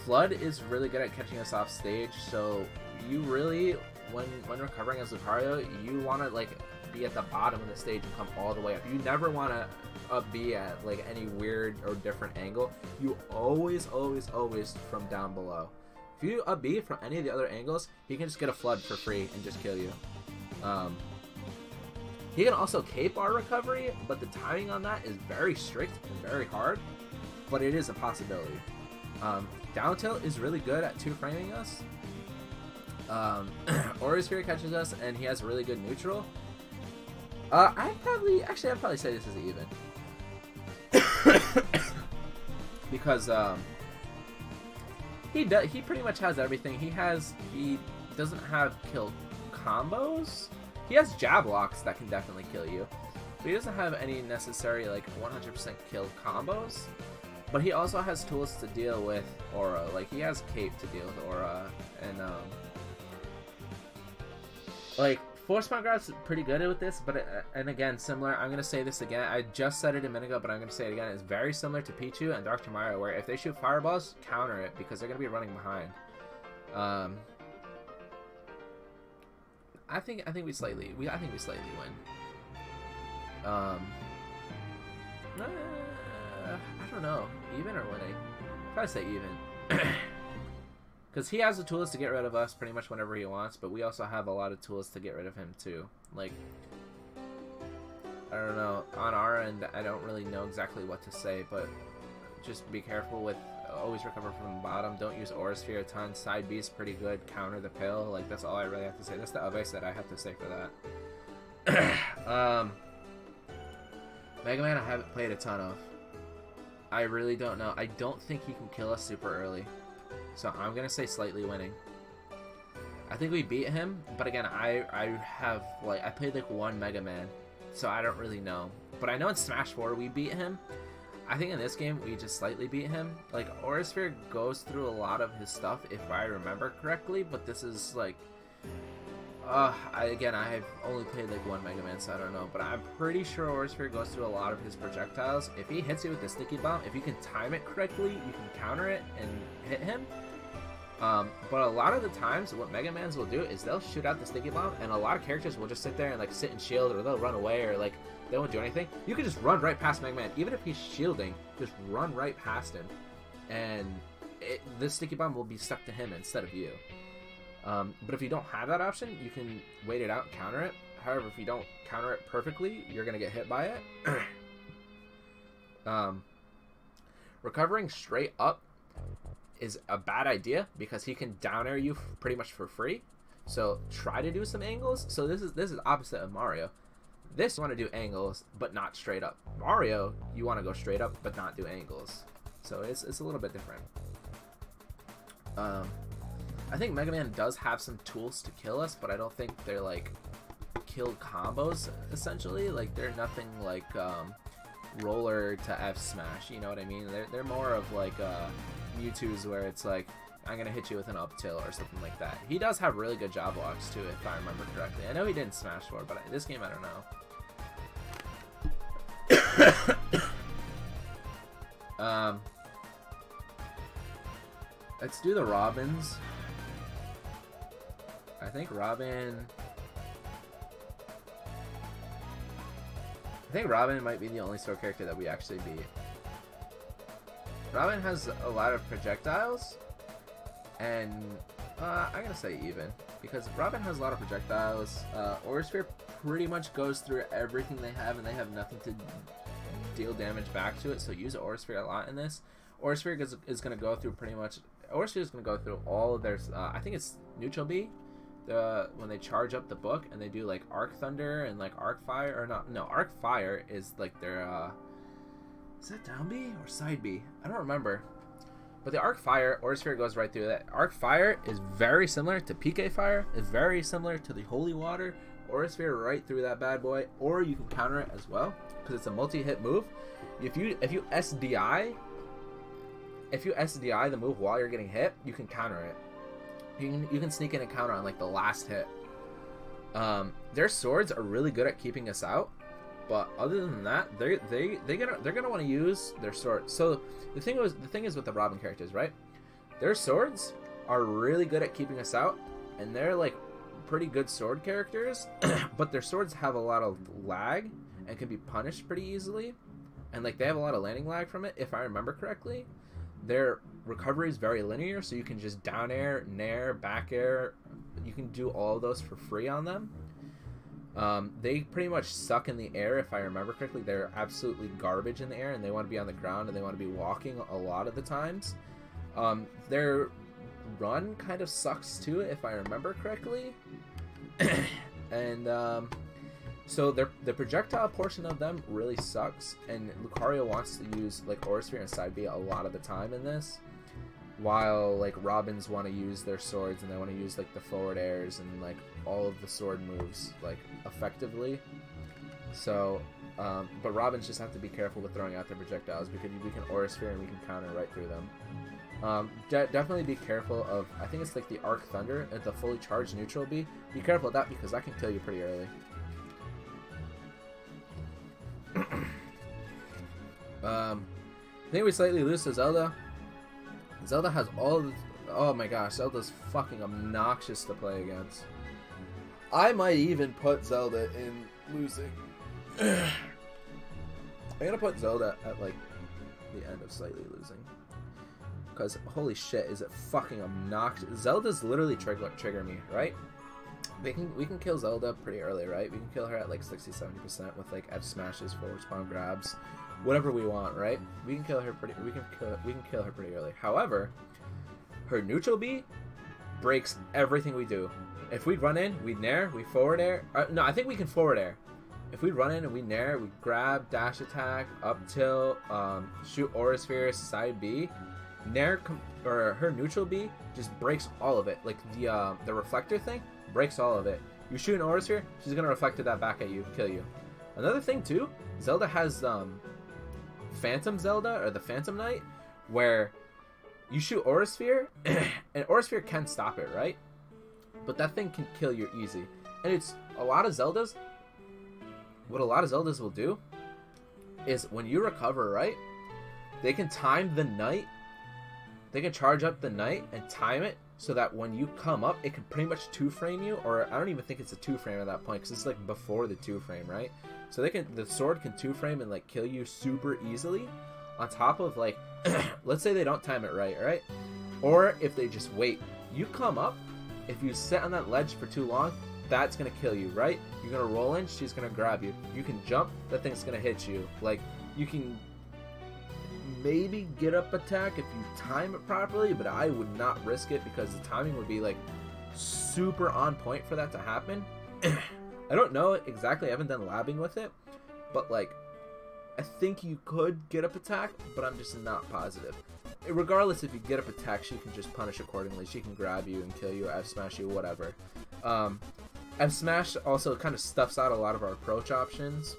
Flood is really good at catching us off stage, so you really, when recovering as Lucario, you want to like be at the bottom of the stage and come all the way up. You never want to be at like any weird or different angle. You always from down below. If you up B from any of the other angles, he can just get a Flood for free and just kill you. He can also cape our recovery, but the timing on that is very strict and very hard, but it is a possibility. Down tilt is really good at 2-framing us. Aura Sphere catches us, and he has really good neutral. I'd probably say this is even. Because he pretty much has everything. He doesn't have kill combos. He has jab locks that can definitely kill you, but he doesn't have any necessary like 100% kill combos. But he also has tools to deal with Aura. Like, he has Cape to deal with Aura. And, like, Force Point Grab's pretty good with this, but and again, similar. I'm gonna say this again. I just said it a minute ago, but I'm gonna say it again. It's very similar to Pichu and Dr. Mario, where if they shoot fireballs, counter it because they're gonna be running behind. I think we slightly win. I don't know, even or winning. Probably say even. Because he has the tools to get rid of us pretty much whenever he wants, but we also have a lot of tools to get rid of him too. Like, I don't know, on our end, I don't really know exactly what to say, but just be careful with always recover from the bottom. Don't use Aura Sphere a ton. Side B is pretty good. Counter the pill. Like, that's all I really have to say. That's the advice that I have to say for that. Mega Man I haven't played a ton of. I really don't know. I don't think he can kill us super early. So I'm going to say slightly winning. I think we beat him, but again, I played like one Mega Man, so I don't really know. But I know in Smash 4 we beat him. I think in this game we just slightly beat him. Like, Aura Sphere goes through a lot of his stuff if I remember correctly, but this is like... again, I have only played like one Mega Man, so I don't know, but I'm pretty sure Aura Sphere goes through a lot of his projectiles. If he hits you with the sticky bomb, if you can time it correctly, you can counter it and hit him. But a lot of the times, what Mega Mans will do is they'll shoot out the sticky bomb, and a lot of characters will just sit there and like sit and shield, or they'll run away, or like they won't do anything. You can just run right past Mega Man, even if he's shielding. Just run right past him, and this sticky bomb will be stuck to him instead of you. But if you don't have that option, you can wait it out and counter it. However, if you don't counter it perfectly, you're going to get hit by it. Recovering straight up is a bad idea because he can down air you pretty much for free. So try to do some angles. So this is opposite of Mario. This you want to do angles, but not straight up. Mario, you want to go straight up, but not do angles. So it's a little bit different. I think Mega Man does have some tools to kill us, but I don't think they're like kill combos essentially. Like, they're nothing like roller to F smash, you know what I mean? They're more of like Mewtwo's, where it's like, I'm gonna hit you with an up tilt or something like that. He does have really good job blocks too, if I remember correctly. I know he didn't Smash 4, but this game I don't know. Let's do the Robins. I think Robin might be the only sword character that we actually beat. Robin has a lot of projectiles, and I'm gonna say even, because Robin has a lot of projectiles. Aura Sphere pretty much goes through everything they have, and they have nothing to deal damage back to it, so use Aura Sphere a lot in this. Aura Sphere is going to go through pretty much... Aura Sphere is going to go through all of their... I think it's Neutral B, when they charge up the book, and they do like Arc Thunder and like Arc Fire, or not... No, Arc Fire is like their... is that down B or side B? I don't remember. But the Arc Fire, Aura Sphere goes right through that. Arc Fire is very similar to PK Fire. It's very similar to the Holy Water. Aura Sphere right through that bad boy. Or you can counter it as well, because it's a multi-hit move. If you SDI the move while you're getting hit, you can counter it. You can sneak in and counter on like the last hit. Their swords are really good at keeping us out. But other than that, they're gonna want to use their sword. So the thing is with the Robin characters, right? Their swords are really good at keeping us out, and they're like pretty good sword characters. But their swords have a lot of lag and can be punished pretty easily, and like they have a lot of landing lag from it, if I remember correctly. Their recovery is very linear, so you can just down air, nair, back air. You can do all of those for free on them. They pretty much suck in the air, if I remember correctly. They're absolutely garbage in the air, and they want to be on the ground, and they want to be walking a lot of the times. Their run kind of sucks too, if I remember correctly. And so the projectile portion of them really sucks, and Lucario wants to use like Aura Sphere and Side B a lot of the time in this, while like Robins want to use their swords, and they want to use like the forward airs and like all of the sword moves like effectively. So but Robins just have to be careful with throwing out their projectiles, because we can Aura Sphere and we can counter right through them. Definitely be careful of, I think it's like the Arc Thunder at the fully charged neutral B. Be careful of that because that can kill you pretty early. I think we slightly lose to Zelda. Zelda has all of the, oh my gosh, Zelda's fucking obnoxious to play against. I might even put Zelda in losing. I'm gonna put Zelda at like the end of slightly losing. Because holy shit, is it fucking obnoxious. Zelda's literally trigger me, right? We can kill Zelda pretty early, right? We can kill her at like 60-70% with like F smashes, forward spawn grabs, whatever we want, right? We can kill her pretty early. However, her neutral B breaks everything we do. If we run in, we nair, we forward air. No, I think we can forward air. If we run in and we nair, we grab, dash attack, up tilt, shoot Aura Sphere, side B. Nair or her neutral B just breaks all of it. Like the reflector thing breaks all of it. You shoot an Aura Sphere, she's gonna reflect that back at you, kill you. Another thing too, Zelda has Phantom Zelda or the Phantom Knight, where you shoot Aura Sphere, and Aura Sphere can stop it, right? But that thing can kill you easy. And it's a lot of Zeldas. What a lot of Zeldas will do is when you recover, right? They can time the Knight. They can charge up the Knight and time it so that when you come up, it can pretty much 2-frame you, or I don't even think it's a 2-frame at that point because it's like before the 2-frame, right? So the sword can 2-frame and like kill you super easily. On top of like, let's say they don't time it right? Or if they just wait, you come up. If you sit on that ledge for too long, that's gonna kill you, right? You're gonna roll in, she's gonna grab you. You can jump, that thing's gonna hit you. Like you can maybe get up attack if you time it properly, but I would not risk it because the timing would be like super on point for that to happen. I don't know exactly, I haven't done labbing with it, but like I think you could get up attack, but I'm just not positive. Regardless, if you get up attack, she can just punish accordingly. She can grab you and kill you, F smash you, whatever. F smash also kind of stuffs out a lot of our approach options.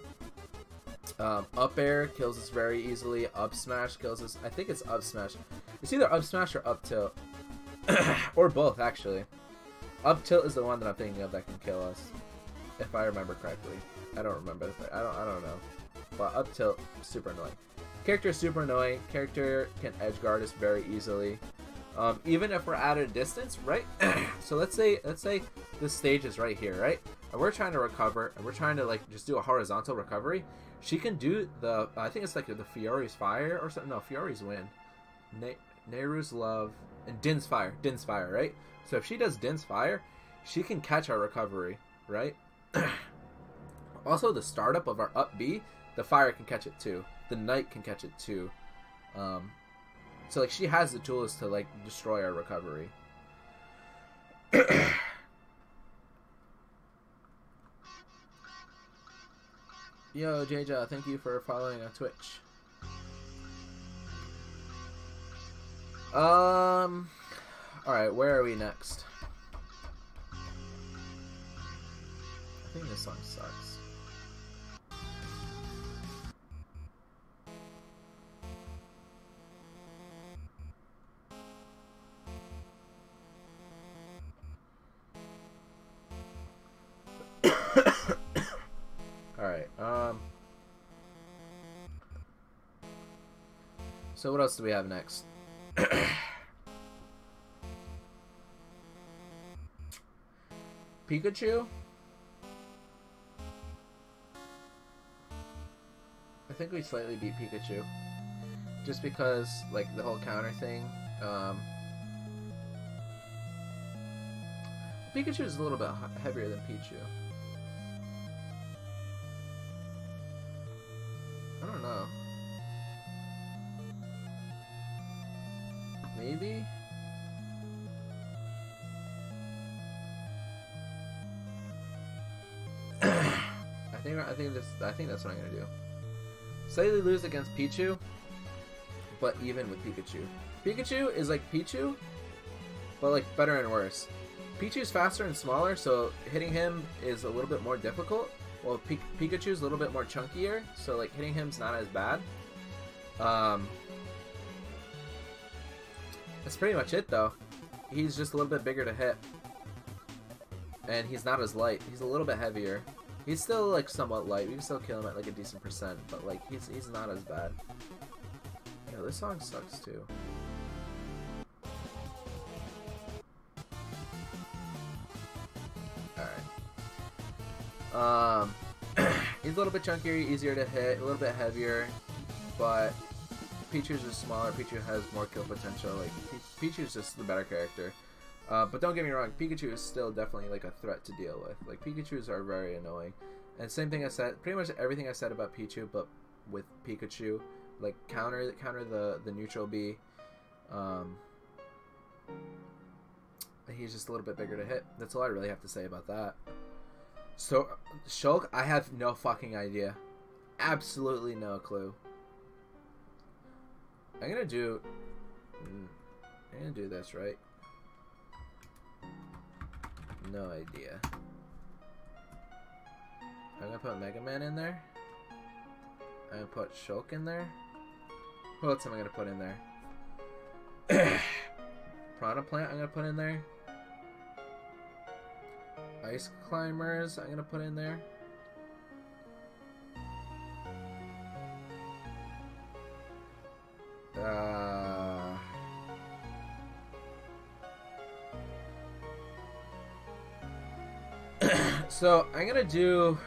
Up air kills us very easily. Up smash kills us. I think it's up smash. It's either up smash or up tilt, or both actually. Up tilt is the one that I'm thinking of that can kill us, if I remember correctly. I don't remember. I don't know. But up tilt, super annoying. Character is super annoying. Character can edge guard us very easily. Even if we're at a distance, right? So let's say this stage is right here, right? And we're trying to recover, and we're trying to like just do a horizontal recovery. She can do the, I think it's like the Fiore's Fire or something. No, Fiore's Wind, Nehru's Love, and Din's Fire, right? So if she does Din's Fire, she can catch our recovery, right? Also, the startup of our up B, the fire can catch it too. The Knight can catch it too. So like she has the tools to like destroy our recovery. Yo, JJ, thank you for following on Twitch. Alright, where are we next? I think this song sucks. Alright, so what else do we have next? Pikachu? I think we slightly beat Pikachu. Just because, like, the whole counter thing. Pikachu is a little bit heavier than Pichu. I don't know. Maybe? I think that's what I'm gonna do. Slightly lose against Pichu, but even with Pikachu. Pikachu is like Pichu, but like better and worse. Pichu's faster and smaller, so hitting him is a little bit more difficult. Well, Pikachu's a little bit more chunkier, so like hitting him's not as bad. That's pretty much it, though. He's just a little bit bigger to hit. And he's not as light. He's a little bit heavier. He's still, like, somewhat light. We can still kill him at, like, a decent percent. But, like, he's not as bad. Yo, this song sucks, too. Alright. He's a little bit chunkier, easier to hit, a little bit heavier. But Pichu's just smaller. Pichu has more kill potential. Like, Pichu's just the better character. But don't get me wrong, Pikachu is still definitely like a threat to deal with. Like, Pikachus are very annoying. And same thing I said, pretty much everything I said about Pichu, but with Pikachu, like counter the neutral B. He's just a little bit bigger to hit. That's all I really have to say about that. So Shulk, I have no fucking idea. Absolutely no clue. I'm gonna do this, right? No idea. I'm gonna put Mega Man in there. I'm gonna put Shulk in there. Who else am I gonna put in there? Piranha Plant I'm gonna put in there. Ice Climbers I'm gonna put in there. So I'm gonna do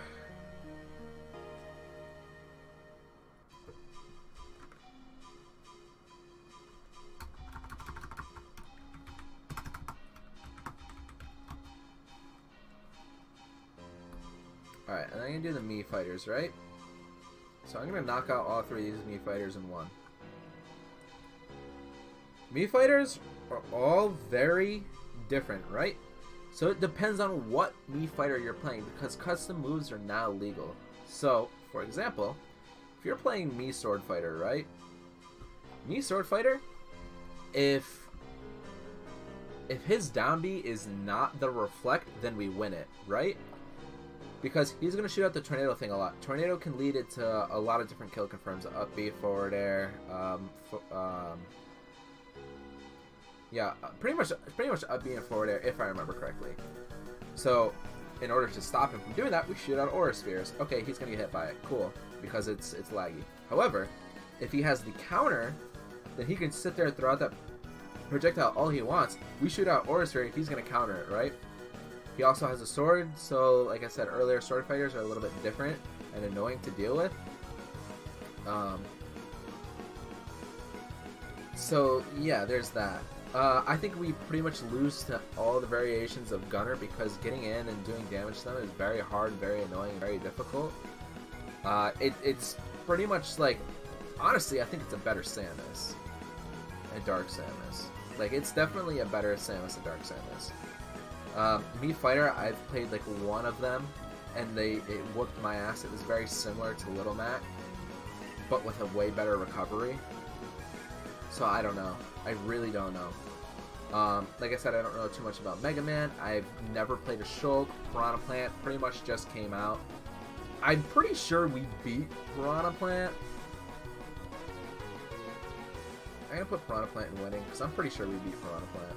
alright, and I'm gonna do the Mii fighters, right? So I'm gonna knock out all three of these Mii fighters in one. Mii fighters are all very different, right? So it depends on what Mii fighter you're playing, because custom moves are now legal. So, for example, if you're playing Mii Sword Fighter, right? Mii Sword Fighter, if his down B is not the reflect, then we win it, right? Because he's going to shoot out the tornado thing a lot. Tornado can lead it to a lot of different kill confirms. Up B, forward air, yeah, pretty much up B and forward air, if I remember correctly. So, in order to stop him from doing that, we shoot out Aura Spheres. Okay, he's going to get hit by it. Cool, because it's laggy. However, if he has the counter, then he can sit there and throw out that projectile all he wants. We shoot out Aura Sphere if he's going to counter it, right? He also has a sword, so like I said earlier, sword fighters are a little bit different and annoying to deal with. So, yeah, there's that. I think we pretty much lose to all the variations of Gunner because getting in and doing damage to them is very hard, very annoying, very difficult. It's pretty much like, honestly, I think it's a better Samus and Dark Samus. Like, it's definitely a better Samus and Dark Samus. Mii Fighter, I've played like one of them, and it whooped my ass. It was very similar to Little Mac, but with a way better recovery. So I don't know. I really don't know. Like I said, I don't know too much about Mega Man. I've never played a Shulk. Piranha Plant pretty much just came out. I'm pretty sure we beat Piranha Plant. I'm gonna put Piranha Plant in winning, because I'm pretty sure we beat Piranha Plant.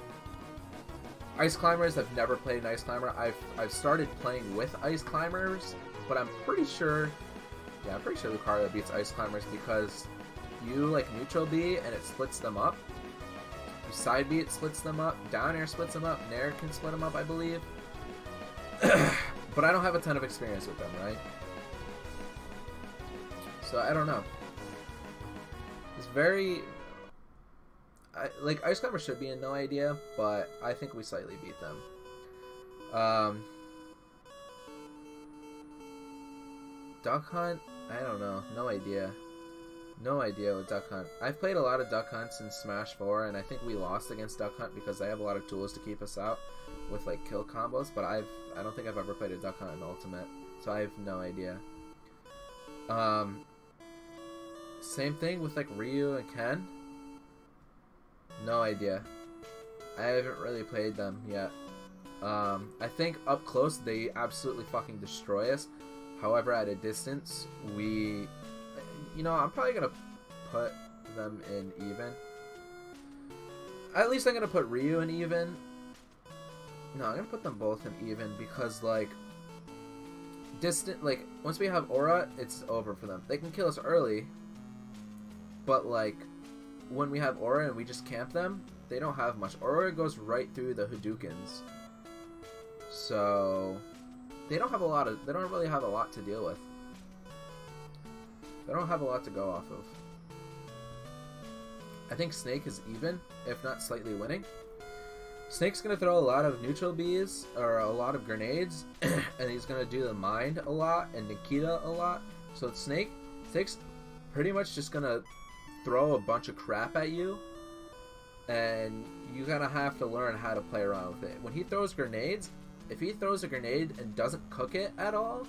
Ice Climbers, I've never played an Ice Climber. I've started playing with Ice Climbers, but I'm pretty sure, yeah, I'm pretty sure Lucario beats Ice Climbers because you like neutral B and it splits them up. You side B, it splits them up. Down air splits them up. Nair can split them up, I believe. But I don't have a ton of experience with them, right? So I don't know. It's very... like, Ice Climber should be in No Idea, but I think we slightly beat them. Duck Hunt? I don't know. No idea. No idea with Duck Hunt. I've played a lot of Duck Hunts in Smash 4, and I think we lost against Duck Hunt because they have a lot of tools to keep us out with, like, kill combos, but I don't think I've ever played a Duck Hunt in Ultimate, so I have no idea. Same thing with, like, Ryu and Ken. No idea. I haven't really played them yet. I think up close they absolutely fucking destroy us. However, at a distance, we... You know, I'm probably gonna put them in even. At least I'm gonna put Ryu in even. No, I'm gonna put them both in even because like distant, like once we have aura, it's over for them. They can kill us early, but like when we have aura and we just camp them, they don't have much. Aura goes right through the Hadoukens, so they don't have a lot of. They don't really have a lot to deal with. They don't have a lot to go off of. I think Snake is even, if not slightly winning. Snake's gonna throw a lot of neutral bees or a lot of grenades, and he's gonna do the mind a lot and Nikita a lot. So it's Snake's pretty much just gonna throw a bunch of crap at you, and you're gonna have to learn how to play around with it. When he throws grenades, if he throws a grenade and doesn't cook it at all,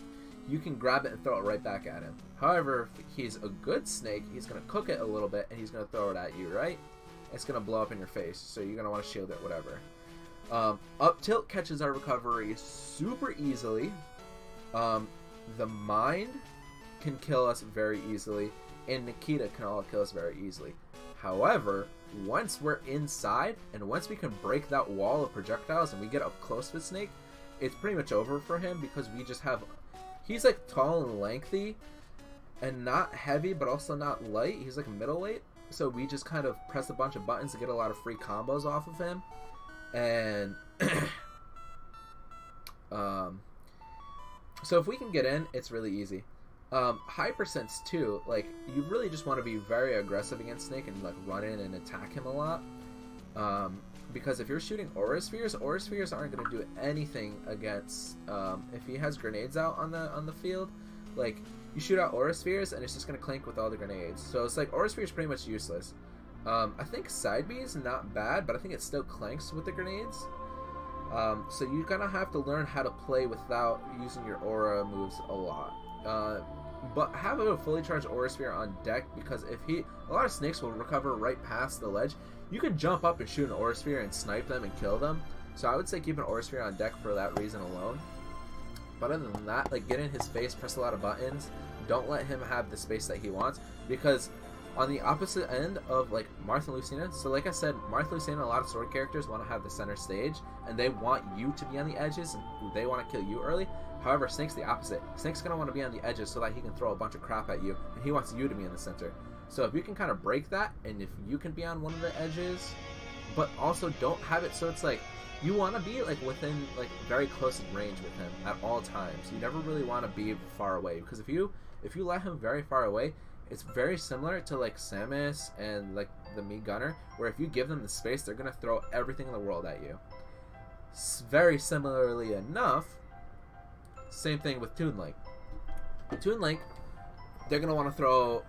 you can grab it and throw it right back at him. However, if he's a good Snake, he's gonna cook it a little bit and he's gonna throw it at you, right? It's gonna blow up in your face, so you're gonna want to shield it, whatever. Up tilt catches our recovery super easily. The mind can kill us very easily, and Nikita can all kill us very easily. However, once we're inside, and once we can break that wall of projectiles and we get up close with Snake, it's pretty much over for him because we just have... He's like tall and lengthy, and not heavy, but also not light. He's like middleweight, so we just kind of press a bunch of buttons to get a lot of free combos off of him. And so if we can get in, it's really easy. High percents too, like you really just want to be very aggressive against Snake and like run in and attack him a lot. Because if you're shooting aura spheres aren't going to do anything against if he has grenades out on the field. Like you shoot out aura spheres and it's just going to clink with all the grenades. So it's like aura sphere is pretty much useless. I think side B is not bad, but I think it still clanks with the grenades. So you're gonna have to learn how to play without using your aura moves a lot. But have a fully charged aura sphere on deck, because a lot of Snakes will recover right past the ledge. You can jump up and shoot an aura sphere and snipe them and kill them. So I would say keep an aura sphere on deck for that reason alone. But other than that, like get in his face, press a lot of buttons. Don't let him have the space that he wants, because on the opposite end of like Martha and Lucina, so like I said, Martha and Lucina, a lot of sword characters want to have the center stage and they want you to be on the edges and they want to kill you early. However, Snake's the opposite. Snake's going to want to be on the edges so that he can throw a bunch of crap at you, and he wants you to be in the center. So if you can kind of break that, and if you can be on one of the edges, but also don't have it so it's like you want to be like within like very close in range with him at all times. You never really want to be far away, because if you let him very far away, it's very similar to like Samus and like the Mii Gunner, where if you give them the space, they're gonna throw everything in the world at you. Very similarly enough, same thing with Toon Link. Toon Link, they're gonna want to throw.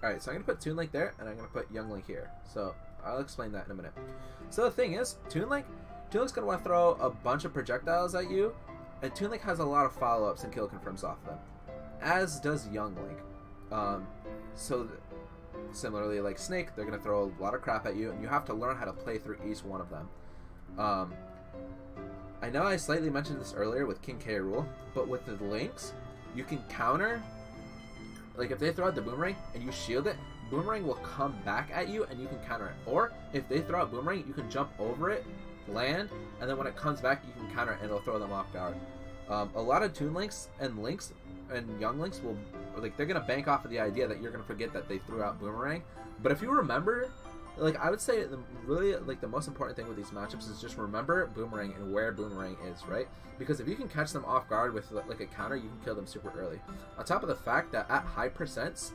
Alright, so I'm gonna put Toon Link there, and I'm gonna put Young Link here. So I'll explain that in a minute. So the thing is, Toon Link's gonna want to throw a bunch of projectiles at you, and Toon Link has a lot of follow-ups and kill confirms off them, as does Young Link. Similarly, like Snake, they're going to throw a lot of crap at you, and you have to learn how to play through each one of them. I know I slightly mentioned this earlier with King K. Rool, but with the Links, you can counter. Like if they throw out the Boomerang and you shield it, Boomerang will come back at you and you can counter it. Or if they throw out Boomerang, you can jump over it, land, and then when it comes back, you can counter it and it'll throw them off guard. A lot of Toon Links and Young Links will, like, they're gonna bank off of the idea that you're gonna forget that they threw out Boomerang. But if you remember, like, I would say the most important thing with these matchups is just remember Boomerang and where Boomerang is, right? Because if you can catch them off guard with like a counter, you can kill them super early. On top of the fact that at high percents,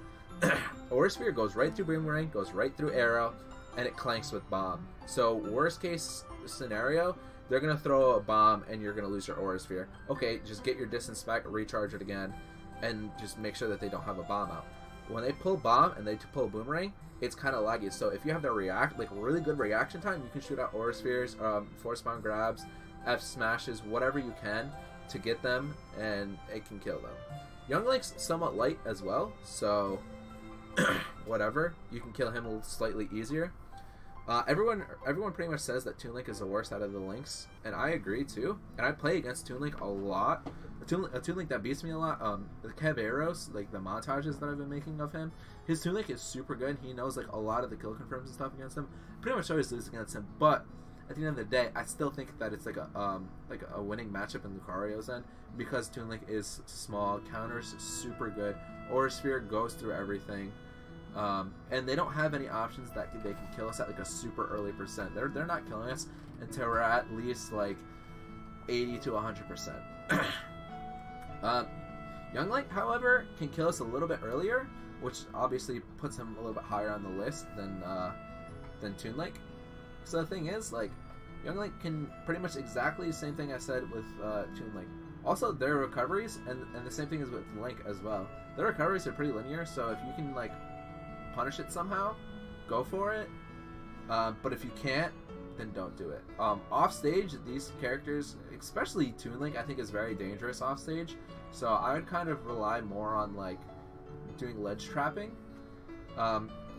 Aura Sphere goes right through Boomerang, goes right through Arrow, and it clanks with Bomb. So worst case scenario, they're going to throw a bomb and you're going to lose your Aura Sphere. Okay, just get your distance back, recharge it again, and just make sure that they don't have a bomb out. When they pull bomb and they pull Boomerang, it's kind of laggy. So if you have the really good reaction time, you can shoot out Aura Spheres, force spawn grabs, F smashes, whatever you can to get them, and it can kill them. Young Link's somewhat light as well, so whatever, you can kill him a little slightly easier. Everyone pretty much says that Toon Link is the worst out of the Links, and I agree too. And I play against Toon Link a lot. The Toon Link that beats me a lot. The Kev Eros, like the montages that I've been making of him, his Toon Link is super good. He knows like a lot of the kill confirms and stuff against him. Pretty much always lose against him, but at the end of the day, I still think that it's like a winning matchup in Lucario's end because Toon Link is small, counters super good. Aura Sphere goes through everything, and they don't have any options that they can kill us at like a super early percent. They're not killing us until we're at least like 80 to 100%. Young Link, however, can kill us a little bit earlier, which obviously puts him a little bit higher on the list than Toon Link. So the thing is, like, Young Link can pretty much exactly the same thing I said with Toon Link. Also, their recoveries, and the same thing is with Link as well. Their recoveries are pretty linear, so if you can, like, punish it somehow, go for it. But if you can't, then don't do it. Off stage, these characters, especially Toon Link, I think is very dangerous off stage. So I would kind of rely more on, like, doing ledge trapping.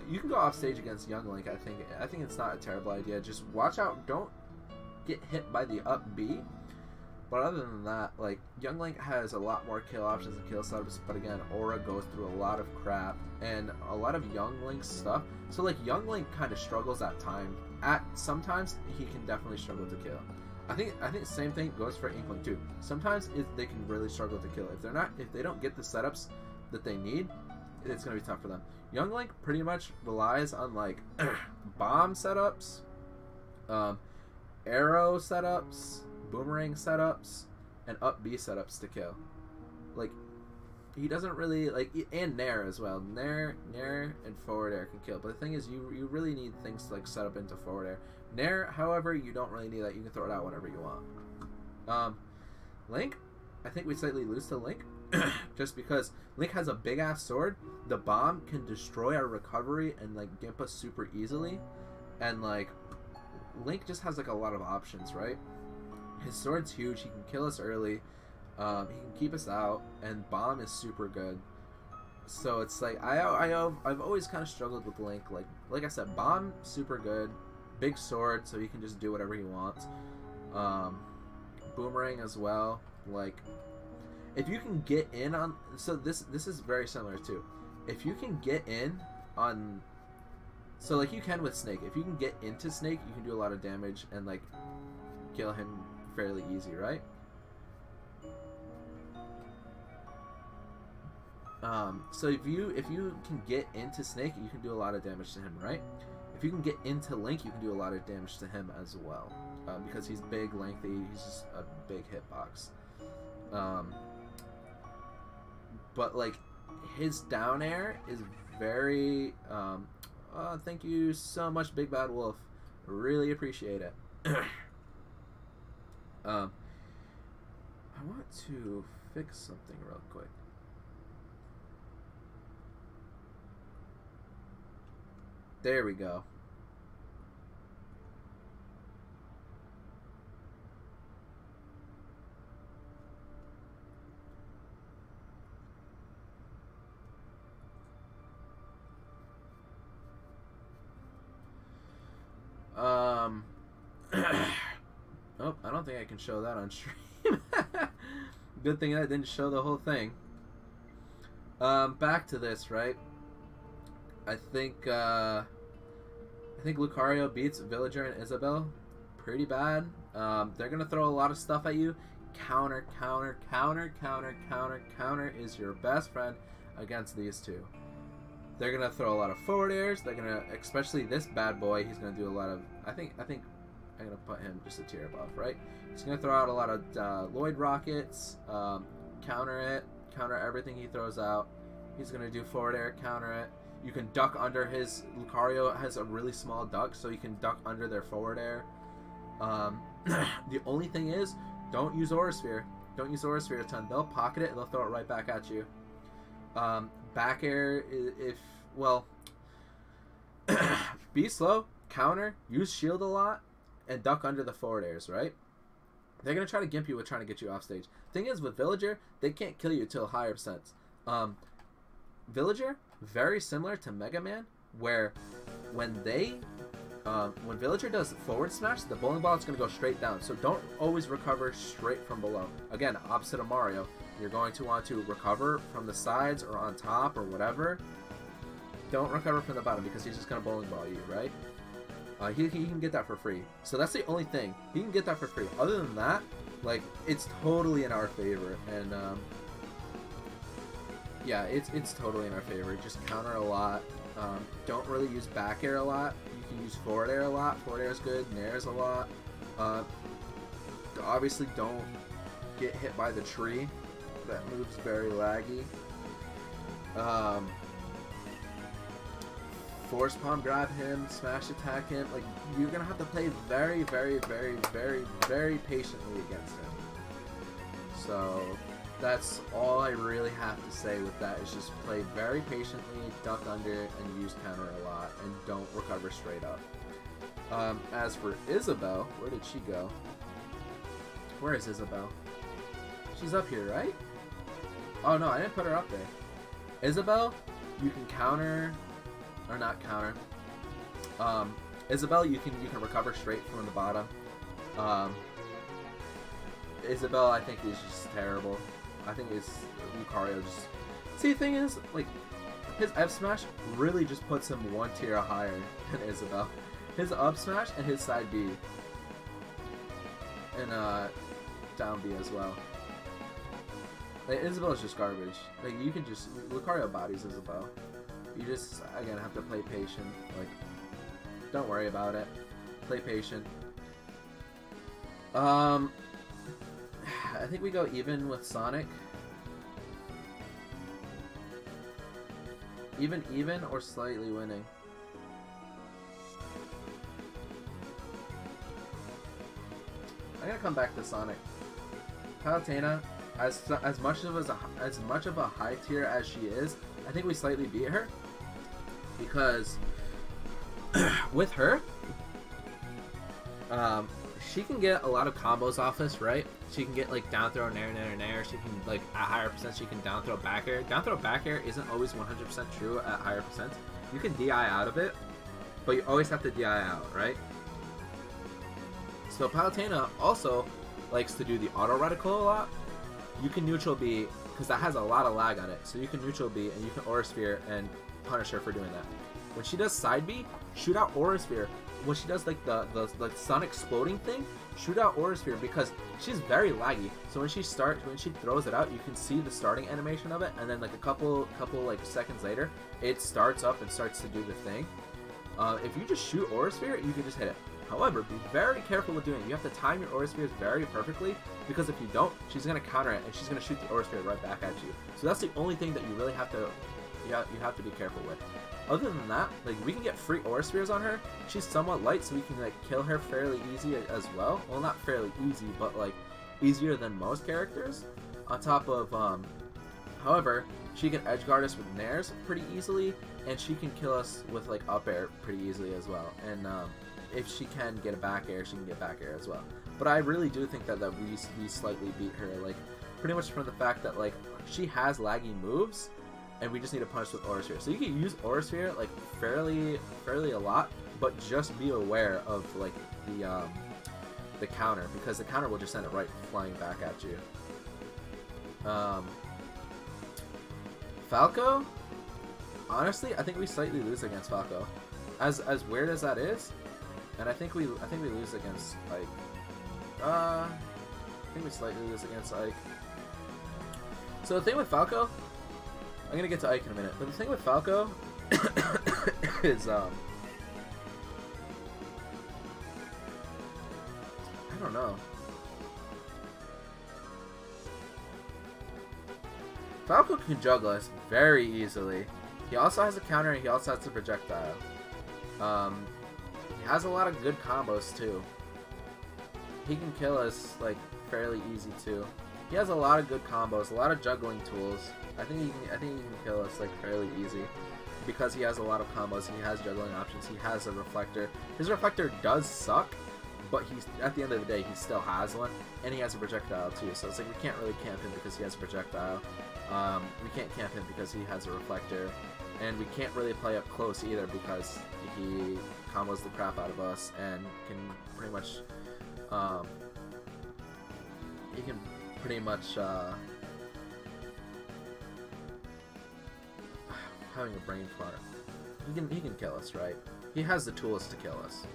You can go off stage against Young Link. I think it's not a terrible idea. Just watch out, don't get hit by the up B. But other than that, like, Young Link has a lot more kill options and kill setups. But again, Aura goes through a lot of crap and a lot of Young Link stuff. So like Young Link kind of struggles at times. Sometimes he can definitely struggle to kill. I think the same thing goes for Inkling too. Sometimes they can really struggle to kill if they don't get the setups that they need. It's gonna be tough for them. Young Link pretty much relies on like bomb setups, arrow setups, boomerang setups, and up B setups to kill. Like, he doesn't really like, and Nair as well. Nair and forward air can kill. But the thing is, you really need things to like set up into forward air. Nair, however, you don't really need that. You can throw it out whenever you want. Link, I think we slightly lose to Link. Just because Link has a big ass sword, the bomb can destroy our recovery and like gimp us super easily, and like Link just has like a lot of options, right? His sword's huge. He can kill us early. He can keep us out, and bomb is super good. So it's like I've always kind of struggled with Link. Like I said, bomb super good, big sword, so he can just do whatever he wants. Boomerang as well, like. If you can get in on... So this is very similar too. If you can get in on... So like you can with Snake. If you can get into Snake, you can do a lot of damage and like kill him fairly easy, right? So if you can get into Snake, you can do a lot of damage to him, right? If you can get into Link, you can do a lot of damage to him as well. Because he's big, lengthy, he's just a big hitbox. But like his down air is very thank you so much, Big Bad Wolf. Really appreciate it. I want to fix something real quick. There we go. Oh, I don't think I can show that on stream. Good thing I didn't show the whole thing. Back to this, right? I think Lucario beats Villager and Isabelle pretty bad. They're gonna throw a lot of stuff at you. Counter is your best friend against these two. They're gonna throw a lot of forward airs. They're gonna, especially this bad boy, he's gonna do a lot of. I think I'm gonna put him just a tier above, right? He's gonna throw out a lot of Lloyd rockets, counter everything he throws out. He's gonna do forward air, counter it. You can duck under his. Lucario has a really small duck, so you can duck under their forward air. The only thing is, don't use Aura Sphere. Don't use Aura Sphere a ton. They'll pocket it and they'll throw it right back at you. Back air, well, be slow, counter, use shield a lot, and duck under the forward airs, right? They're going to try to gimp you with trying to get you off stage. Thing is, with Villager, they can't kill you till higher percents. Villager, very similar to Mega Man, where when they when Villager does forward smash, the bowling ball is going to go straight down. So don't always recover straight from below. Again, opposite of Mario, you're going to want to recover from the sides or on top or whatever. Don't recover from the bottom because he's just going to bowling ball you, right? He can get that for free. So that's the only thing. He can get that for free. Other than that, like, it's totally in our favor. And, yeah, it's totally in our favor. Just counter a lot. Don't really use back air a lot. You can use forward air a lot. Forward air is good. Nairs a lot. Obviously, don't get hit by the tree. That move's very laggy. Force palm grab him, smash attack him. Like, you're gonna have to play very, very, very, very, very patiently against him. So that's all I really have to say with that, is just play very patiently, duck under, and use counter a lot, and don't recover straight up. As for Isabelle, where did she go? Where is Isabelle? She's up here, right? Oh no, I didn't put her up there. Isabelle, you can counter, or not counter. Isabelle, you can recover straight from the bottom. Isabelle, I think, is just terrible. I think it's Lucario just... See, the thing is, like, his F smash really just puts him one tier higher than Isabelle. His up smash and his side B. And, down B as well. Like, Isabelle is just garbage. Like, you can just... Lucario bodies Isabelle. You just, again, have to play patient. Like, don't worry about it. Play patient. I think we go even with Sonic. Even or slightly winning. I'm gonna come back to Sonic. Palutena, as much of a high tier as she is, I think we slightly beat her, because with her, she can get a lot of combos off us, right? She can get like down throw, nair, nair, nair. She can, like, at higher percent, she can down throw back air. Down throw back air isn't always 100% true at higher percent. You can DI out of it, but you always have to DI out, right? So Palutena also likes to do the auto reticle a lot. You can neutral B, because that has a lot of lag on it. So you can neutral B and you can Aura Sphere and punish her for doing that. When she does side B, shoot out Aura Sphere. When she does like the sun exploding thing, shoot out Aura Sphere, because she's very laggy. So when she throws it out, you can see the starting animation of it, and then like a couple like seconds later, it starts up and starts to do the thing. If you just shoot Aura Sphere, you can just hit it. However, be very careful with doing it. You have to time your Aura Spheres very perfectly, because if you don't, she's going to counter it, and she's going to shoot the Aura Sphere right back at you. So that's the only thing that you really have to, you have to be careful with. Other than that, like, we can get free Aura Spheres on her. She's somewhat light, so we can, like, kill her fairly easy as well. Well, not fairly easy, but, like, easier than most characters. On top of, however, she can edge guard us with nairs pretty easily, and she can kill us with, like, up air pretty easily as well. And, if she can get a back air, she can get back air as well. But I really do think that we slightly beat her, like, pretty much from the fact that, like, she has laggy moves, and we just need to punish with Aura Sphere. So you can use Aura Sphere, like, fairly a lot, but just be aware of, like, the counter, because the counter will just send it right flying back at you. Falco, honestly, I think we slightly lose against Falco. As weird as that is, and I think we lose against Ike. I think we slightly lose against Ike. So the thing with Falco, I'm gonna get to Ike in a minute, but the thing with Falco is I don't know. Falco can juggle us very easily. He also has a counter, and he also has a projectile. He has a lot of good combos too. He can kill us, like, fairly easy too. He has a lot of good combos, a lot of juggling tools. I think he can kill us, like, fairly easy, because he has a lot of combos. He has juggling options. He has a reflector. His reflector does suck, but he's, at the end of the day, he still has one, and he has a projectile too. So it's like, we can't really camp him because he has a projectile. We can't camp him because he has a reflector, and we can't really play up close either because he combos the crap out of us and can pretty much, he can pretty much, having a brain fart. He can kill us, right? He has the tools to kill us.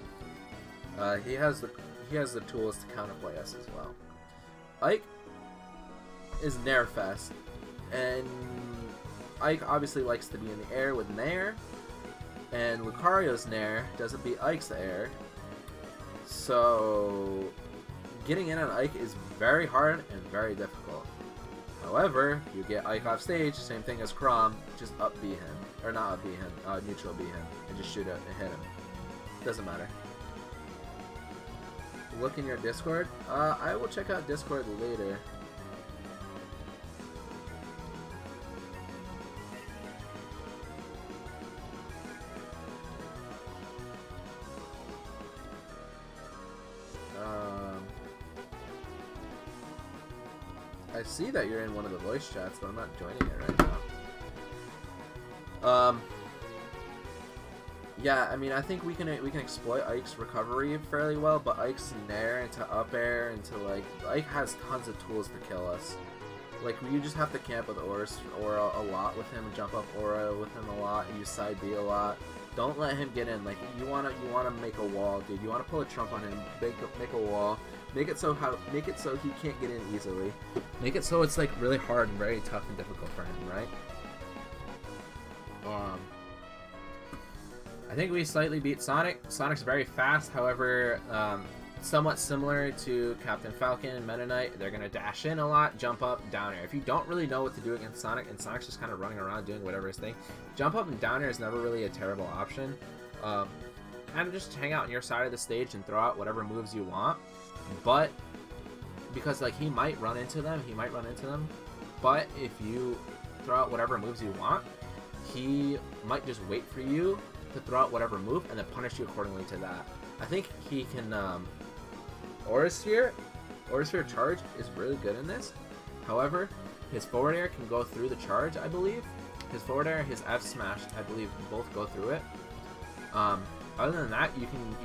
He has the tools to counterplay us as well. Ike is Nair Fest, and Ike obviously likes to be in the air with Nair, and Lucario's Nair doesn't beat Ike's air, so getting in on Ike is very hard and very difficult. However, you get Ike off stage, same thing as Chrom, just up B him, or not up B him, neutral B him, and just shoot it and hit him. Doesn't matter. Look in your Discord. I will check out Discord later. I see that you're in one of the voice chats, but I'm not joining it right now. Yeah, I mean, I think we can exploit Ike's recovery fairly well, but Ike's Nair into up air into like Ike has tons of tools to kill us. Like you just have to camp with Aura a lot with him, jump up Aura with him a lot, use side B a lot. Don't let him get in. Like you wanna make a wall, dude. You wanna pull a trump on him, make a wall. Make it so he can't get in easily. Make it so it's like really hard and very tough and difficult for him, right? I think we slightly beat Sonic. Sonic's very fast, however, somewhat similar to Captain Falcon and Meta Knight. They're gonna dash in a lot, jump up, down air. If you don't really know what to do against Sonic, and Sonic's just kind of running around doing whatever his thing, jump up and down air is never really a terrible option. Kind of just hang out on your side of the stage and throw out whatever moves you want. But because like he might run into them, but if you throw out whatever moves you want, he might just wait for you to throw out whatever move and then punish you accordingly to that. I think he can Aura Sphere charge is really good in this. However, his forward air can go through the charge, I believe. His forward air, his F smash, I believe, both go through it. Other than that, you can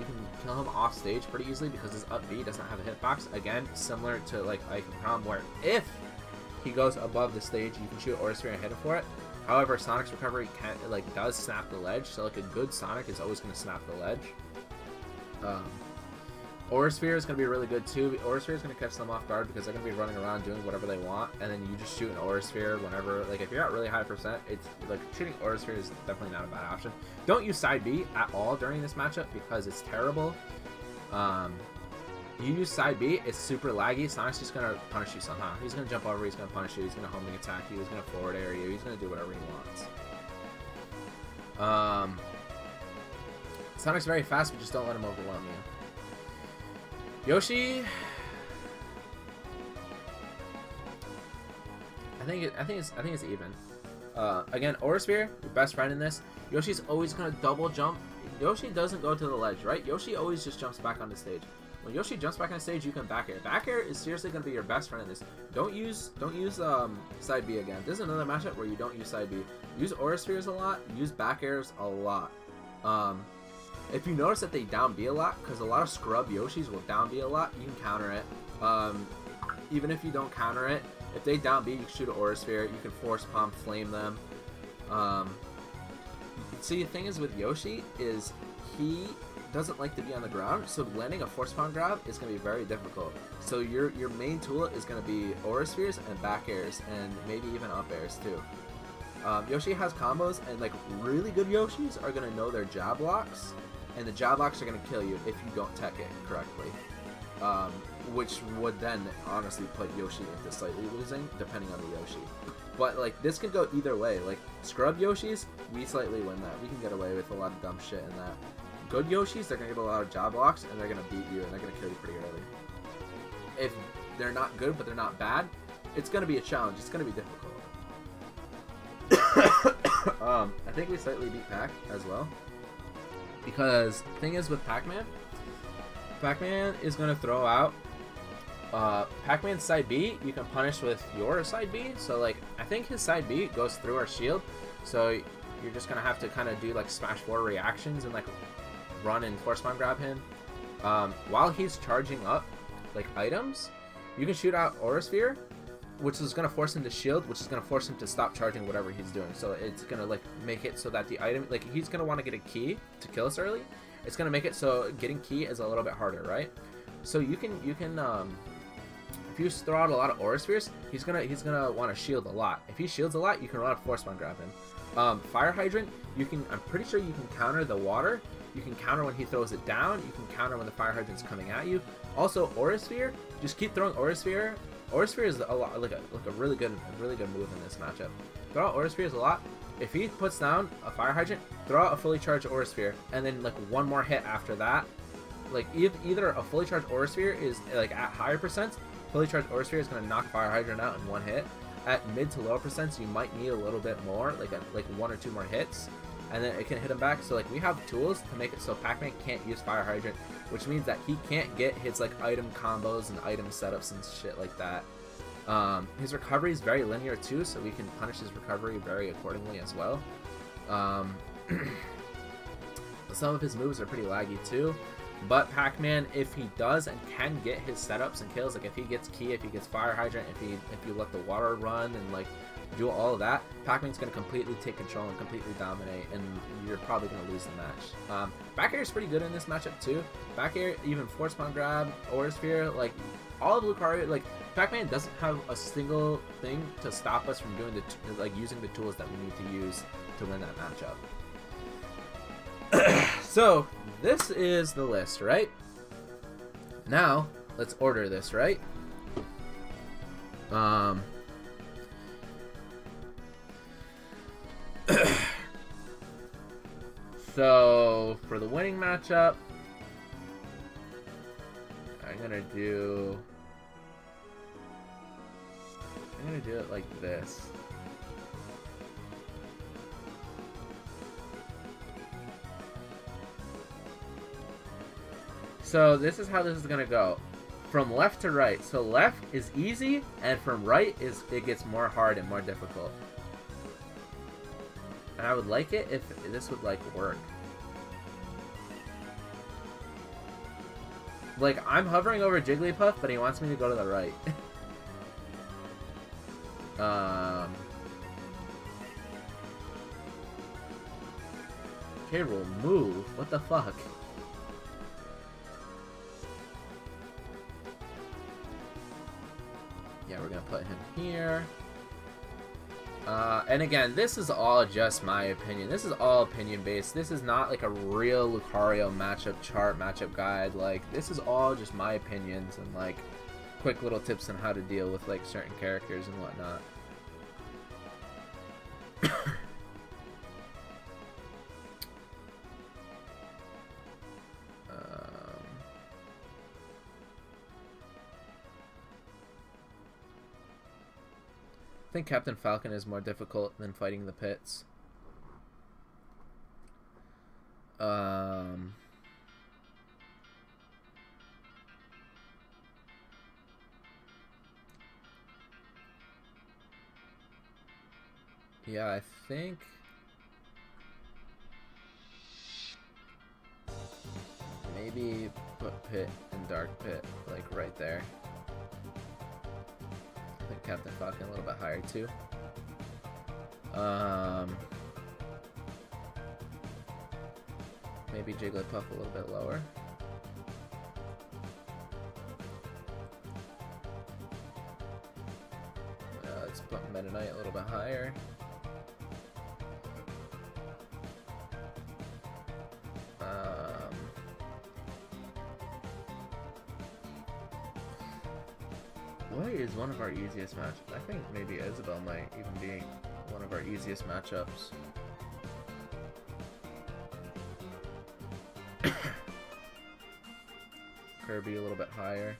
kill him off stage pretty easily because his up B doesn't have a hitbox. Again, similar to like Ike and Chrom, where if he goes above the stage, you can shoot Aura Sphere and hit him for it. However, Sonic's recovery does snap the ledge, so like a good Sonic is always going to snap the ledge. Aura Sphere is going to be really good too. Aura Sphere is going to catch them off guard because they're going to be running around doing whatever they want, and then you just shoot an Aura Sphere whenever, like if you're at really high percent, it's like shooting Aura Sphere is definitely not a bad option. Don't use side B at all during this matchup because it's terrible. You use side B, it's super laggy. Sonic's just going to punish you somehow. He's going to jump over, he's going to punish you, he's going to homing attack you, he's going to forward air you, he's going to do whatever he wants. Sonic's very fast, but just don't let him overwhelm you. Yoshi, I think it's even. Again, Aura Sphere, your best friend in this. Yoshi's always gonna double jump. Yoshi doesn't go to the ledge, right? Yoshi always just jumps back on the stage. When Yoshi jumps back on the stage, you can back air. Back air is seriously gonna be your best friend in this. Don't use side B again. This is another matchup where you don't use side B. Use Aura Spheres a lot. Use back airs a lot. If you notice that they down B a lot, because a lot of scrub Yoshis will down B a lot, you can counter it. Even if you don't counter it, if they down B, you can shoot an Aura Sphere, you can force palm flame them. See, the thing is with Yoshi is he doesn't like to be on the ground, so landing a force palm grab is going to be very difficult. So your main tool is going to be Aura Spheres and back airs, and maybe even up airs too. Yoshi has combos, and like really good Yoshis are going to know their jab locks, and the jab locks are going to kill you if you don't tech it correctly. Which would then honestly put Yoshi into slightly losing, depending on the Yoshi. But like this could go either way. Like scrub Yoshis, we slightly win that. We can get away with a lot of dumb shit in that. Good Yoshis, they're gonna get a lot of job locks, and they're gonna beat you, and they're gonna kill you pretty early. If they're not good, but they're not bad, it's gonna be a challenge. It's gonna be difficult. I think we slightly beat Pac as well. Because the thing is with Pac-Man is going to throw out Pac-Man's side B, you can punish with your side B. So like I think his side B goes through our shield, so you're just going to have to kind of do like smash 4 reactions and like run and force spawn grab him, while he's charging up like items, you can shoot out Aura Sphere, which is gonna force him to shield, which is gonna force him to stop charging whatever he's doing. So it's gonna like make it so that the item, like he's gonna want to get a key to kill us early. It's gonna make it so getting key is a little bit harder, right? So you can if you throw out a lot of Aura Spheres, he's gonna want to shield a lot. If he shields a lot, you can run out force spawn grab him. Fire Hydrant, I'm pretty sure you can counter the water. You can counter when he throws it down. You can counter when the Fire Hydrant's coming at you. Also, Aura Sphere, just keep throwing Aura Sphere. Aura Sphere is a lot, like a really good move in this matchup. Throw out Aura Spheres a lot. If he puts down a Fire Hydrant, throw out a fully charged Aura Sphere, and then like one more hit after that. Like either a fully charged Aura Sphere is like at higher percents, fully charged Aura Sphere is going to knock Fire Hydrant out in one hit. At mid to low percents, you might need a little bit more, like one or two more hits, and then it can hit him back. So like we have tools to make it so Pac-Man can't use Fire Hydrant, which means that he can't get his like item combos and item setups and shit like that. His recovery is very linear too, so we can punish his recovery very accordingly as well. Some of his moves are pretty laggy too. But Pac-Man, if he does and can get his setups and kills, like if he gets key, if he gets Fire Hydrant, if you let the water run and like do all of that, Pac-Man's gonna completely take control and completely dominate, and you're probably gonna lose the match. Back air is pretty good in this matchup too. Back air, even force spawn grab, Aura Sphere, like all of Lucario, like Pac-Man doesn't have a single thing to stop us from doing using the tools that we need to use to win that matchup. So this is the list, right? Now let's order this, right? So for the winning matchup, I'm gonna do it like this. So this is how this is gonna go, from left to right. So left is easy, and from right it gets more hard and more difficult. And I would like it if this would like work. Like I'm hovering over Jigglypuff, but he wants me to go to the right. K-Rool, move. What the fuck? Yeah, we're gonna put him here. And again, this is all just my opinion. This is all opinion based. This is not like a real Lucario matchup chart, matchup guide. Like, this is all just my opinions and like quick little tips on how to deal with like certain characters and whatnot. I think Captain Falcon is more difficult than fighting the pits. Yeah, I think maybe put Pit and Dark Pit like right there. I think Captain Falcon a little bit higher too. Maybe Jigglypuff a little bit lower. Let's put Meta Knight a little bit higher. What is one of our easiest matchups? I think maybe Isabelle might even be one of our easiest matchups. Kirby a little bit higher.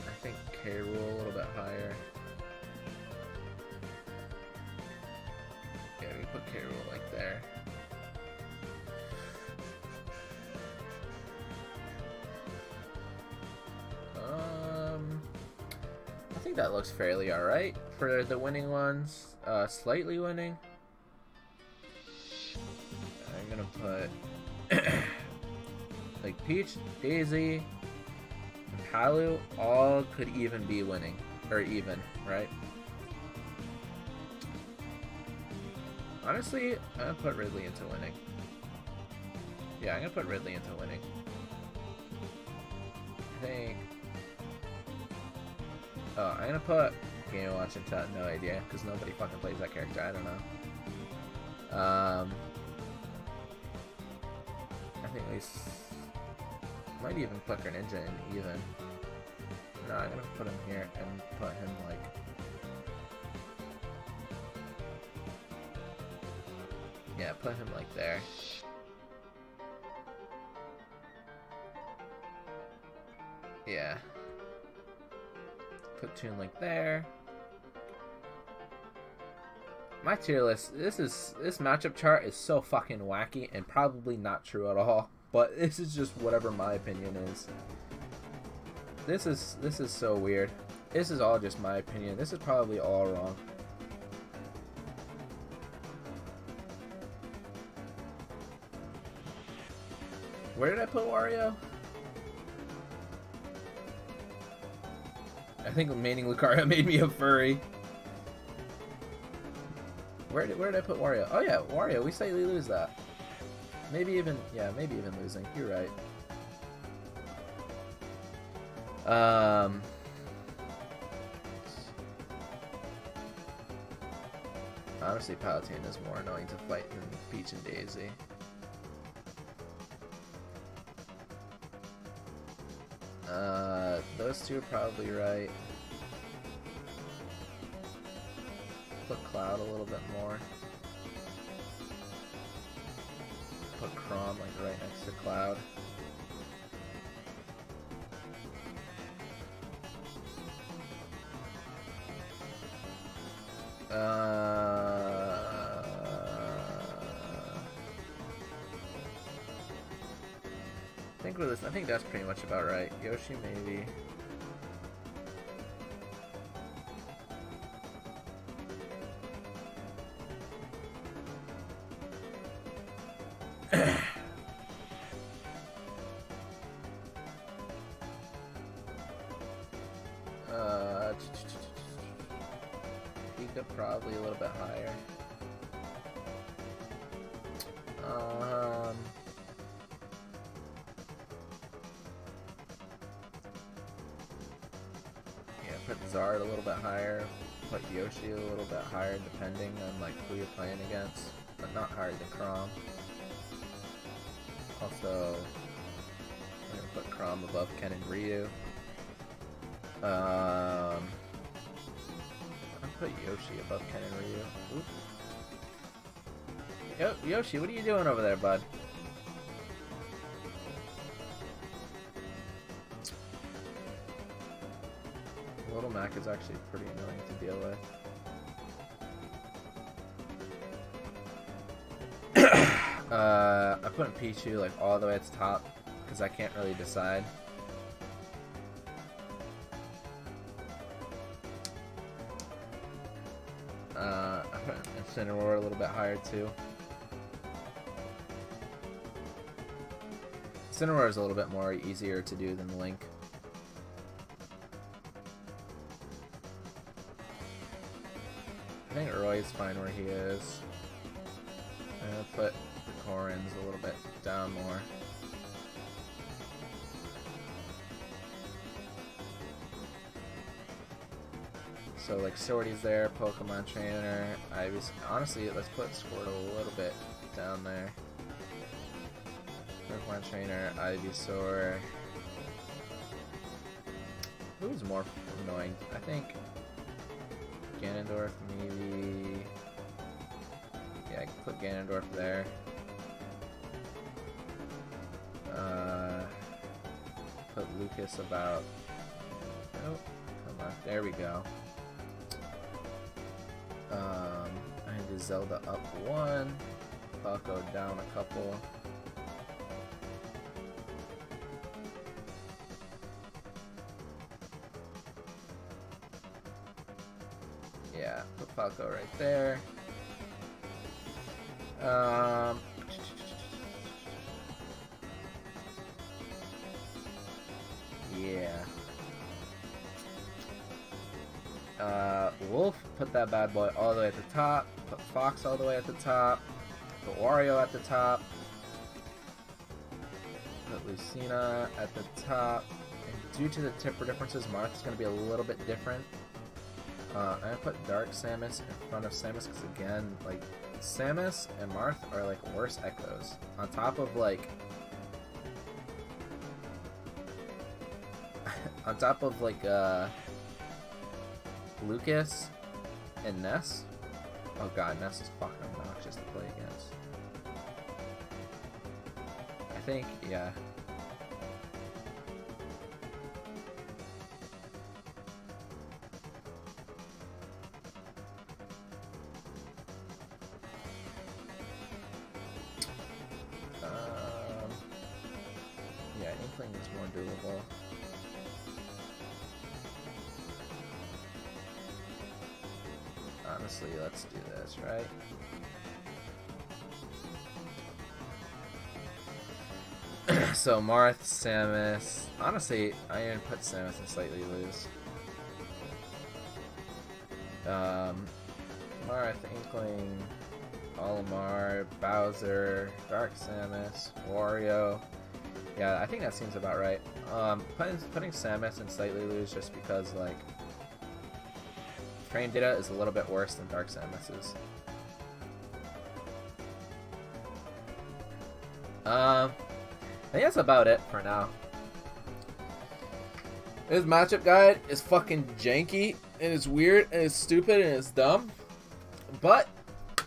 I think K-Rool a little bit higher. Yeah, we put K-Rool like there. that looks fairly alright for the winning ones. Slightly winning. I'm gonna put like Peach, Daisy, and Palu all could even be winning. Or even, right? Honestly, I'm gonna put Ridley into winning. Yeah, I'm gonna put Ridley into winning. I think. Oh, I'm gonna put Game Watch into no idea, because nobody fucking plays that character. I don't know. I think we might even put Greninja in even. No, I'm gonna put him here and put him like. Yeah, put him like there. Yeah. Put Toon Link there. My tier list, this matchup chart is so fucking wacky and probably not true at all. But this is just whatever my opinion is. This is so weird. This is all just my opinion. This is probably all wrong. Where did I put Wario? I think remaining Lucario made me a furry. Where did I put Wario? Oh yeah, Wario. We slightly lose that. Maybe even losing. You're right. Honestly, Palutena is more annoying to fight than Peach and Daisy. Those two are probably right. Put Cloud a little bit more. Put Chrom like right next to Cloud. I think that's pretty much about right. Yoshi maybe. Pika probably a little bit higher. Put Zard a little bit higher, put Yoshi a little bit higher depending on like who you're playing against, but not higher than Chrom. Also, I'm gonna put Chrom above Ken and Ryu. I'll put Yoshi above Ken and Ryu. Oop. Yoshi, what are you doing over there, bud? Little Mac is actually pretty annoying to deal with. I'm putting Pichu like all the way at the top because I can't really decide. I'm putting Incineroar a little bit higher too. Incineroar is a little bit more easier to do than Link. I think Roy's fine where he is. I'm gonna put the Corins a little bit down more. So like Swordy's there, Pokemon Trainer, Ivysaur. Honestly, let's put Squirtle a little bit down there. Pokemon Trainer, Ivysaur. Who's more annoying? I think Ganondorf, maybe. Yeah, I can put Ganondorf there. Put Lucas about. Oh, come on. There we go. I need to Zelda up one. Falco down a couple. Falco right there. Yeah. Wolf, put that bad boy all the way at the top. Put Fox all the way at the top. Put Wario at the top. Put Lucina at the top. And due to the tipper differences, Marth's going to be a little bit different. I'm going to put Dark Samus in front of Samus because, again, like, Samus and Marth are, like, worse echoes. On top of, like... on top of, like, Lucas and Ness. Oh god, Ness is fucking obnoxious to play against. I think, yeah. Yeah, Inkling is more doable. Honestly, let's do this, right? So, Marth, Samus... Honestly, I even put Samus and slightly lose. Marth, Inkling, Olimar, Bowser, Dark Samus, Wario... Yeah, I think that seems about right. Putting Samus and slightly lose just because, like... Train data is a little bit worse than Dark Samus's. I think that's about it for now. This matchup guide is fucking janky, and it's weird, and it's stupid, and it's dumb. But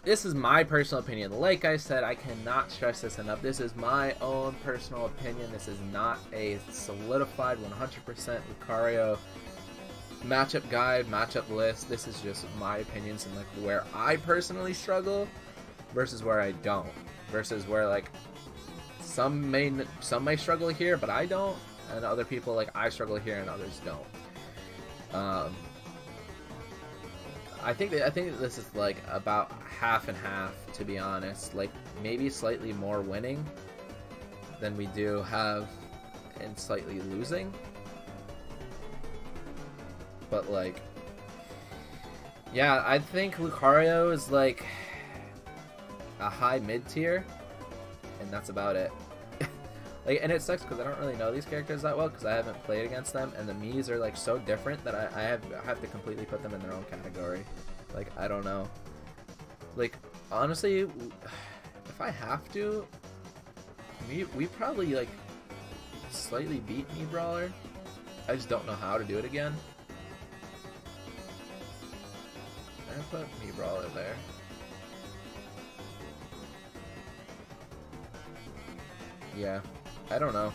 this is my personal opinion. Like I said, I cannot stress this enough. This is my own personal opinion. This is not a solidified 100% Lucario matchup guide, matchup list. This is just my opinions and like where I personally struggle versus where I don't, versus where like some may struggle here but I don't, and other people like I struggle here and others don't. I think this is like about half and half, to be honest. Like maybe slightly more winning than we do have and slightly losing. But, like, yeah, I think Lucario is, like, a high mid-tier, and that's about it. Like, and it sucks because I don't really know these characters that well because I haven't played against them, and the Miis are, like, so different that I have to completely put them in their own category. Like, I don't know. Like, honestly, if I have to, we probably, like, slightly beat Mii Brawler. I just don't know how to do it again. I put Mii Brawler there. Yeah, I don't know.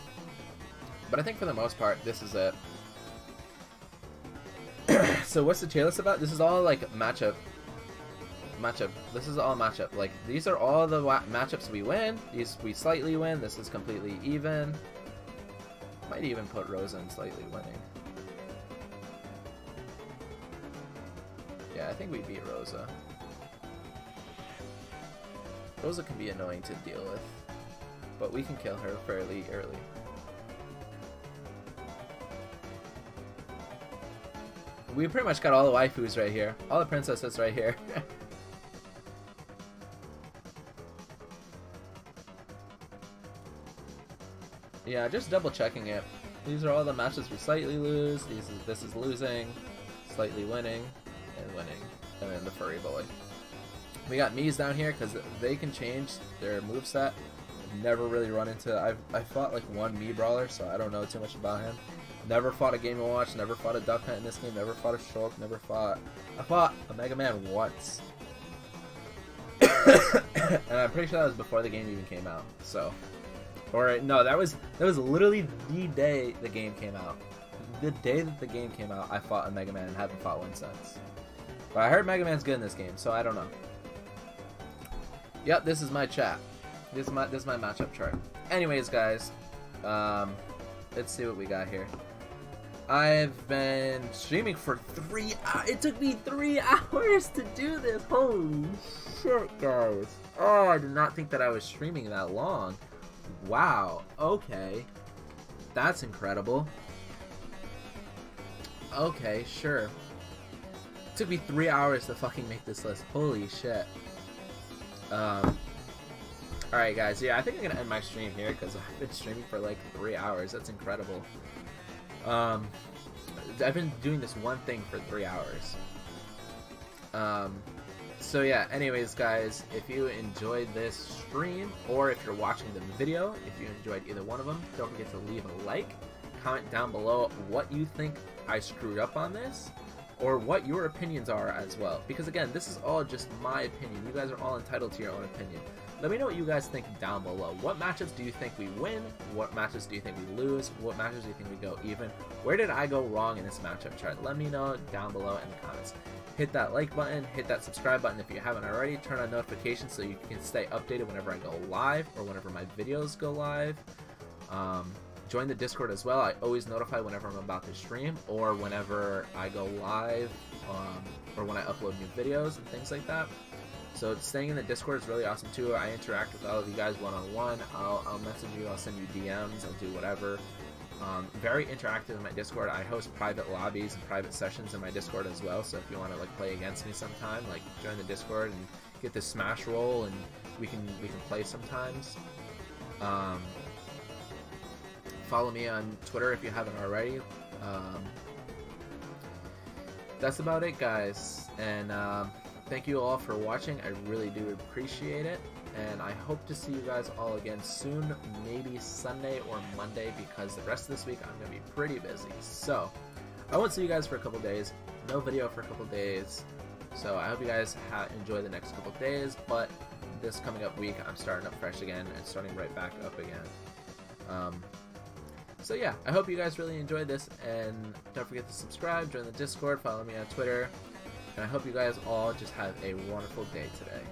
But I think for the most part, this is it. So what's the tier list about? This is all like matchup. This is all matchup. Like, these are all the matchups we win. These we slightly win. This is completely even. Might even put Rosa in slightly winning. Yeah, I think we beat Rosa. Rosa can be annoying to deal with, but we can kill her fairly early. We pretty much got all the waifus right here. All the princesses right here. Yeah, just double checking it. These are all the matches we slightly lose. This is losing, slightly winning, and winning. And then the furry boy. We got Miis down here because they can change their moveset. Never really run into... I fought like one Mii Brawler, so I don't know too much about him. Never fought a Game & Watch, never fought a Duck Hunt in this game, never fought a Shulk, never fought... I fought a Mega Man once. And I'm pretty sure that was before the game even came out, so... Or, no, that was literally the day the game came out. The day that the game came out, I fought a Mega Man and haven't fought one since. But I heard Mega Man's good in this game, so I don't know. Yep, this is my chat. This is my matchup chart. Anyways, guys, let's see what we got here. I've been streaming for 3 hours. It took me 3 hours to do this. Holy shit, guys. Oh, I did not think that I was streaming that long. Wow. Okay. That's incredible. Okay, sure. It took me 3 hours to fucking make this list. Holy shit. Alright, guys. Yeah, I think I'm gonna end my stream here because I've been streaming for like 3 hours. That's incredible. I've been doing this one thing for 3 hours. So yeah, anyways, guys, if you enjoyed this stream, or if you're watching the video, if you enjoyed either one of them, don't forget to leave a like, comment down below what you think I screwed up on this, or what your opinions are as well. Because again, this is all just my opinion. You guys are all entitled to your own opinion. Let me know what you guys think down below. What matchups do you think we win? What matches do you think we lose? What matches do you think we go even? Where did I go wrong in this matchup chart? Let me know down below in the comments. Hit that like button, hit that subscribe button if you haven't already. Turn on notifications so you can stay updated whenever I go live or whenever my videos go live. Join the Discord as well. I always notify whenever I'm about to stream or whenever I go live, or when I upload new videos and things like that. So staying in the Discord is really awesome too. I interact with all of you guys one-on-one. I'll message you, I'll send you DMs, I'll do whatever. Very interactive in my Discord. I host private lobbies and private sessions in my Discord as well. So if you want to like play against me sometime, like join the Discord and get this Smash roll, and we can play sometimes. Follow me on Twitter if you haven't already. That's about it, guys. And thank you all for watching. I really do appreciate it. And I hope to see you guys all again soon, maybe Sunday or Monday, because the rest of this week I'm going to be pretty busy. So, I won't see you guys for a couple days. No video for a couple days. So, I hope you guys enjoy the next couple days. But this coming up week, I'm starting up fresh again and starting right back up again. So yeah, I hope you guys really enjoyed this. And don't forget to subscribe, join the Discord, follow me on Twitter. And I hope you guys all just have a wonderful day today.